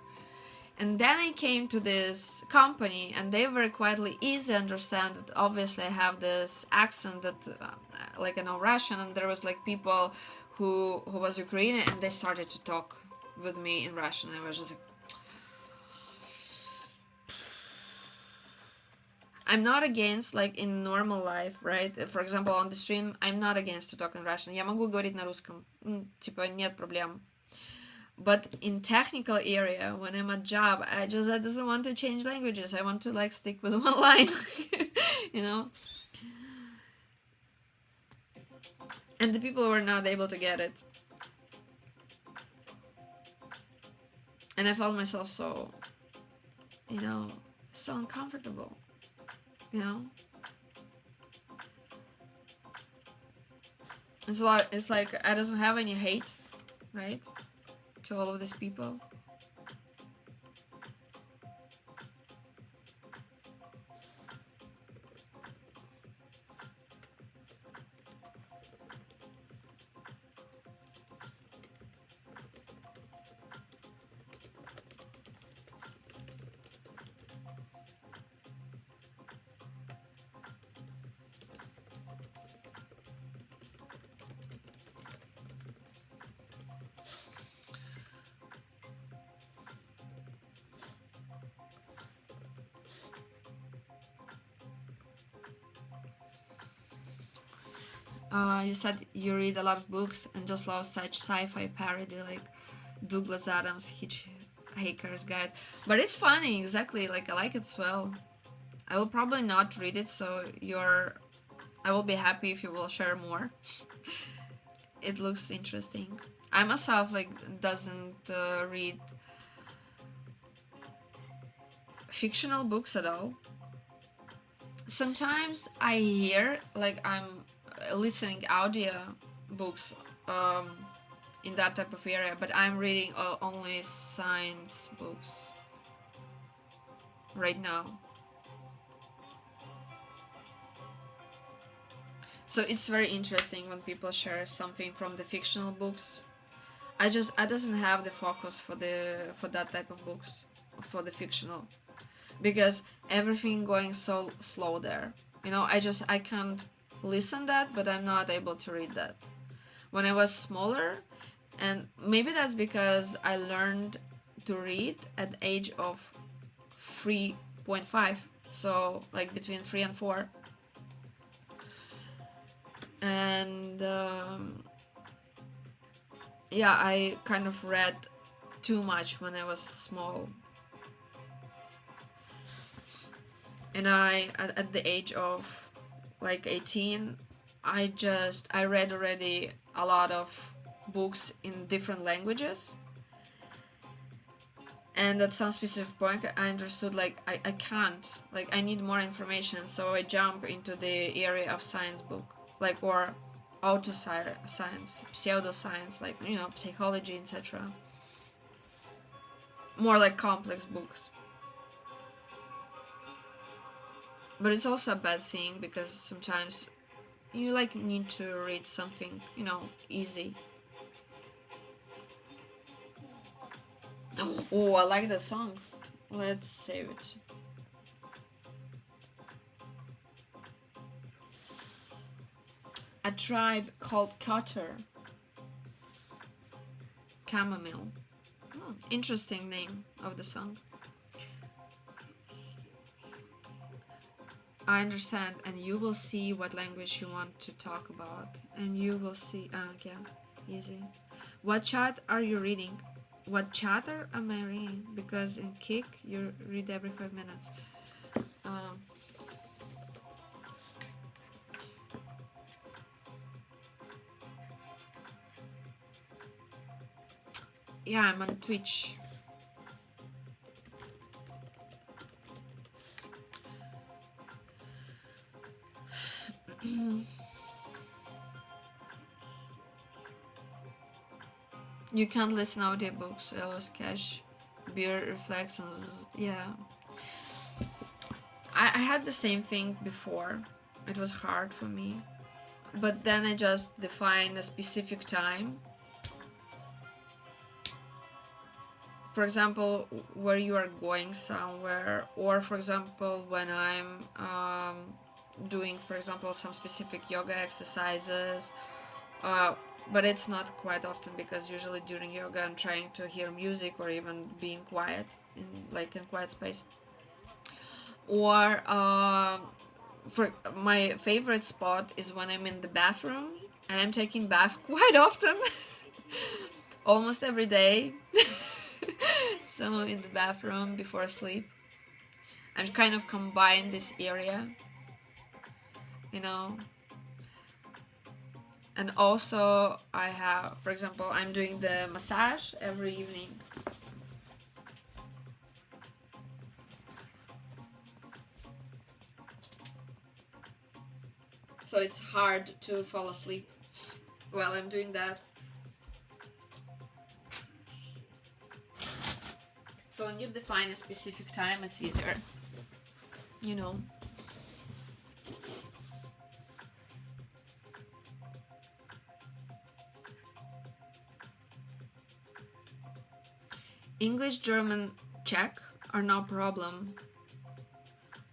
And then I came to this company, and they were quietly easy to understand that obviously I have this accent that like I know Russian, and there was like people who was Ukrainian, and they started to talk with me in Russian. I was just like, I'm not against, like in normal life, right? For example, on the stream, I'm not against to talk in Russian. Я могу говорить на русском. Типа, нет проблем. But in technical area, when I'm at job, I doesn't want to change languages. I want to like stick with one line, you know? And the people were not able to get it. And I felt myself so, you know, so uncomfortable, you know? It's like I doesn't have any hate, right? To all of these people. You said you read a lot of books and just love such sci-fi parody like Douglas Adams' Hitchhiker's Guide. But it's funny, exactly. Like I like it as well. I will probably not read it, so I will be happy if you will share more. It looks interesting. I myself like doesn't read fictional books at all. Sometimes I hear like I'm listening audio books in that type of area, but I'm reading only science books right now. So it's very interesting when people share something from the fictional books. I doesn't have the focus for that type of books, for the fictional, because everything going so slow there. You know, I can't listen that, but I'm not able to read that. When I was smaller, and maybe that's because I learned to read at the age of 3.5, so like between 3 and 4. And yeah, I kind of read too much when I was small. And at the age of like 18, I read already a lot of books in different languages. And at some specific point, I understood like I can't, like I need more information, so I jump into the area of science book, like, or auto science, pseudoscience, like, you know, psychology, etc. More like complex books. But it's also a bad thing, because sometimes you like need to read something, you know, easy. Oh, I like the song. Let's save it. A tribe called Cutter. Chamomile. Oh, interesting name of the song. I understand, and you will see what language you want to talk about. And you will see. Yeah, easy. What chat are you reading? What chatter am I reading? Because in Kick, you read every 5 minutes. Yeah, I'm on Twitch. You can't listen audiobooks. Else cash, beer reflections. Yeah, I had the same thing before. It was hard for me, but then I just define a specific time. For example, where you are going somewhere, or for example, when I'm doing, for example, some specific yoga exercises. But it's not quite often, because usually during yoga I'm trying to hear music or even being quiet in quiet space. Or for my favorite spot is when I'm in the bathroom, and I'm taking bath quite often, almost every day. So in the bathroom before sleep, I'm kind of combine this area, you know. And also I have, for example, I'm doing the massage every evening. So it's hard to fall asleep while I'm doing that. So when you define a specific time, it's easier, you know. English, German, Czech are no problem.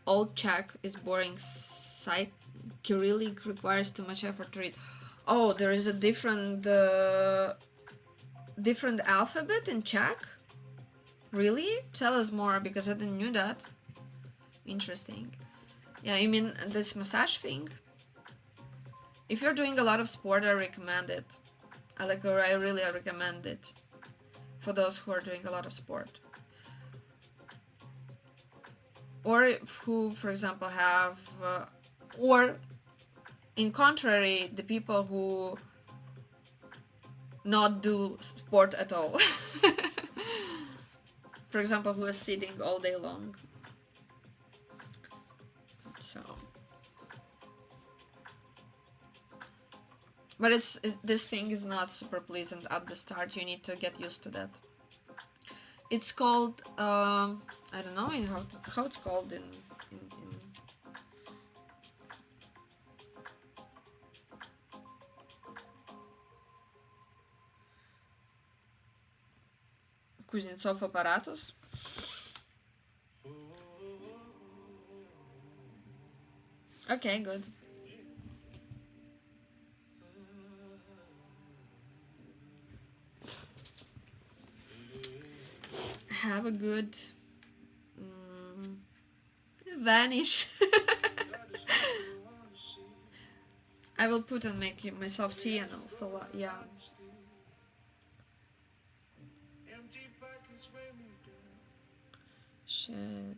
Old Czech is boring sight. Cyrillic requires too much effort to read. Oh, there is a different alphabet in Czech? Really? Tell us more, because I didn't know that. Interesting. Yeah, you mean this massage thing? If you're doing a lot of sport, I recommend it. I really recommend it for those who are doing a lot of sport. Or who, for example, have... or, in contrary, the people who not do sport at all. For example, who is sitting all day long. So... But this thing is not super pleasant at the start. You need to get used to that. It's called I don't know how it's called in Kuznetsov apparatus. Okay, good. Have a good vanish. I will put and make myself tea, and also yeah. Shit,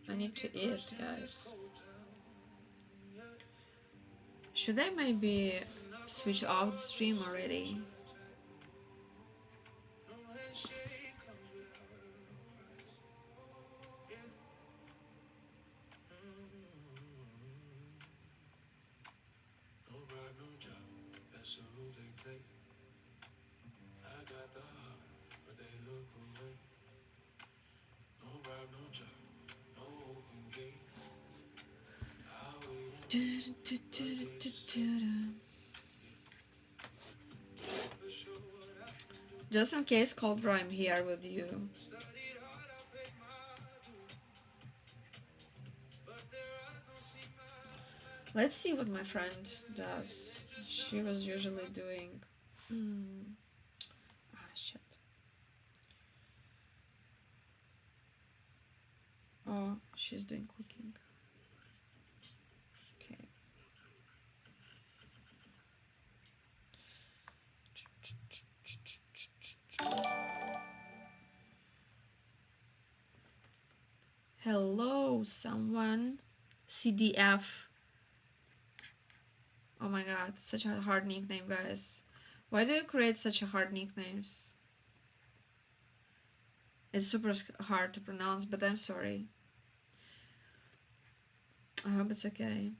I need to eat, guys. Should I maybe switch off the stream already? Just in case, Coldra, I'm here with you. Let's see what my friend does. She was usually doing. Ah, shit. Oh, she's doing cooking. Okay. Hello, someone. CDF. Oh my god, such a hard nickname, guys. Why do you create such a hard nicknames? It's super hard to pronounce, but I'm sorry. I hope it's okay.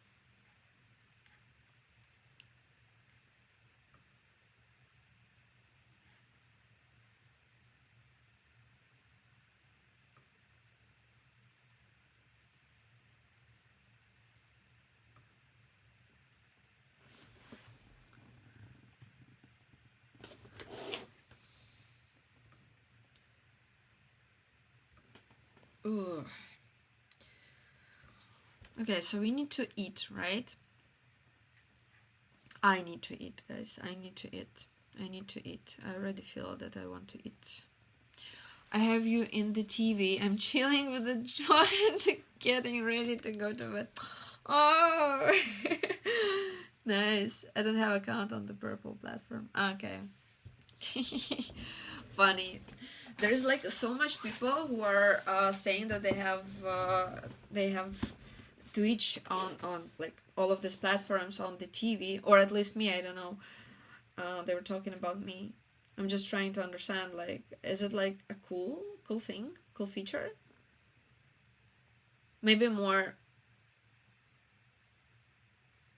Ugh. Okay, so we need to eat, right? I need to eat, guys. I need to eat. I need to eat. I already feel that I want to eat. I have you in the TV. I'm chilling with the joint, getting ready to go to bed. Oh, nice. I don't have an account on the purple platform. Okay. Funny. There's like so much people who are saying that they have Twitch on like all of these platforms on the TV, or at least me. I don't know. They were talking about me. I'm just trying to understand. Like, is it like a cool thing, cool feature? Maybe more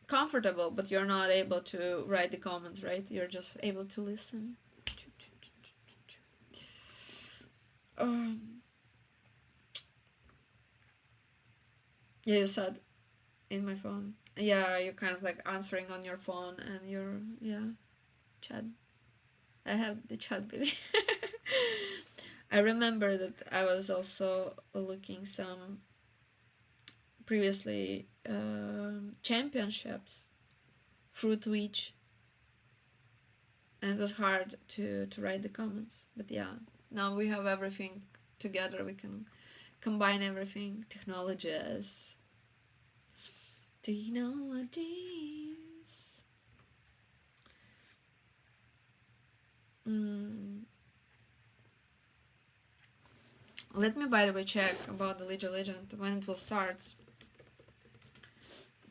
comfortable, but you're not able to write the comments, right? You're just able to listen. Yeah, you said in my phone. Yeah, you're kind of like answering on your phone and you're, yeah, chat. I have the chat, baby. I remember that I was also looking some previously championships through Twitch, and it was hard to write the comments. But yeah, now we have everything together. We can combine everything. Technologies. Let me, by the way, check about the League of Legends when it will start.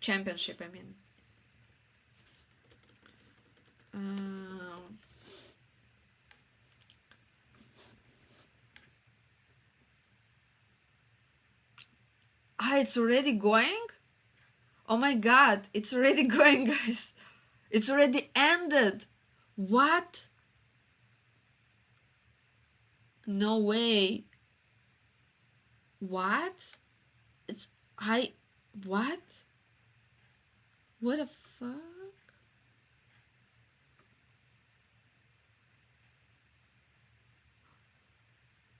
Championship, I mean. It's already going? Oh my god, it's already going, guys. It's already ended. What? No way. What? What? What the fuck?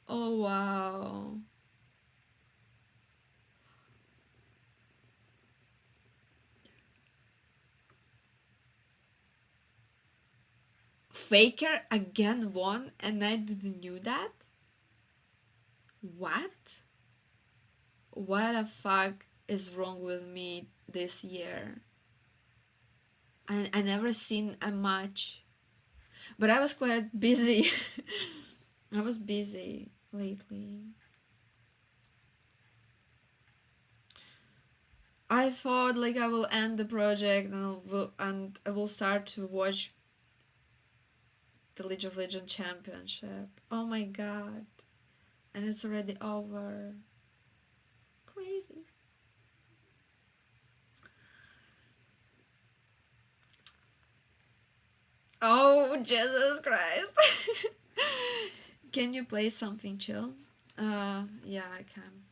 Oh wow. Faker again won and I didn't knew that? What? What the fuck is wrong with me this year? I never seen a match. But I was quite busy. I was busy lately. I thought like I will end the project and I will start to watch the League of Legends Championship. Oh my god. And it's already over. Crazy. Oh, Jesus Christ. Can you play something chill? Yeah, I can.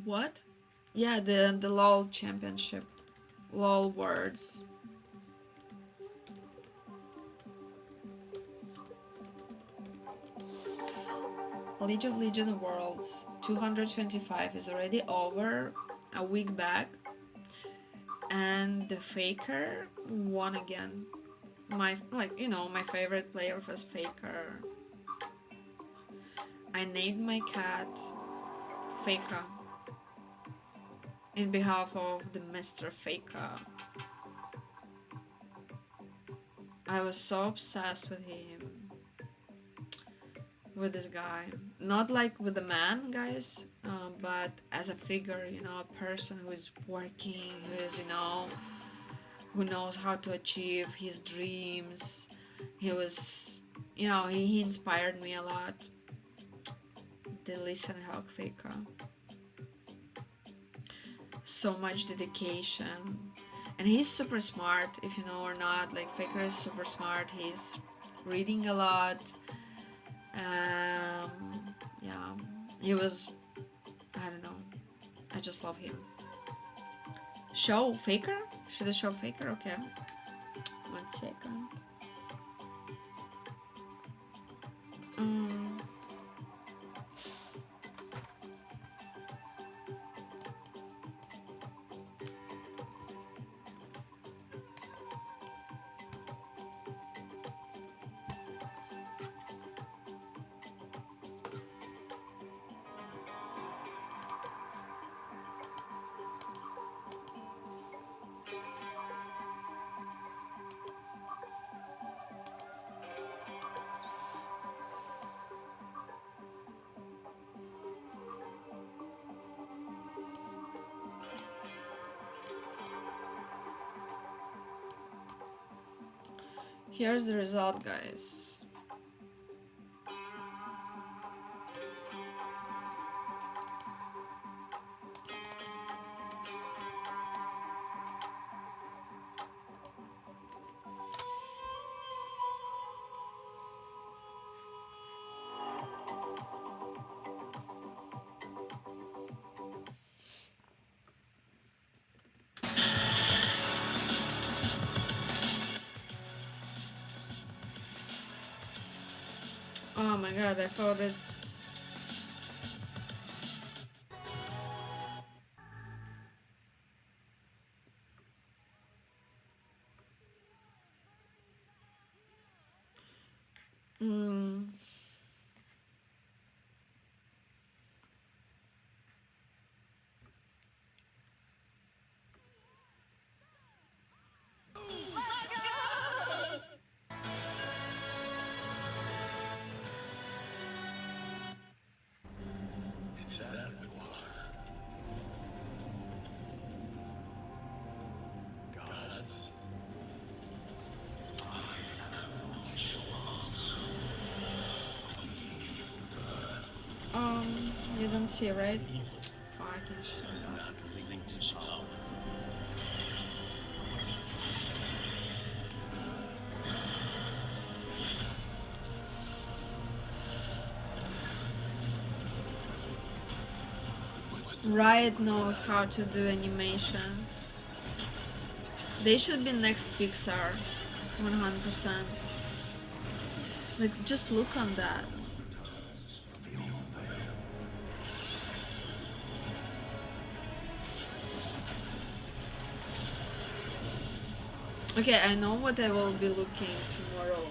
What? Yeah, the LOL championship. LOL words. League of Legends Worlds 225 is already over a week back, and the Faker won again. My my favorite player was Faker. I named my cat Faker in behalf of the Mr. Faker. I was so obsessed with him. With this guy. Not like with the man, guys, but as a figure, a person who is working, who is, who knows how to achieve his dreams. He was, he inspired me a lot. The Listen Hawk Faker. So much dedication. And he's super smart, if you know or not. Like, Faker is super smart. He's reading a lot. Yeah, he was, I don't know, I just love him. Show Faker? Should I show Faker? Okay, 1 second. Here's the result, guys. Oh my god, I thought it's... You don't see, right? Fucking shit. Riot knows how to do animations. They should be next Pixar, 100%. Like, just look on that. Okay, I know what I will be looking tomorrow.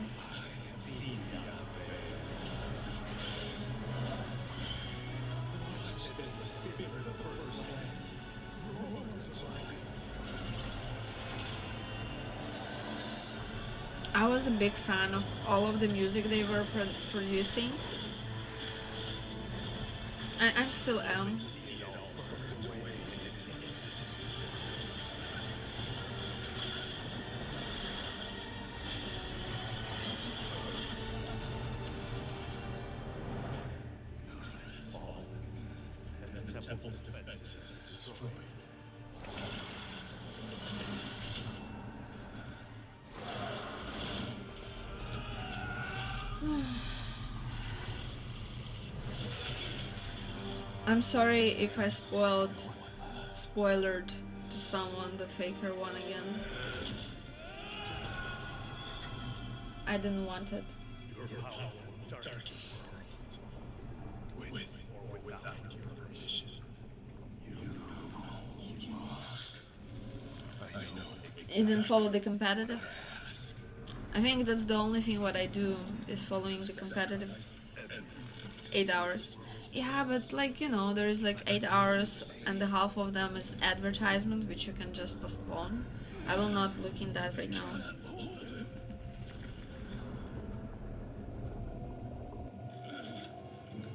I was a big fan of all of the music they were producing. I still am. Temple's defense is destroyed. I'm sorry if I spoilered to someone that Faker won again. I didn't want it. Your power will darken the world. With or without your permission. You know who you are. I know. It didn't follow the competitive. I think that's the only thing what I do is following the competitive. 8 hours. Yeah, but like, you know, there is like 8 hours and the half of them is advertisement, which you can just postpone. I will not look in that right now.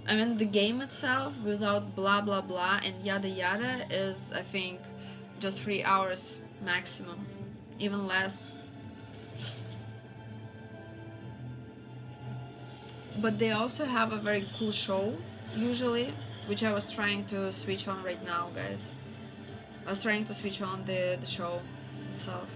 I mean, the game itself, without blah blah blah and yada yada, is, I think, just 3 hours maximum. Even less. But they also have a very cool show, usually, which I was trying to switch on right now, guys. I was trying to switch on the show itself.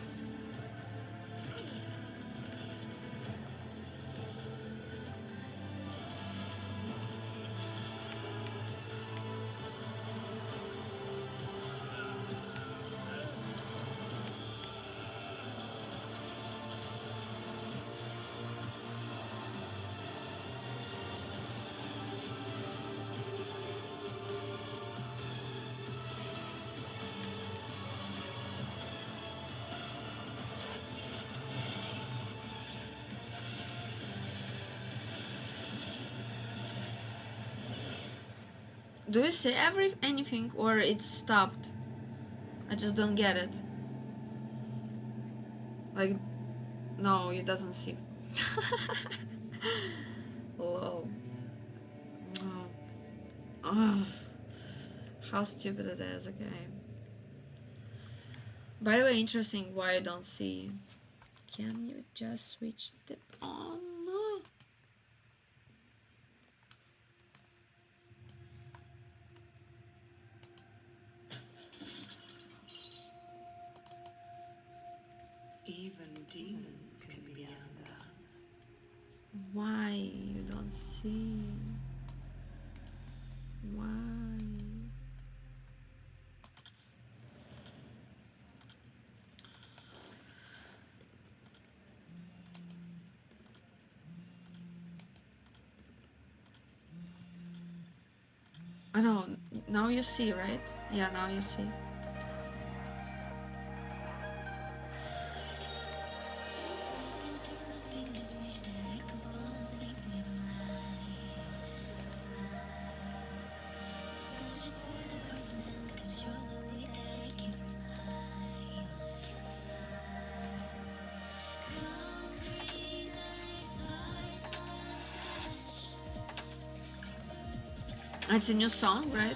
Do you say anything or it stopped? I just don't get it. Like, no, it doesn't see. Lol. Oh. Ugh. How stupid it is, okay. By the way, interesting why I don't see. Can you just switch it on? Even demons can be undone. Why you don't see? Why? I know, now you see, right? Yeah, now you see. It's a new song, right?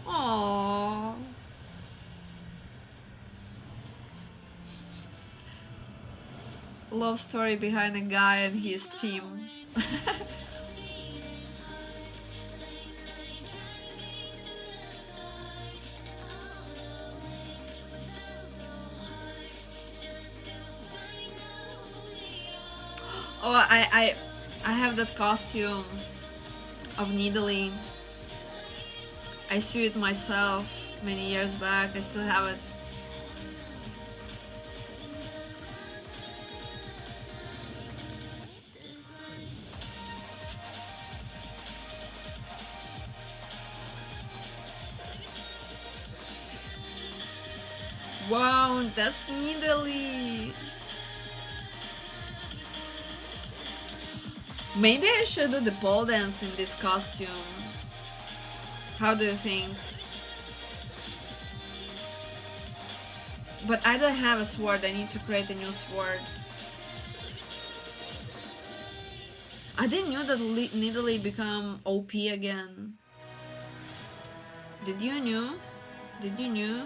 Aww. Love story behind a guy and his team. Oh, I have that costume of Nidalee. I sew it myself many years back. I still have it. Wow, that's Nidalee. Maybe I should do the pole dance in this costume. How do you think? But I don't have a sword. I need to create a new sword. I didn't know that Nidalee become OP again. Did you know? Did you know?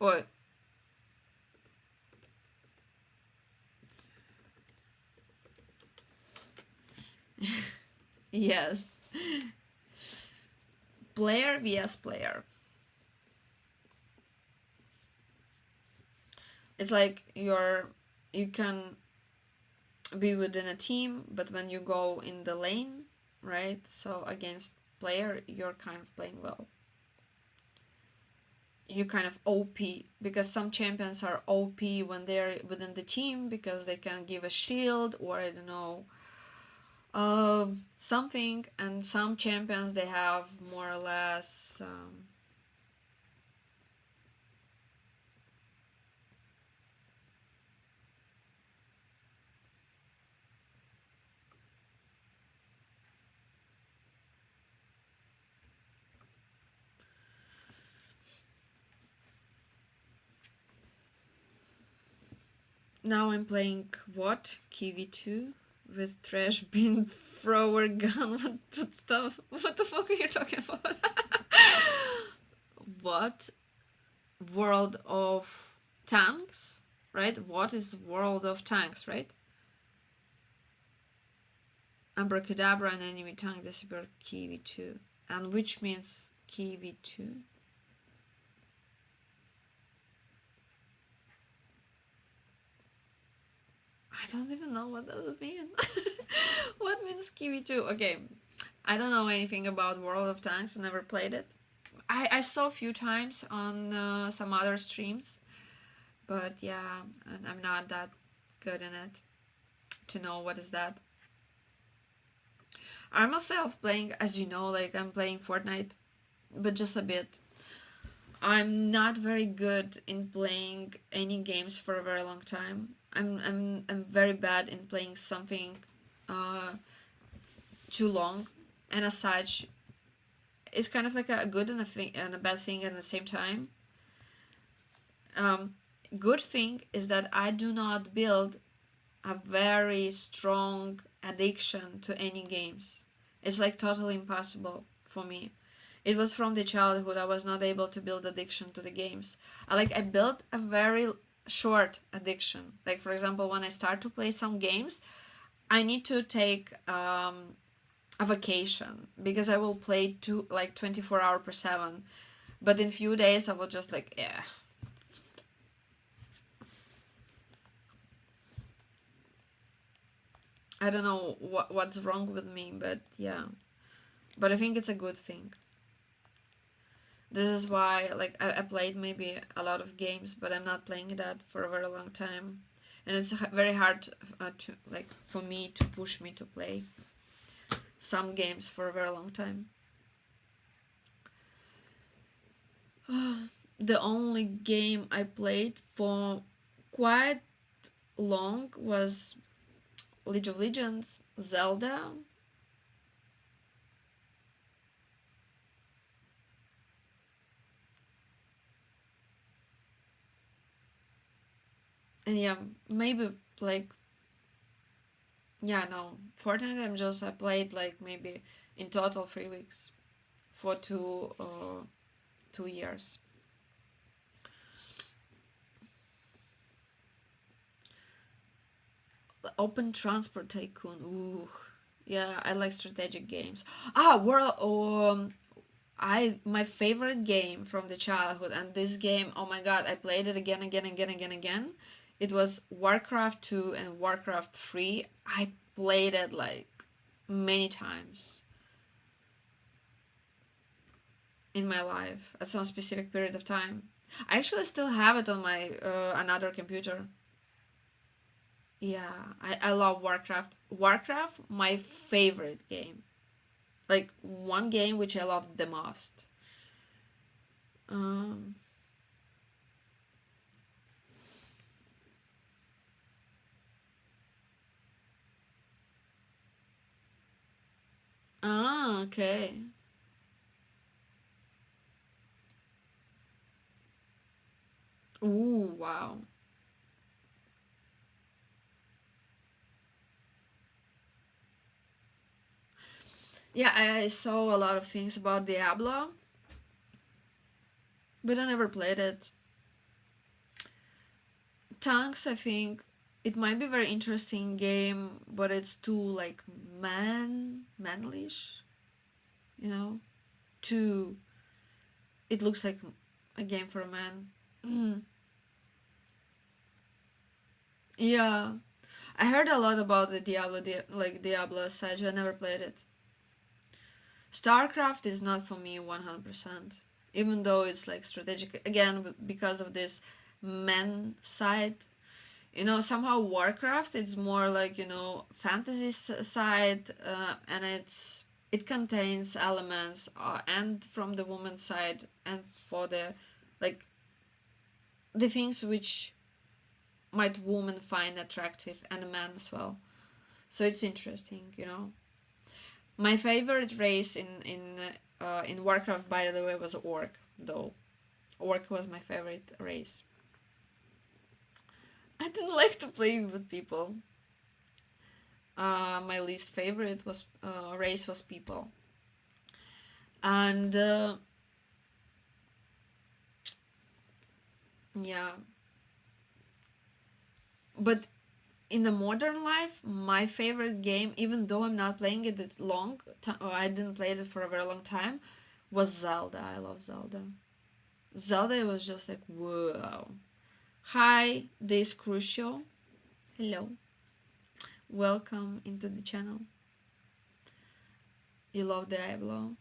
What? Yes. Player vs player. It's like you can be within a team, but when you go in the lane, right? So against player, you're kind of playing well. You kind of OP, because some champions are OP when they're within the team because they can give a shield, or I don't know, something, and some champions they have more or less now I'm playing what? Kiwi 2 with trash bin thrower gun. What the fuck are you talking about? What? World of Tanks, right? What is World of Tanks, right? Abracadabra and enemy tank disappear Kiwi 2. And which means Kiwi 2? I don't even know what does it mean. What means Kiwi 2? Okay, I don't know anything about World of Tanks. I never played it. I saw a few times on some other streams, but yeah, and I'm not that good in it to know what is that. I'm myself playing, as you know, like I'm playing Fortnite, but just a bit. I'm not very good in playing any games for a very long time. I'm very bad in playing something too long, and as such, it's kind of like a good and a bad thing at the same time. Good thing is that I do not build a very strong addiction to any games. It's like totally impossible for me. It was from the childhood I was not able to build addiction to the games. I built a very short addiction. Like for example, when I start to play some games, I need to take a vacation because I will play 24 hours per 7. But in few days I will just like, yeah. I don't know what's wrong with me, but yeah. But I think it's a good thing. This is why, like, I played maybe a lot of games, but I'm not playing that for a very long time, and it's very hard to like for me to push me to play some games for a very long time. The only game I played for quite long was League of Legends, Zelda. And yeah, maybe like, yeah, no, Fortnite I played like maybe in total 3 weeks for 2 years. Open Transport Tycoon. Ooh, yeah, I like strategic games. My favorite game from the childhood, and this game, oh my god, I played it again. It was Warcraft 2 and Warcraft 3. I played it like many times in my life at some specific period of time. I actually still have it on my another computer. Yeah, I love Warcraft. Warcraft, my favorite game. Like one game which I loved the most. Um, okay. Ooh, wow. Yeah, I saw a lot of things about Diablo, but I never played it. Tanks, I think it might be a very interesting game, but it's too like manlish, you know. Too. It looks like a game for a man. Yeah, I heard a lot about the Diablo Sage. I never played it. StarCraft is not for me 100%, even though it's like strategic again because of this men side. You know, somehow Warcraft it's more like, you know, fantasy side, and it contains elements and from the woman's side and for the like the things which might women find attractive and a man as well. So it's interesting, you know. My favorite race in Warcraft, by the way, was Orc. Though Orc was my favorite race. I didn't like to play with people. My least favorite was race was people, and yeah. But in the modern life, my favorite game, even though I'm not playing it I didn't play it for a very long time, was Zelda. I love Zelda. Zelda was just like, whoa. Hi, this Crucial. Hello. Welcome into the channel. You love Diablo.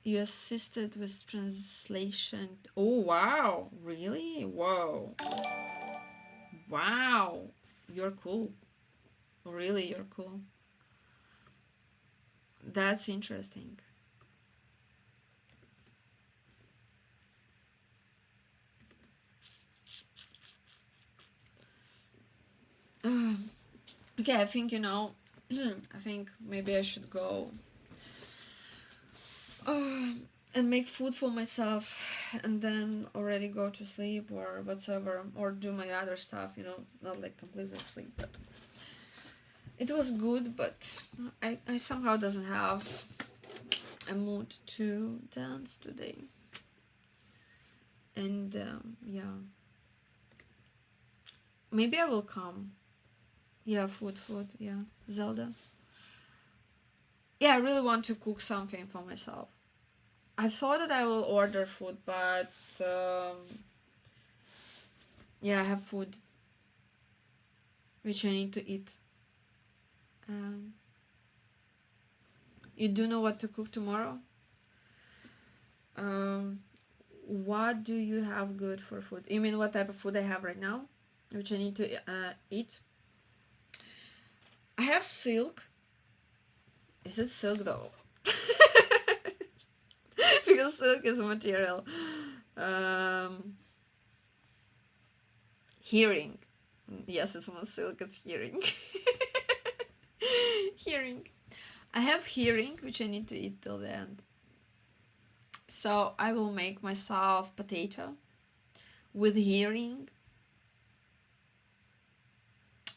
You assisted with translation. Oh, wow. Really? Whoa. Wow. You're cool. Really, you're cool. That's interesting. Okay, I think, you know, I think maybe I should go and make food for myself and then already go to sleep or whatsoever, or do my other stuff, you know, not like completely sleep, but it was good, but I somehow doesn't have a mood to dance today. And yeah, maybe I will come. Yeah, food, yeah. Zelda. Yeah, I really want to cook something for myself. I thought that I will order food, but yeah, I have food which I need to eat. You do know what to cook tomorrow? What do you have good for food? You mean what type of food I have right now, which I need to eat? I have silk. Is it silk though? Because silk is a material. Hearing. Yes, it's not silk, it's hearing. Hearing. I have hearing, which I need to eat till the end. So I will make myself potato with hearing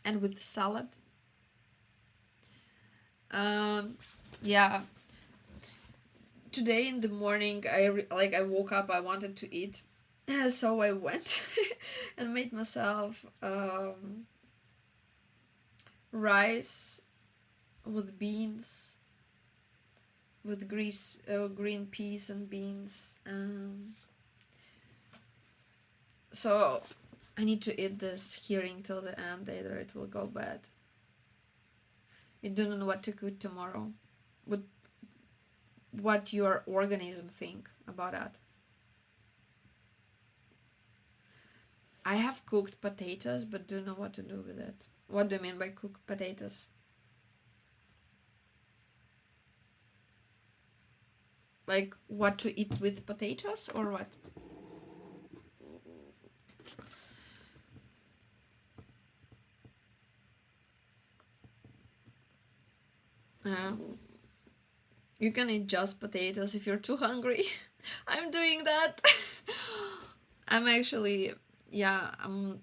and with salad. Yeah. Today in the morning, I woke up. I wanted to eat, so I went and made myself rice with beans, with green peas and beans. So I need to eat this hearing till the end, either it will go bad. You don't know what to cook tomorrow. What your organism think about that? I have cooked potatoes, but don't know what to do with it. What do you mean by cooked potatoes? Like what to eat with potatoes or what? You can eat just potatoes if you're too hungry. I'm doing that. I'm actually, yeah, I'm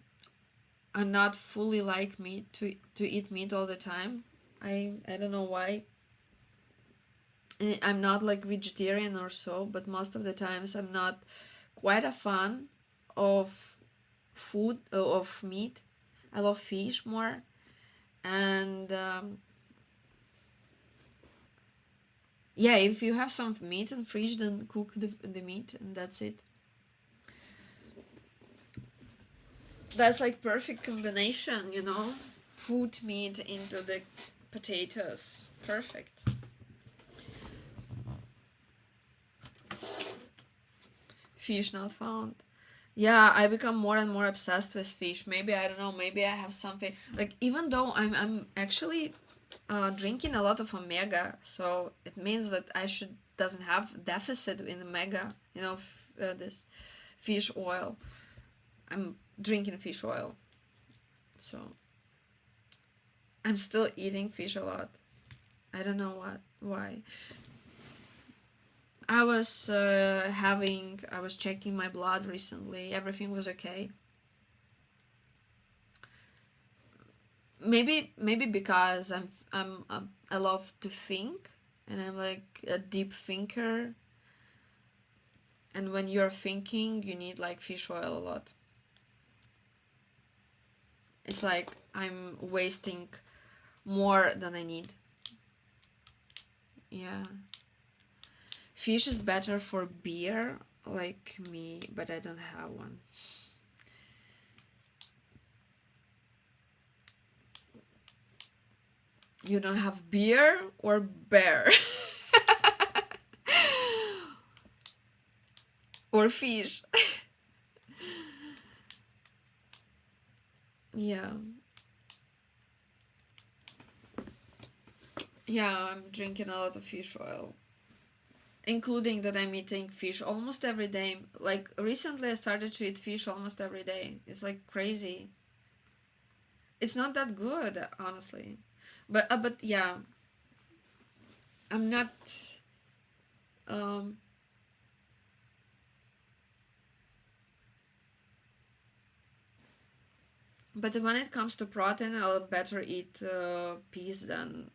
not fully like meat to eat meat all the time. I don't know why. I'm not like vegetarian or so, but most of the times I'm not quite a fan of food of meat. I love fish more, and yeah, if you have some meat in fridge, then cook the meat, and that's it. That's like perfect combination, you know? Put meat into the potatoes. Perfect. Fish not found. Yeah, I become more and more obsessed with fish. Maybe I don't know, maybe I have something like, even though I'm actually drinking a lot of omega, so it means that I should doesn't have deficit in omega, you know, this fish oil. I'm drinking fish oil, so I'm still eating fish a lot. I don't know why. I was I was checking my blood recently. Everything was okay. Maybe because I love to think, and I'm like a deep thinker. And when you're thinking, you need like fish oil a lot. It's like I'm wasting more than I need. Yeah. Fish is better for beer, like me, but I don't have one. You don't have beer or bear? Or fish? Yeah. Yeah, I'm drinking a lot of fish oil. Including that I'm eating fish almost every day. Like recently I started to eat fish almost every day. It's like crazy. It's not that good, honestly. But yeah. I'm not but when it comes to protein, I'll better eat peas than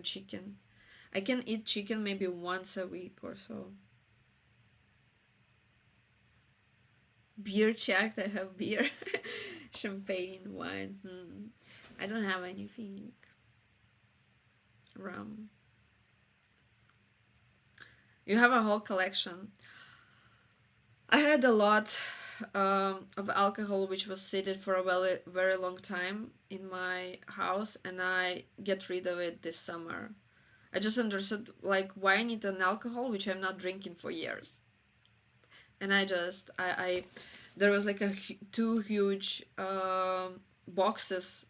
chicken. I can eat chicken maybe once a week or so. Beer checked. I have beer, champagne, wine. I don't have anything. Rum. You have a whole collection. I had a lot of alcohol which was seated for a very long time in my house, and I get rid of it this summer. I just understood like why I need an alcohol which I'm not drinking for years. And I there was like two huge boxes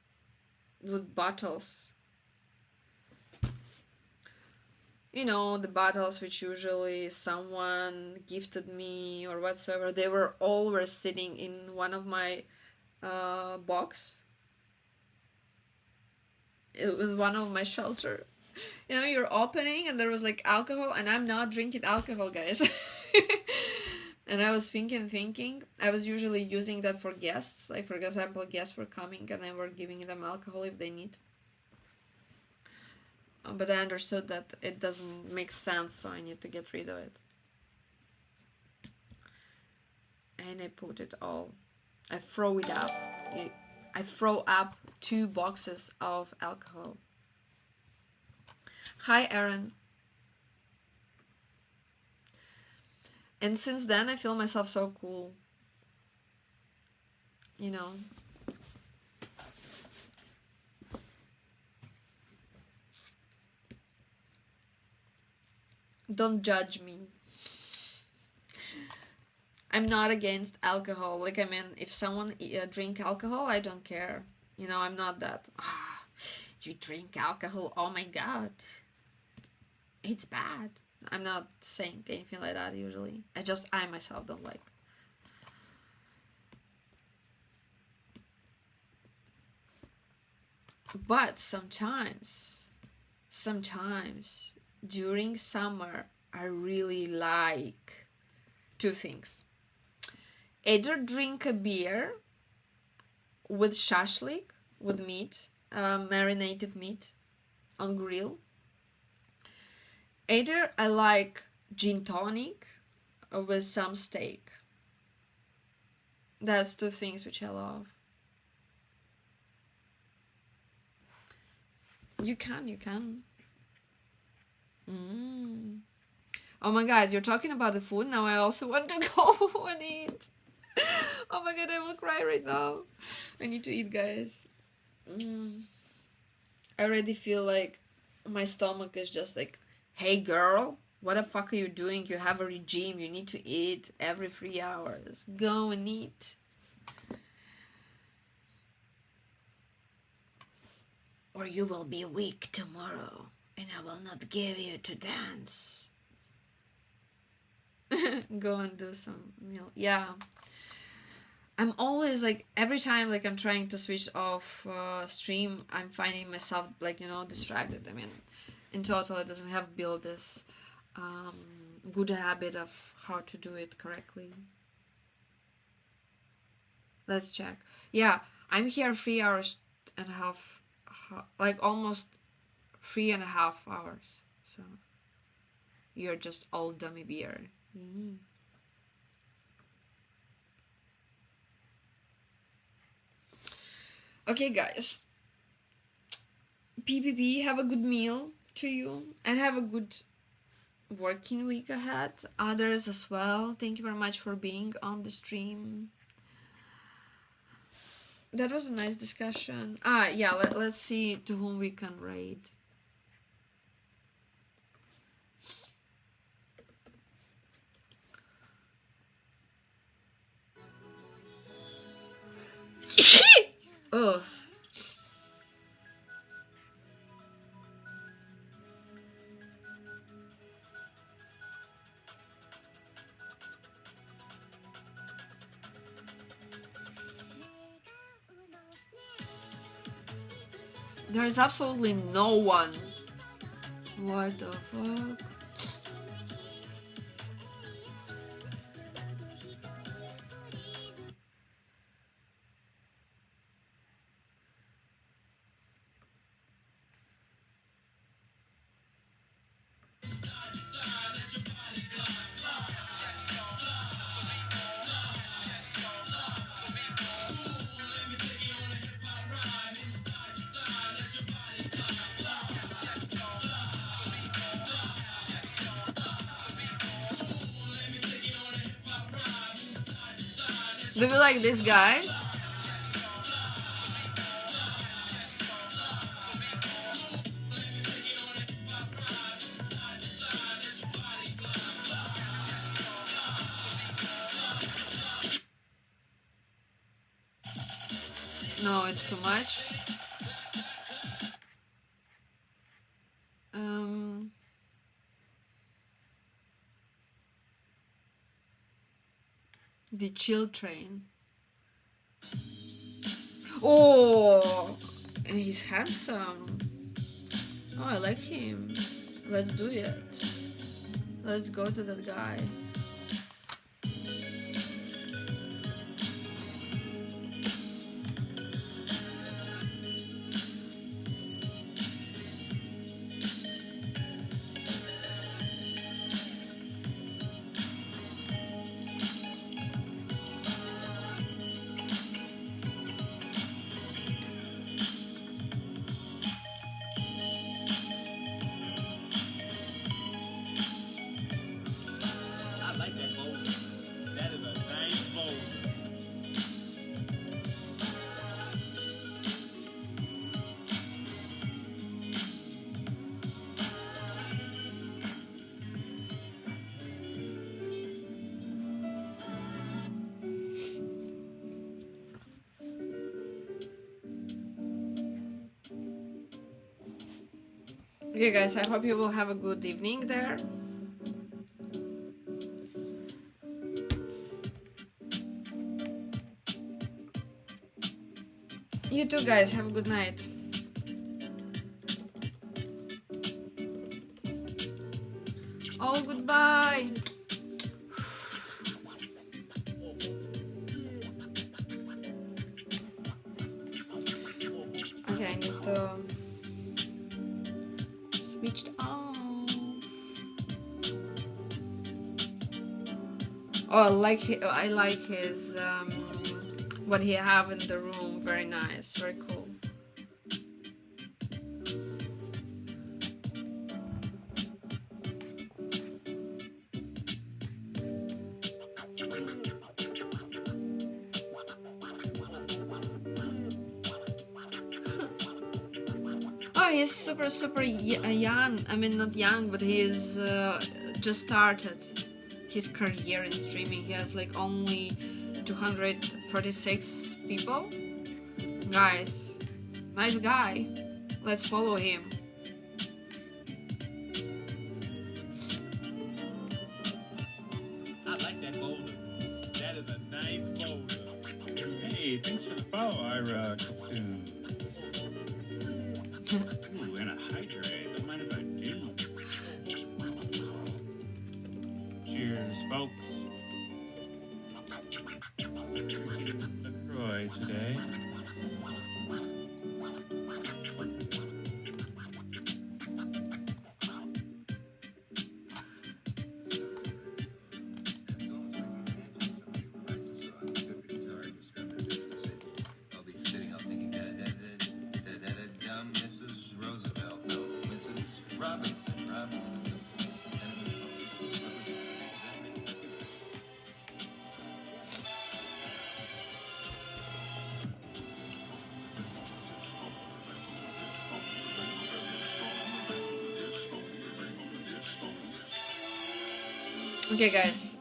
with bottles. You know, the bottles which usually someone gifted me or whatsoever, they were always sitting in one of my box in one of my shelter. You know, you're opening and there was like alcohol, and I'm not drinking alcohol, guys. And I was thinking. I was usually using that for guests. Like, for example, guests were coming and I were giving them alcohol if they need. But I understood that it doesn't make sense, so I need to get rid of it. And I put it all. I throw it up. I throw up 2 boxes of alcohol. Hi, Aaron. And since then, I feel myself so cool. You know. Don't judge me. I'm not against alcohol. Like, I mean, if someone drink alcohol, I don't care. You know, I'm not that. You drink alcohol? Oh my god. It's bad. I'm not saying anything like that usually. I myself don't like. But sometimes during summer, I really like 2 things. Either drink a beer with shashlik, with meat, marinated meat on grill. Either I like gin tonic with some steak. That's two things which I love. You can. Oh my god, you're talking about the food now. I also want to go and eat. Oh my god, I will cry right now. I need to eat, guys. I already feel like my stomach is just like, hey girl, what the fuck are you doing? You have a regime. You need to eat every 3 hours. Go and eat. Or you will be weak tomorrow, and I will not give you to dance. Go and do some meal. Yeah. I'm always like, every time like I'm trying to switch off stream, I'm finding myself like, you know, distracted. I mean, in total, it doesn't have built this good habit of how to do it correctly. Let's check. Yeah, I'm here 3 hours and a half, like almost 3.5 hours. So you're just all dummy beer. Okay, guys. PPP, have a good meal to you and have a good working week ahead. Others as well. Thank you very much for being on the stream. That was a nice discussion. Yeah, let's see to whom we can raid. Oh. There's absolutely no one. What the fuck? Do you like this guy? No, it's too much. The chill train. Oh, and he's handsome. Oh, I like him. Let's do it. Let's go to that guy. Okay guys, I hope you will have a good evening there. You too guys, have a good night. Oh, goodbye. Okay, I need to switch on. Oh, I like his what he have in the room. Very nice, very cool. Oh, he's super young. I mean, not young, but he's just started his career in streaming. He has like only 246 people. Guys, nice guy. Let's follow him. I like that boulder. That is a nice boulder. Hey, thanks for the follow, Ira Kitsune. Ooh, and a hydrate. Don't mind if I do. Cheers, folks. LaCroix today. I'll be sitting up thinking dumb Mrs. Roosevelt, no, Mrs. Robinson. Okay, guys.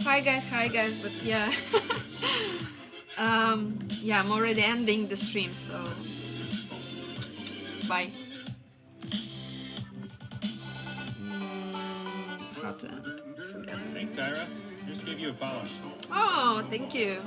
Hi guys, but yeah. Yeah, I'm already ending the stream, so bye. How to forget. Thanks, Ira. Just gave you a follow. Oh, thank you.